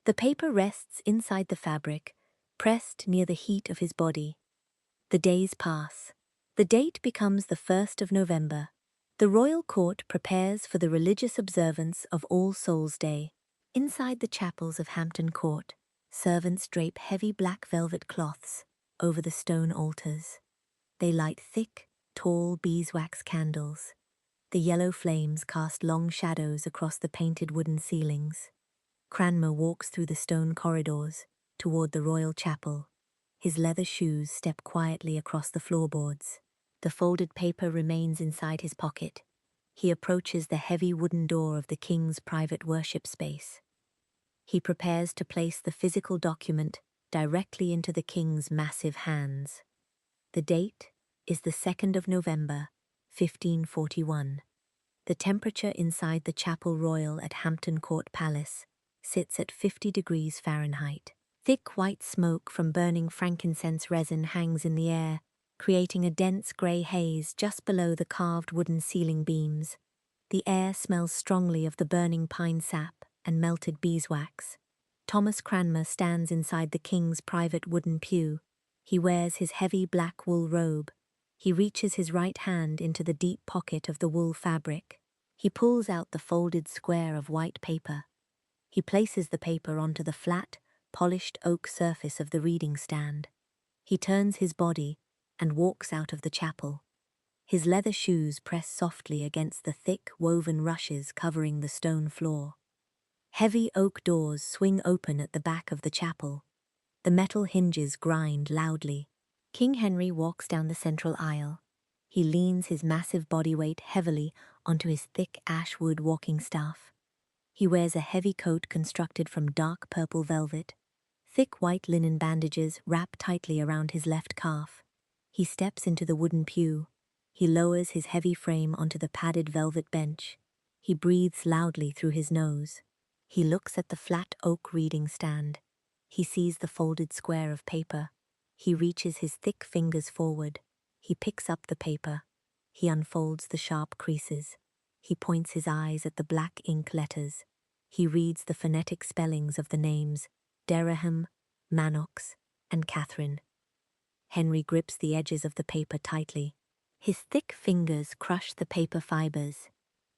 The paper rests inside the fabric, pressed near the heat of his body. The days pass. The date becomes the 1st of November. The royal court prepares for the religious observance of All Souls' Day. Inside the chapels of Hampton Court, servants drape heavy black velvet cloths over the stone altars. They light thick, tall beeswax candles. The yellow flames cast long shadows across the painted wooden ceilings. Cranmer walks through the stone corridors toward the royal chapel. His leather shoes step quietly across the floorboards. The folded paper remains inside his pocket. He approaches the heavy wooden door of the king's private worship space. He prepares to place the physical document directly into the king's massive hands. The date is the 2nd of November, 1541. The temperature inside the Chapel Royal at Hampton Court Palace sits at 50 degrees Fahrenheit. Thick white smoke from burning frankincense resin hangs in the air, creating a dense grey haze just below the carved wooden ceiling beams. The air smells strongly of the burning pine sap and melted beeswax. Thomas Cranmer stands inside the king's private wooden pew. He wears his heavy black wool robe. He reaches his right hand into the deep pocket of the wool fabric. He pulls out the folded square of white paper. He places the paper onto the flat, polished oak surface of the reading stand. He turns his body and walks out of the chapel. His leather shoes press softly against the thick, woven rushes covering the stone floor. Heavy oak doors swing open at the back of the chapel. The metal hinges grind loudly. King Henry walks down the central aisle. He leans his massive body weight heavily onto his thick ash wood walking staff. He wears a heavy coat constructed from dark purple velvet. Thick white linen bandages wrap tightly around his left calf. He steps into the wooden pew. He lowers his heavy frame onto the padded velvet bench. He breathes loudly through his nose. He looks at the flat oak reading stand. He sees the folded square of paper. He reaches his thick fingers forward. He picks up the paper. He unfolds the sharp creases. He points his eyes at the black ink letters. He reads the phonetic spellings of the names Dereham, Manox, and Catherine. Henry grips the edges of the paper tightly. His thick fingers crush the paper fibers.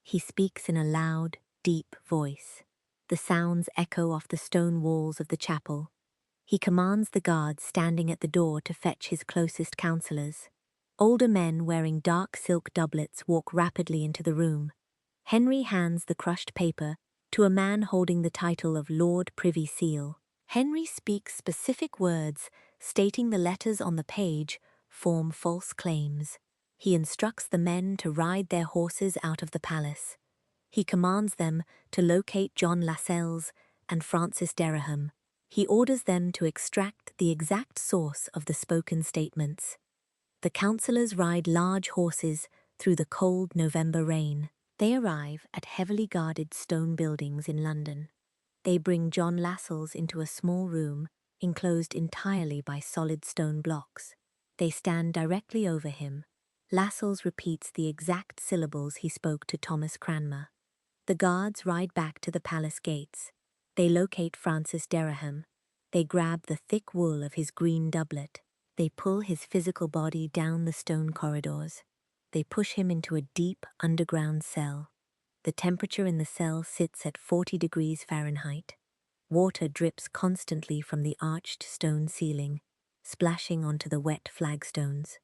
He speaks in a loud, deep voice. The sounds echo off the stone walls of the chapel. He commands the guards standing at the door to fetch his closest counselors. Older men wearing dark silk doublets walk rapidly into the room. Henry hands the crushed paper to a man holding the title of Lord Privy Seal. Henry speaks specific words, stating the letters on the page form false claims. He instructs the men to ride their horses out of the palace. He commands them to locate John Lascelles and Francis Dereham. He orders them to extract the exact source of the spoken statements. The councillors ride large horses through the cold November rain. They arrive at heavily guarded stone buildings in London. They bring John Lascelles into a small room enclosed entirely by solid stone blocks. They stand directly over him. Lascelles repeats the exact syllables he spoke to Thomas Cranmer. The guards ride back to the palace gates. They locate Francis Dereham. They grab the thick wool of his green doublet. They pull his physical body down the stone corridors. They push him into a deep underground cell. The temperature in the cell sits at 40 degrees Fahrenheit. Water drips constantly from the arched stone ceiling, splashing onto the wet flagstones.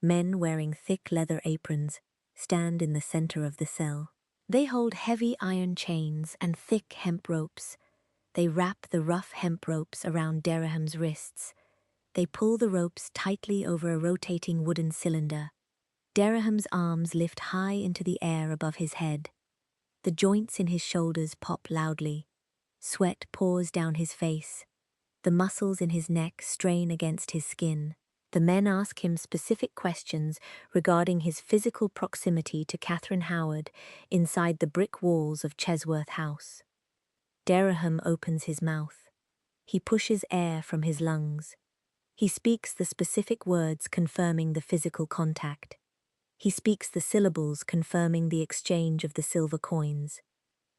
Men wearing thick leather aprons stand in the center of the cell. They hold heavy iron chains and thick hemp ropes. They wrap the rough hemp ropes around Dereham's wrists. They pull the ropes tightly over a rotating wooden cylinder. Dereham's arms lift high into the air above his head. The joints in his shoulders pop loudly. Sweat pours down his face. The muscles in his neck strain against his skin. The men ask him specific questions regarding his physical proximity to Catherine Howard inside the brick walls of Chesworth House. Dereham opens his mouth. He pushes air from his lungs. He speaks the specific words confirming the physical contact. He speaks the syllables confirming the exchange of the silver coins.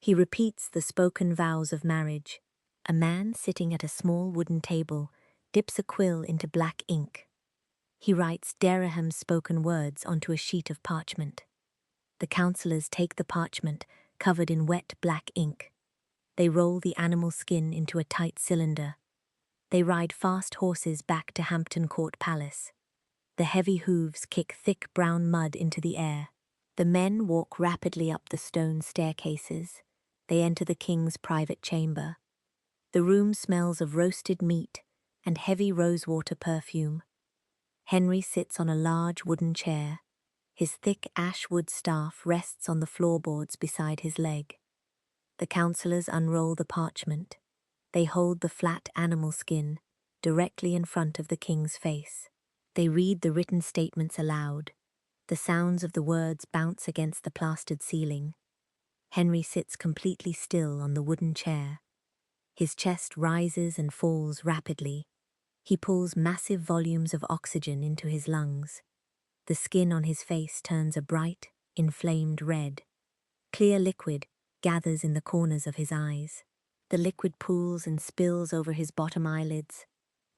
He repeats the spoken vows of marriage. A man sitting at a small wooden table dips a quill into black ink. He writes Dereham's spoken words onto a sheet of parchment. The councillors take the parchment, covered in wet black ink. They roll the animal skin into a tight cylinder. They ride fast horses back to Hampton Court Palace. The heavy hooves kick thick brown mud into the air. The men walk rapidly up the stone staircases. They enter the king's private chamber. The room smells of roasted meat and heavy rosewater perfume. Henry sits on a large wooden chair. His thick ash-wood staff rests on the floorboards beside his leg. The councillors unroll the parchment. They hold the flat animal skin directly in front of the king's face. They read the written statements aloud. The sounds of the words bounce against the plastered ceiling. Henry sits completely still on the wooden chair. His chest rises and falls rapidly. He pulls massive volumes of oxygen into his lungs. The skin on his face turns a bright, inflamed red. Clear liquid gathers in the corners of his eyes. The liquid pools and spills over his bottom eyelids.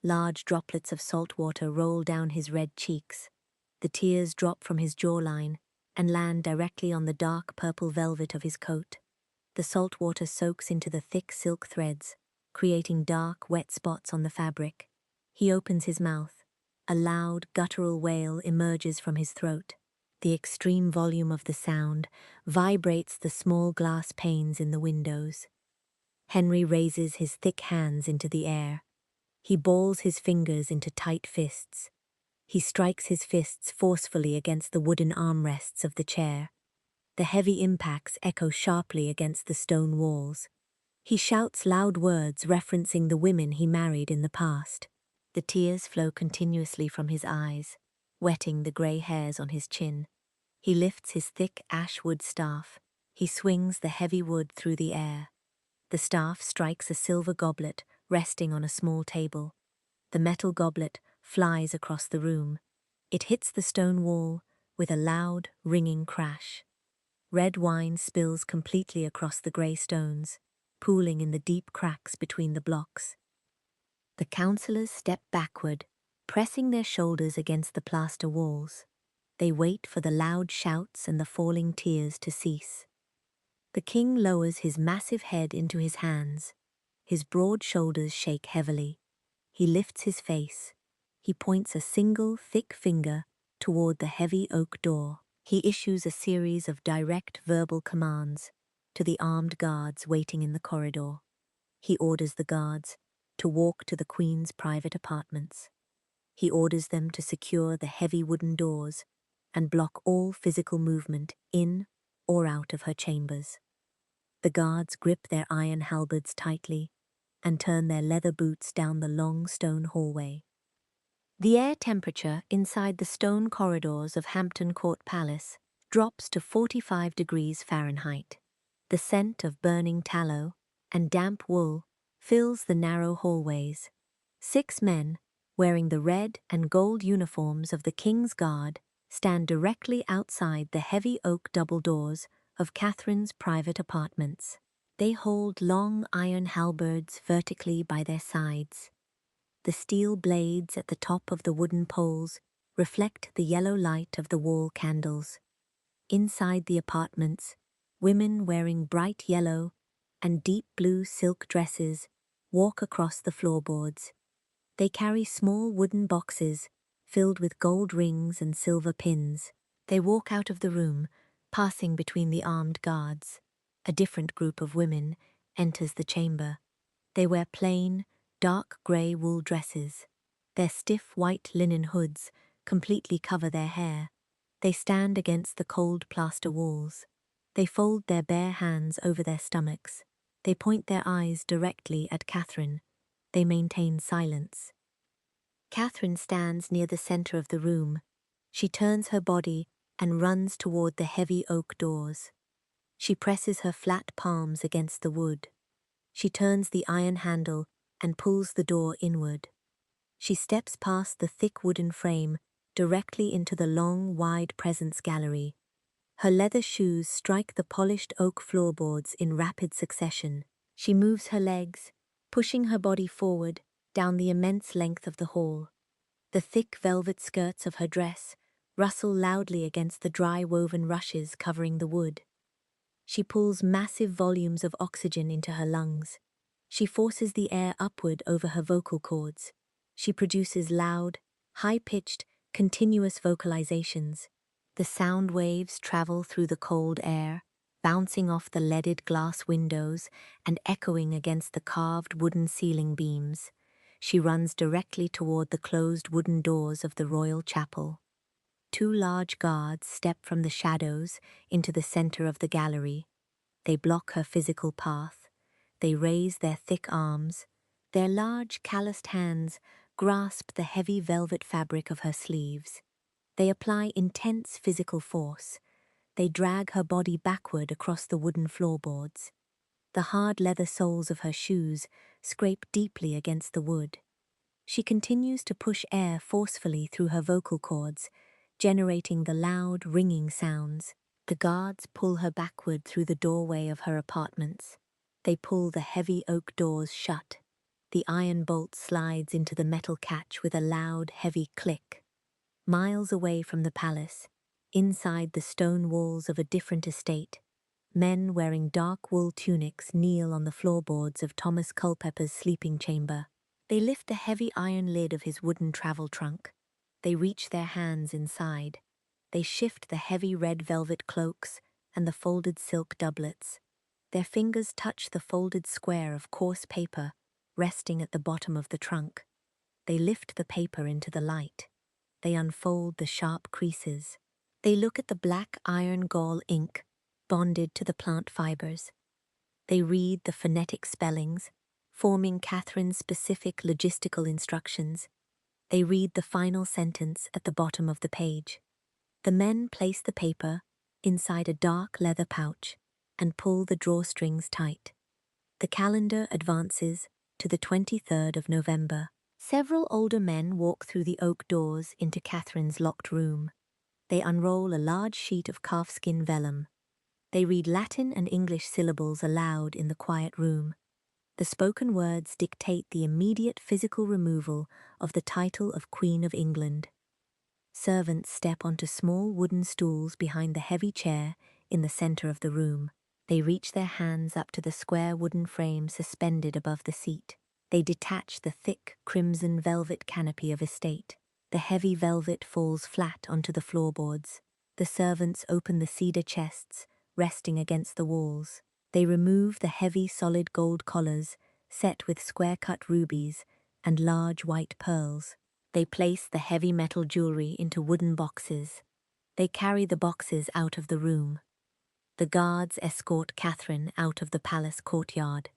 Large droplets of salt water roll down his red cheeks. The tears drop from his jawline and land directly on the dark purple velvet of his coat. The salt water soaks into the thick silk threads, creating dark, wet spots on the fabric. He opens his mouth. A loud, guttural wail emerges from his throat. The extreme volume of the sound vibrates the small glass panes in the windows. Henry raises his thick hands into the air. He balls his fingers into tight fists. He strikes his fists forcefully against the wooden armrests of the chair. The heavy impacts echo sharply against the stone walls. He shouts loud words referencing the women he married in the past. The tears flow continuously from his eyes, wetting the grey hairs on his chin. He lifts his thick ash-wood staff. He swings the heavy wood through the air. The staff strikes a silver goblet resting on a small table. The metal goblet flies across the room. It hits the stone wall with a loud, ringing crash. Red wine spills completely across the grey stones, pooling in the deep cracks between the blocks. The councillors step backward, pressing their shoulders against the plaster walls. They wait for the loud shouts and the falling tears to cease. The king lowers his massive head into his hands. His broad shoulders shake heavily. He lifts his face. He points a single, thick finger toward the heavy oak door. He issues a series of direct verbal commands to the armed guards waiting in the corridor. He orders the guards to walk to the Queen's private apartments. He orders them to secure the heavy wooden doors and block all physical movement in or out of her chambers. The guards grip their iron halberds tightly and turn their leather boots down the long stone hallway. The air temperature inside the stone corridors of Hampton Court Palace drops to 45 degrees Fahrenheit. The scent of burning tallow and damp wool fills the narrow hallways. 6 men, wearing the red and gold uniforms of the King's Guard, stand directly outside the heavy oak double doors of Catherine's private apartments. They hold long iron halberds vertically by their sides. The steel blades at the top of the wooden poles reflect the yellow light of the wall candles. Inside the apartments, women wearing bright yellow and deep blue silk dresses walk across the floorboards. They carry small wooden boxes filled with gold rings and silver pins. They walk out of the room, passing between the armed guards. A different group of women enters the chamber. They wear plain, dark grey wool dresses. Their stiff white linen hoods completely cover their hair. They stand against the cold plaster walls. They fold their bare hands over their stomachs. They point their eyes directly at Catherine. They maintain silence. Catherine stands near the centre of the room. She turns her body and runs toward the heavy oak doors. She presses her flat palms against the wood. She turns the iron handle and pulls the door inward. She steps past the thick wooden frame directly into the long, wide presence gallery. Her leather shoes strike the polished oak floorboards in rapid succession. She moves her legs, pushing her body forward down the immense length of the hall. The thick velvet skirts of her dress rustle loudly against the dry woven rushes covering the wood. She pulls massive volumes of oxygen into her lungs. She forces the air upward over her vocal cords. She produces loud, high-pitched, continuous vocalizations. The sound waves travel through the cold air, bouncing off the leaded glass windows and echoing against the carved wooden ceiling beams. She runs directly toward the closed wooden doors of the royal chapel. 2 large guards step from the shadows into the center of the gallery. They block her physical path. They raise their thick arms. Their large, calloused hands grasp the heavy velvet fabric of her sleeves. They apply intense physical force. They drag her body backward across the wooden floorboards. The hard leather soles of her shoes scrape deeply against the wood. She continues to push air forcefully through her vocal cords, generating the loud, ringing sounds. The guards pull her backward through the doorway of her apartments. They pull the heavy oak doors shut. The iron bolt slides into the metal catch with a loud, heavy click. Miles away from the palace, inside the stone walls of a different estate, men wearing dark wool tunics kneel on the floorboards of Thomas Culpepper's sleeping chamber. They lift the heavy iron lid of his wooden travel trunk. They reach their hands inside. They shift the heavy red velvet cloaks and the folded silk doublets. Their fingers touch the folded square of coarse paper resting at the bottom of the trunk. They lift the paper into the light. They unfold the sharp creases. They look at the black iron gall ink bonded to the plant fibers. They read the phonetic spellings, forming Catherine's specific logistical instructions. They read the final sentence at the bottom of the page. The men place the paper inside a dark leather pouch and pull the drawstrings tight. The calendar advances to the 23rd of November. Several older men walk through the oak doors into Catherine's locked room. They unroll a large sheet of calfskin vellum. They read Latin and English syllables aloud in the quiet room. The spoken words dictate the immediate physical removal of the title of Queen of England. Servants step onto small wooden stools behind the heavy chair in the center of the room. They reach their hands up to the square wooden frame suspended above the seat. They detach the thick crimson velvet canopy of estate. The heavy velvet falls flat onto the floorboards. The servants open the cedar chests, resting against the walls. They remove the heavy solid gold collars, set with square-cut rubies and large white pearls. They place the heavy metal jewelry into wooden boxes. They carry the boxes out of the room. The guards escort Catherine out of the palace courtyard.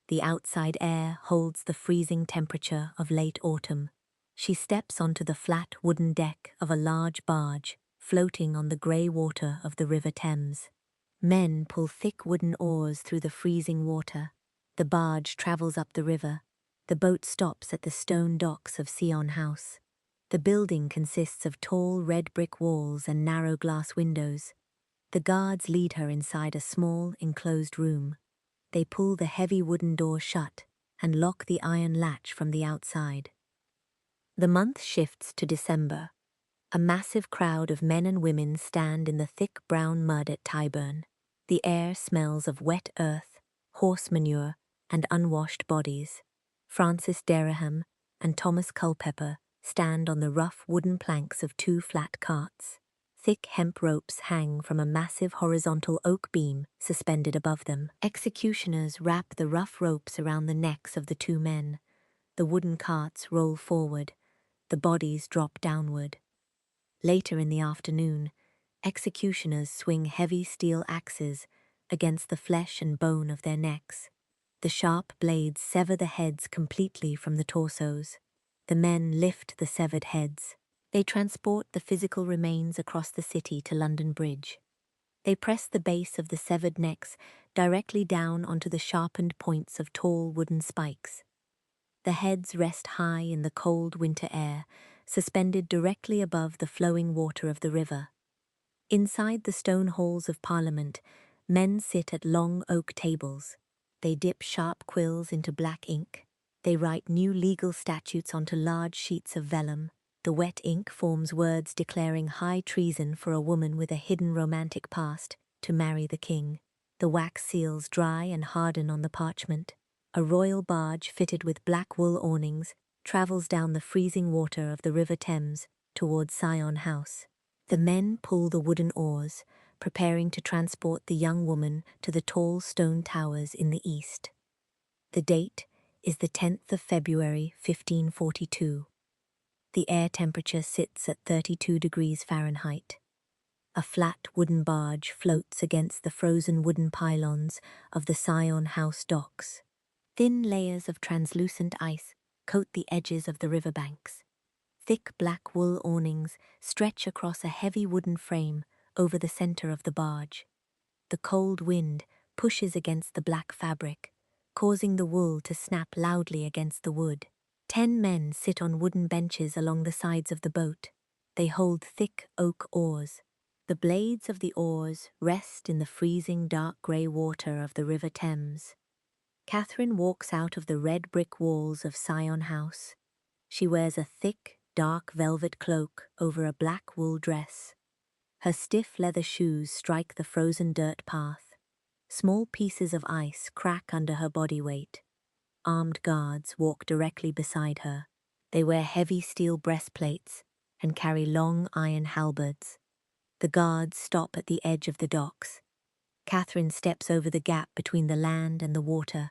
The outside air holds the freezing temperature of late autumn. She steps onto the flat wooden deck of a large barge, floating on the grey water of the River Thames. Men pull thick wooden oars through the freezing water. The barge travels up the river. The boat stops at the stone docks of Sion House. The building consists of tall red brick walls and narrow glass windows. The guards lead her inside a small, enclosed room. They pull the heavy wooden door shut and lock the iron latch from the outside. The month shifts to December. A massive crowd of men and women stand in the thick brown mud at Tyburn. The air smells of wet earth, horse manure, and unwashed bodies. Francis Dereham and Thomas Culpepper stand on the rough wooden planks of two flat carts. Thick hemp ropes hang from a massive horizontal oak beam suspended above them. Executioners wrap the rough ropes around the necks of the two men. The wooden carts roll forward. The bodies drop downward. Later in the afternoon, executioners swing heavy steel axes against the flesh and bone of their necks. The sharp blades sever the heads completely from the torsos. The men lift the severed heads. They transport the physical remains across the city to London Bridge. They press the base of the severed necks directly down onto the sharpened points of tall wooden spikes. The heads rest high in the cold winter air, suspended directly above the flowing water of the river. Inside the stone halls of Parliament, men sit at long oak tables. They dip sharp quills into black ink. They write new legal statutes onto large sheets of vellum. The wet ink forms words declaring high treason for a woman with a hidden romantic past to marry the king. The wax seals dry and harden on the parchment. A royal barge fitted with black wool awnings travels down the freezing water of the River Thames towards Sion House. The men pull the wooden oars, preparing to transport the young woman to the tall stone towers in the east. The date is the 10th of February, 1542. The air temperature sits at 32 degrees Fahrenheit. A flat wooden barge floats against the frozen wooden pylons of the Sion House docks. Thin layers of translucent ice coat the edges of the riverbanks. Thick black wool awnings stretch across a heavy wooden frame over the center of the barge. The cold wind pushes against the black fabric, causing the wool to snap loudly against the wood. 10 men sit on wooden benches along the sides of the boat. They hold thick oak oars. The blades of the oars rest in the freezing dark grey water of the River Thames. Catherine walks out of the red brick walls of Sion House. She wears a thick, dark velvet cloak over a black wool dress. Her stiff leather shoes strike the frozen dirt path. Small pieces of ice crack under her body weight. Armed guards walk directly beside her. They wear heavy steel breastplates and carry long iron halberds. The guards stop at the edge of the docks. Catherine steps over the gap between the land and the water.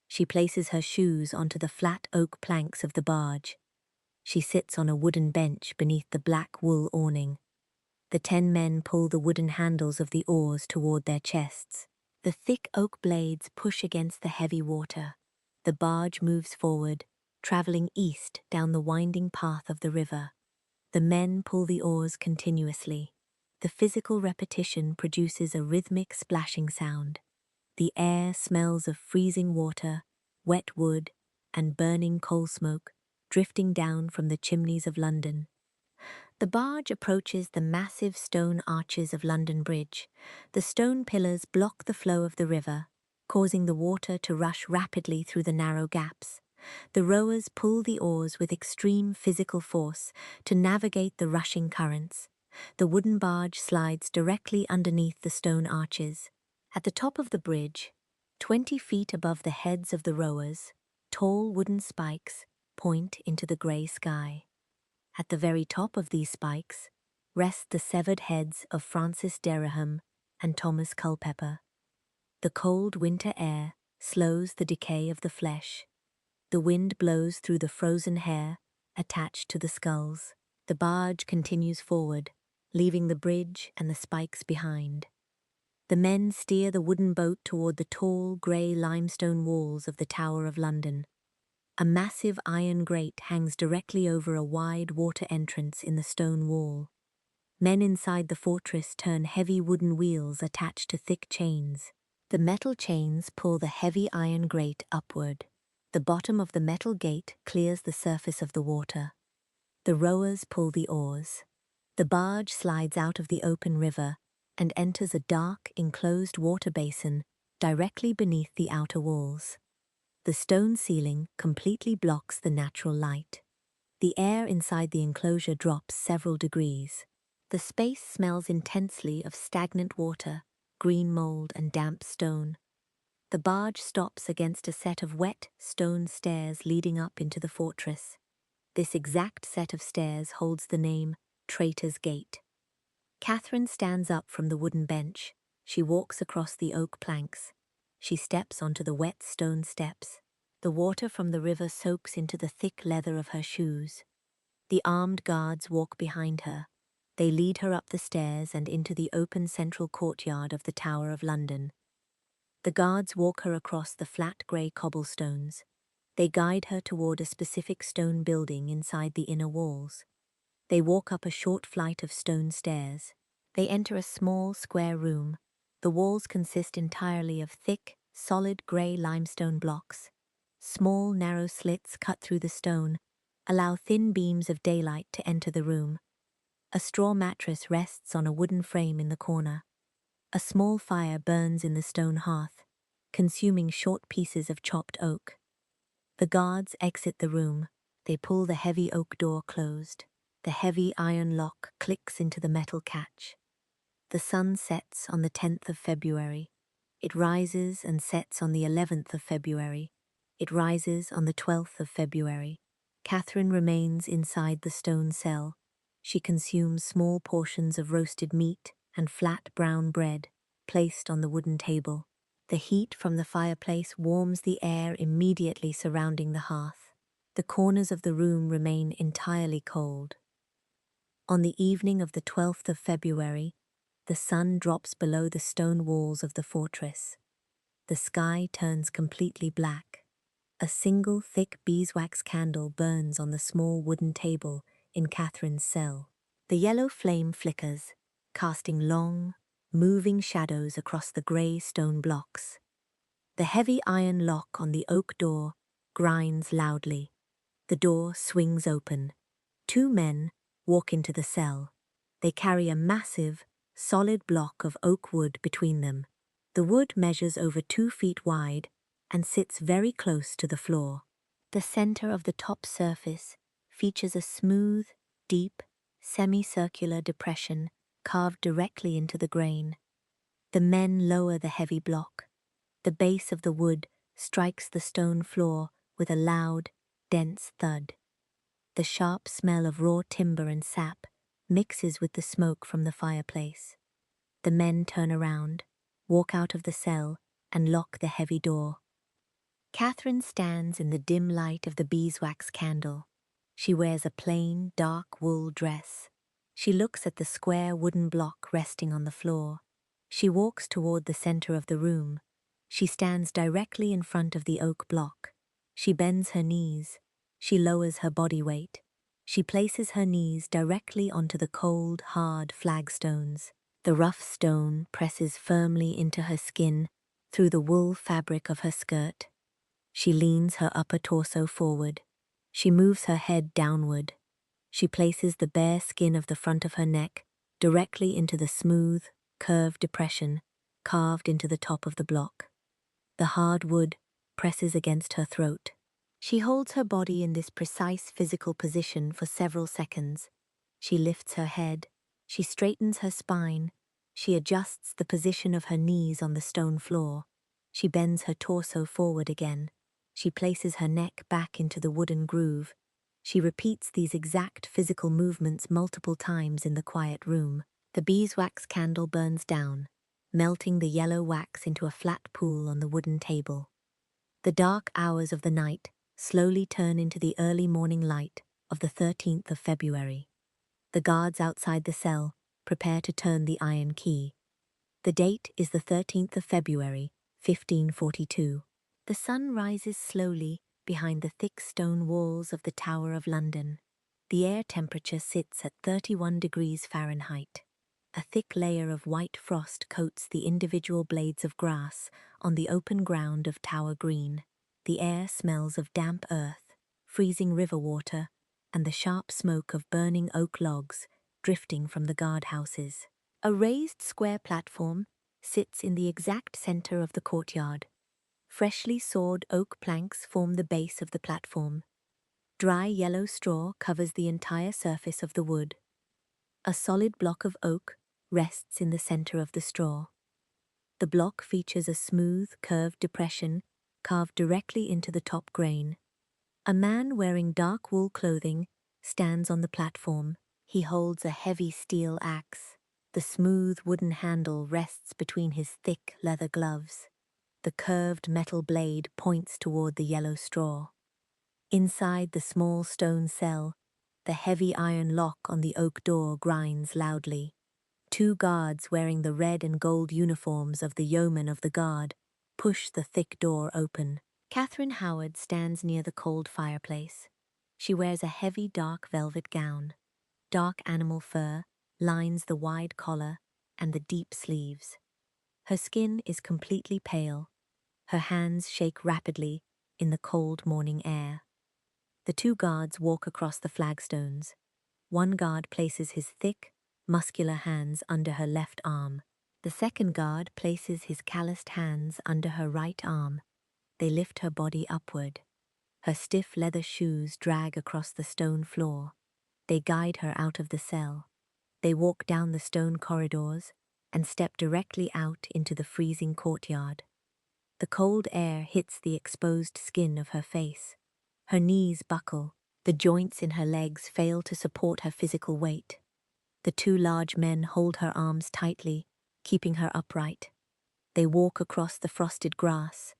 She places her shoes onto the flat oak planks of the barge. She sits on a wooden bench beneath the black wool awning. The 10 men pull the wooden handles of the oars toward their chests. The thick oak blades push against the heavy water. The barge moves forward, traveling east down the winding path of the river. The men pull the oars continuously. The physical repetition produces a rhythmic splashing sound. The air smells of freezing water, wet wood, and burning coal smoke drifting down from the chimneys of London. The barge approaches the massive stone arches of London Bridge. The stone pillars block the flow of the river, causing the water to rush rapidly through the narrow gaps. The rowers pull the oars with extreme physical force to navigate the rushing currents. The wooden barge slides directly underneath the stone arches. At the top of the bridge, 20 feet above the heads of the rowers, tall wooden spikes point into the grey sky. At the very top of these spikes rest the severed heads of Francis Dereham and Thomas Culpeper. The cold winter air slows the decay of the flesh. The wind blows through the frozen hair attached to the skulls. The barge continues forward, leaving the bridge and the spikes behind. The men steer the wooden boat toward the tall, grey limestone walls of the Tower of London. A massive iron grate hangs directly over a wide water entrance in the stone wall. Men inside the fortress turn heavy wooden wheels attached to thick chains. The metal chains pull the heavy iron grate upward. The bottom of the metal gate clears the surface of the water. The rowers pull the oars. The barge slides out of the open river and enters a dark, enclosed water basin directly beneath the outer walls. The stone ceiling completely blocks the natural light. The air inside the enclosure drops several degrees. The space smells intensely of stagnant water, green mold, and damp stone. The barge stops against a set of wet stone stairs leading up into the fortress. This exact set of stairs holds the name Traitor's Gate. Catherine stands up from the wooden bench. She walks across the oak planks. She steps onto the wet stone steps. The water from the river soaks into the thick leather of her shoes. The armed guards walk behind her. They lead her up the stairs and into the open central courtyard of the Tower of London. The guards walk her across the flat grey cobblestones. They guide her toward a specific stone building inside the inner walls. They walk up a short flight of stone stairs. They enter a small, square room. The walls consist entirely of thick, solid grey limestone blocks. Small, narrow slits cut through the stone allow thin beams of daylight to enter the room. A straw mattress rests on a wooden frame in the corner. A small fire burns in the stone hearth, consuming short pieces of chopped oak. The guards exit the room. They pull the heavy oak door closed. The heavy iron lock clicks into the metal catch. The sun sets on the 10th of February. It rises and sets on the 11th of February. It rises on the 12th of February. Catherine remains inside the stone cell. She consumes small portions of roasted meat and flat brown bread placed on the wooden table. The heat from the fireplace warms the air immediately surrounding the hearth. The corners of the room remain entirely cold. On the evening of the 12th of February, the sun drops below the stone walls of the fortress. The sky turns completely black. A single thick beeswax candle burns on the small wooden table in Catherine's cell. The yellow flame flickers, casting long, moving shadows across the grey stone blocks. The heavy iron lock on the oak door grinds loudly. The door swings open. Two men walk into the cell. They carry a massive, solid block of oak wood between them. The wood measures over 2 feet wide and sits very close to the floor. The center of the top surface features a smooth, deep, semicircular depression carved directly into the grain. The men lower the heavy block. The base of the wood strikes the stone floor with a loud, dense thud. The sharp smell of raw timber and sap mixes with the smoke from the fireplace. The men turn around, walk out of the cell, and lock the heavy door. Catherine stands in the dim light of the beeswax candle. She wears a plain, dark wool dress. She looks at the square wooden block resting on the floor. She walks toward the center of the room. She stands directly in front of the oak block. She bends her knees. She lowers her body weight. She places her knees directly onto the cold, hard flagstones. The rough stone presses firmly into her skin through the wool fabric of her skirt. She leans her upper torso forward. She moves her head downward. She places the bare skin of the front of her neck directly into the smooth, curved depression carved into the top of the block. The hard wood presses against her throat. She holds her body in this precise physical position for several seconds. She lifts her head. She straightens her spine. She adjusts the position of her knees on the stone floor. She bends her torso forward again. She places her neck back into the wooden groove. She repeats these exact physical movements multiple times in the quiet room. The beeswax candle burns down, melting the yellow wax into a flat pool on the wooden table. The dark hours of the night slowly turn into the early morning light of the 13th of February. The guards outside the cell prepare to turn the iron key. The date is the 13th of February, 1542. The sun rises slowly behind the thick stone walls of the Tower of London. The air temperature sits at 31 degrees Fahrenheit. A thick layer of white frost coats the individual blades of grass on the open ground of Tower Green. The air smells of damp earth, freezing river water, and the sharp smoke of burning oak logs drifting from the guardhouses. A raised square platform sits in the exact center of the courtyard. Freshly sawed oak planks form the base of the platform. Dry yellow straw covers the entire surface of the wood. A solid block of oak rests in the center of the straw. The block features a smooth, curved depression carved directly into the top grain. A man wearing dark wool clothing stands on the platform. He holds a heavy steel axe. The smooth wooden handle rests between his thick leather gloves. The curved metal blade points toward the yellow straw. Inside the small stone cell, the heavy iron lock on the oak door grinds loudly. Two guards wearing the red and gold uniforms of the yeomen of the guard push the thick door open. Catherine Howard stands near the cold fireplace. She wears a heavy dark velvet gown. Dark animal fur lines the wide collar and the deep sleeves. Her skin is completely pale. Her hands shake rapidly in the cold morning air. The two guards walk across the flagstones. One guard places his thick, muscular hands under her left arm. The second guard places his calloused hands under her right arm. They lift her body upward. Her stiff leather shoes drag across the stone floor. They guide her out of the cell. They walk down the stone corridors and step directly out into the freezing courtyard. The cold air hits the exposed skin of her face. Her knees buckle. The joints in her legs fail to support her physical weight. The two large men hold her arms tightly, keeping her upright. They walk across the frosted grass.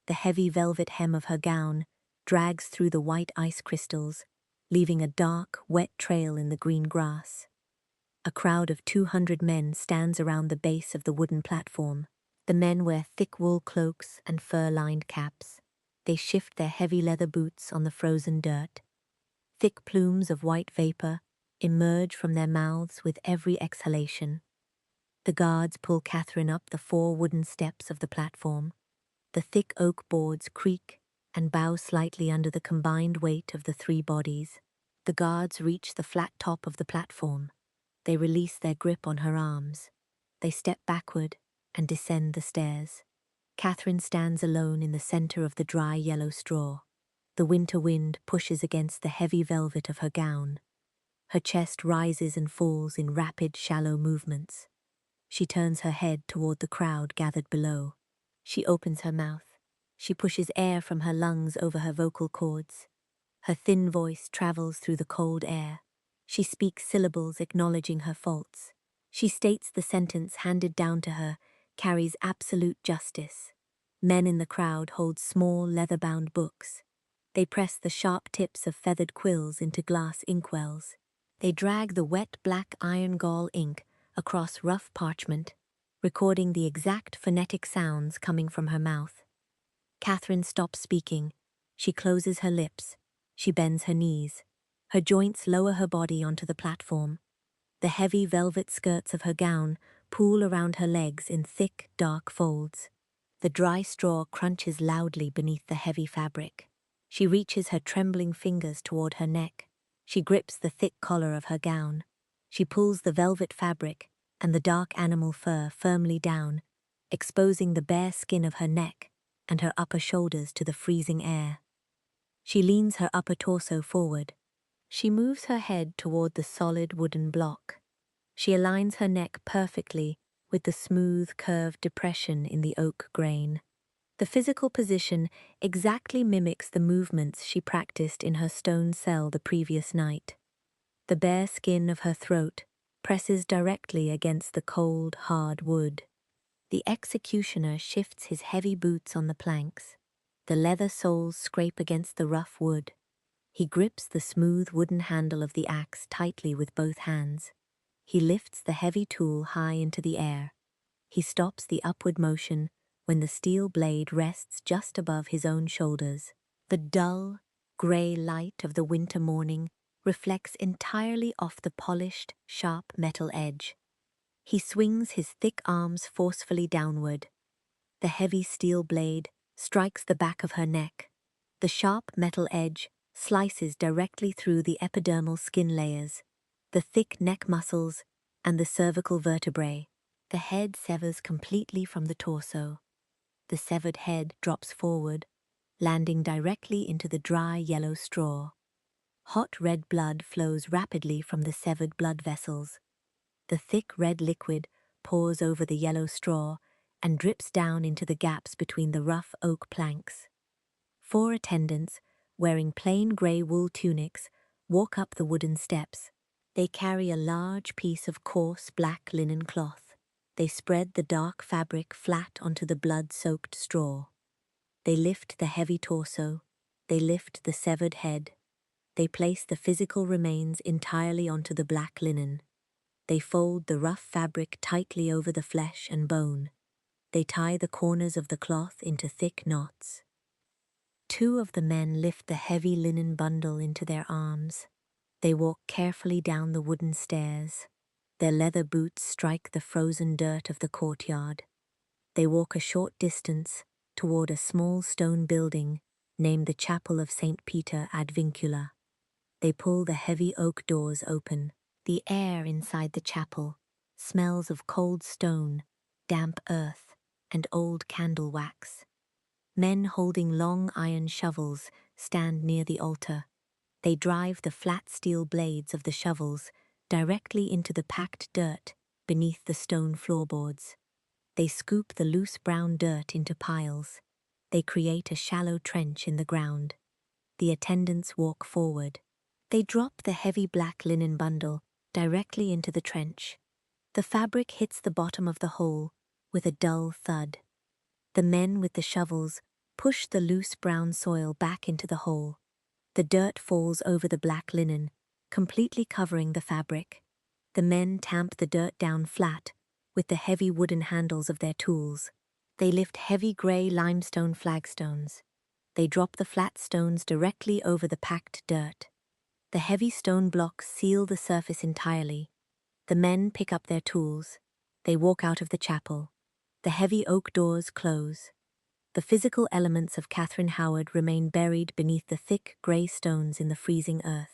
The heavy velvet hem of her gown drags through the white ice crystals, leaving a dark, wet trail in the green grass. A crowd of 200 men stands around the base of the wooden platform. The men wear thick wool cloaks and fur-lined caps. They shift their heavy leather boots on the frozen dirt. Thick plumes of white vapor emerge from their mouths with every exhalation. The guards pull Catherine up the 4 wooden steps of the platform. The thick oak boards creak and bow slightly under the combined weight of the three bodies. The guards reach the flat top of the platform. They release their grip on her arms. They step backward and descend the stairs. Catherine stands alone in the center of the dry yellow straw. The winter wind pushes against the heavy velvet of her gown. Her chest rises and falls in rapid, shallow movements. She turns her head toward the crowd gathered below. She opens her mouth. She pushes air from her lungs over her vocal cords. Her thin voice travels through the cold air. She speaks syllables acknowledging her faults. She states the sentence handed down to her carries absolute justice. Men in the crowd hold small leather-bound books. They press the sharp tips of feathered quills into glass inkwells. They drag the wet black iron gall ink across rough parchment, recording the exact phonetic sounds coming from her mouth. Catherine stops speaking. She closes her lips. She bends her knees. Her joints lower her body onto the platform. The heavy velvet skirts of her gown pool around her legs in thick, dark folds. The dry straw crunches loudly beneath the heavy fabric. She reaches her trembling fingers toward her neck. She grips the thick collar of her gown. She pulls the velvet fabric and the dark animal fur firmly down, exposing the bare skin of her neck and her upper shoulders to the freezing air. She leans her upper torso forward. She moves her head toward the solid wooden block. She aligns her neck perfectly with the smooth, curved depression in the oak grain. The physical position exactly mimics the movements she practiced in her stone cell the previous night. The bare skin of her throat presses directly against the cold, hard wood. The executioner shifts his heavy boots on the planks. The leather soles scrape against the rough wood. He grips the smooth wooden handle of the axe tightly with both hands. He lifts the heavy tool high into the air. He stops the upward motion when the steel blade rests just above his own shoulders. The dull, grey light of the winter morning reflects entirely off the polished, sharp metal edge. He swings his thick arms forcefully downward. The heavy steel blade strikes the back of her neck. The sharp metal edge slices directly through the epidermal skin layers, the thick neck muscles, and the cervical vertebrae. The head severs completely from the torso. The severed head drops forward, landing directly into the dry yellow straw. Hot red blood flows rapidly from the severed blood vessels. The thick red liquid pours over the yellow straw and drips down into the gaps between the rough oak planks. 4 attendants, wearing plain grey wool tunics, walk up the wooden steps. They carry a large piece of coarse black linen cloth. They spread the dark fabric flat onto the blood-soaked straw. They lift the heavy torso. They lift the severed head. They place the physical remains entirely onto the black linen. They fold the rough fabric tightly over the flesh and bone. They tie the corners of the cloth into thick knots. 2 of the men lift the heavy linen bundle into their arms. They walk carefully down the wooden stairs. Their leather boots strike the frozen dirt of the courtyard. They walk a short distance toward a small stone building named the Chapel of St. Peter ad Vincula. They pull the heavy oak doors open. The air inside the chapel smells of cold stone, damp earth, and old candle wax. Men holding long iron shovels stand near the altar. They drive the flat steel blades of the shovels directly into the packed dirt beneath the stone floorboards. They scoop the loose brown dirt into piles. They create a shallow trench in the ground. The attendants walk forward. They drop the heavy black linen bundle directly into the trench. The fabric hits the bottom of the hole with a dull thud. The men with the shovels push the loose brown soil back into the hole. The dirt falls over the black linen, completely covering the fabric. The men tamp the dirt down flat with the heavy wooden handles of their tools. They lift heavy grey limestone flagstones. They drop the flat stones directly over the packed dirt. The heavy stone blocks seal the surface entirely. The men pick up their tools. They walk out of the chapel. The heavy oak doors close. the physical elements of Catherine Howard remain buried beneath the thick grey stones in the freezing earth.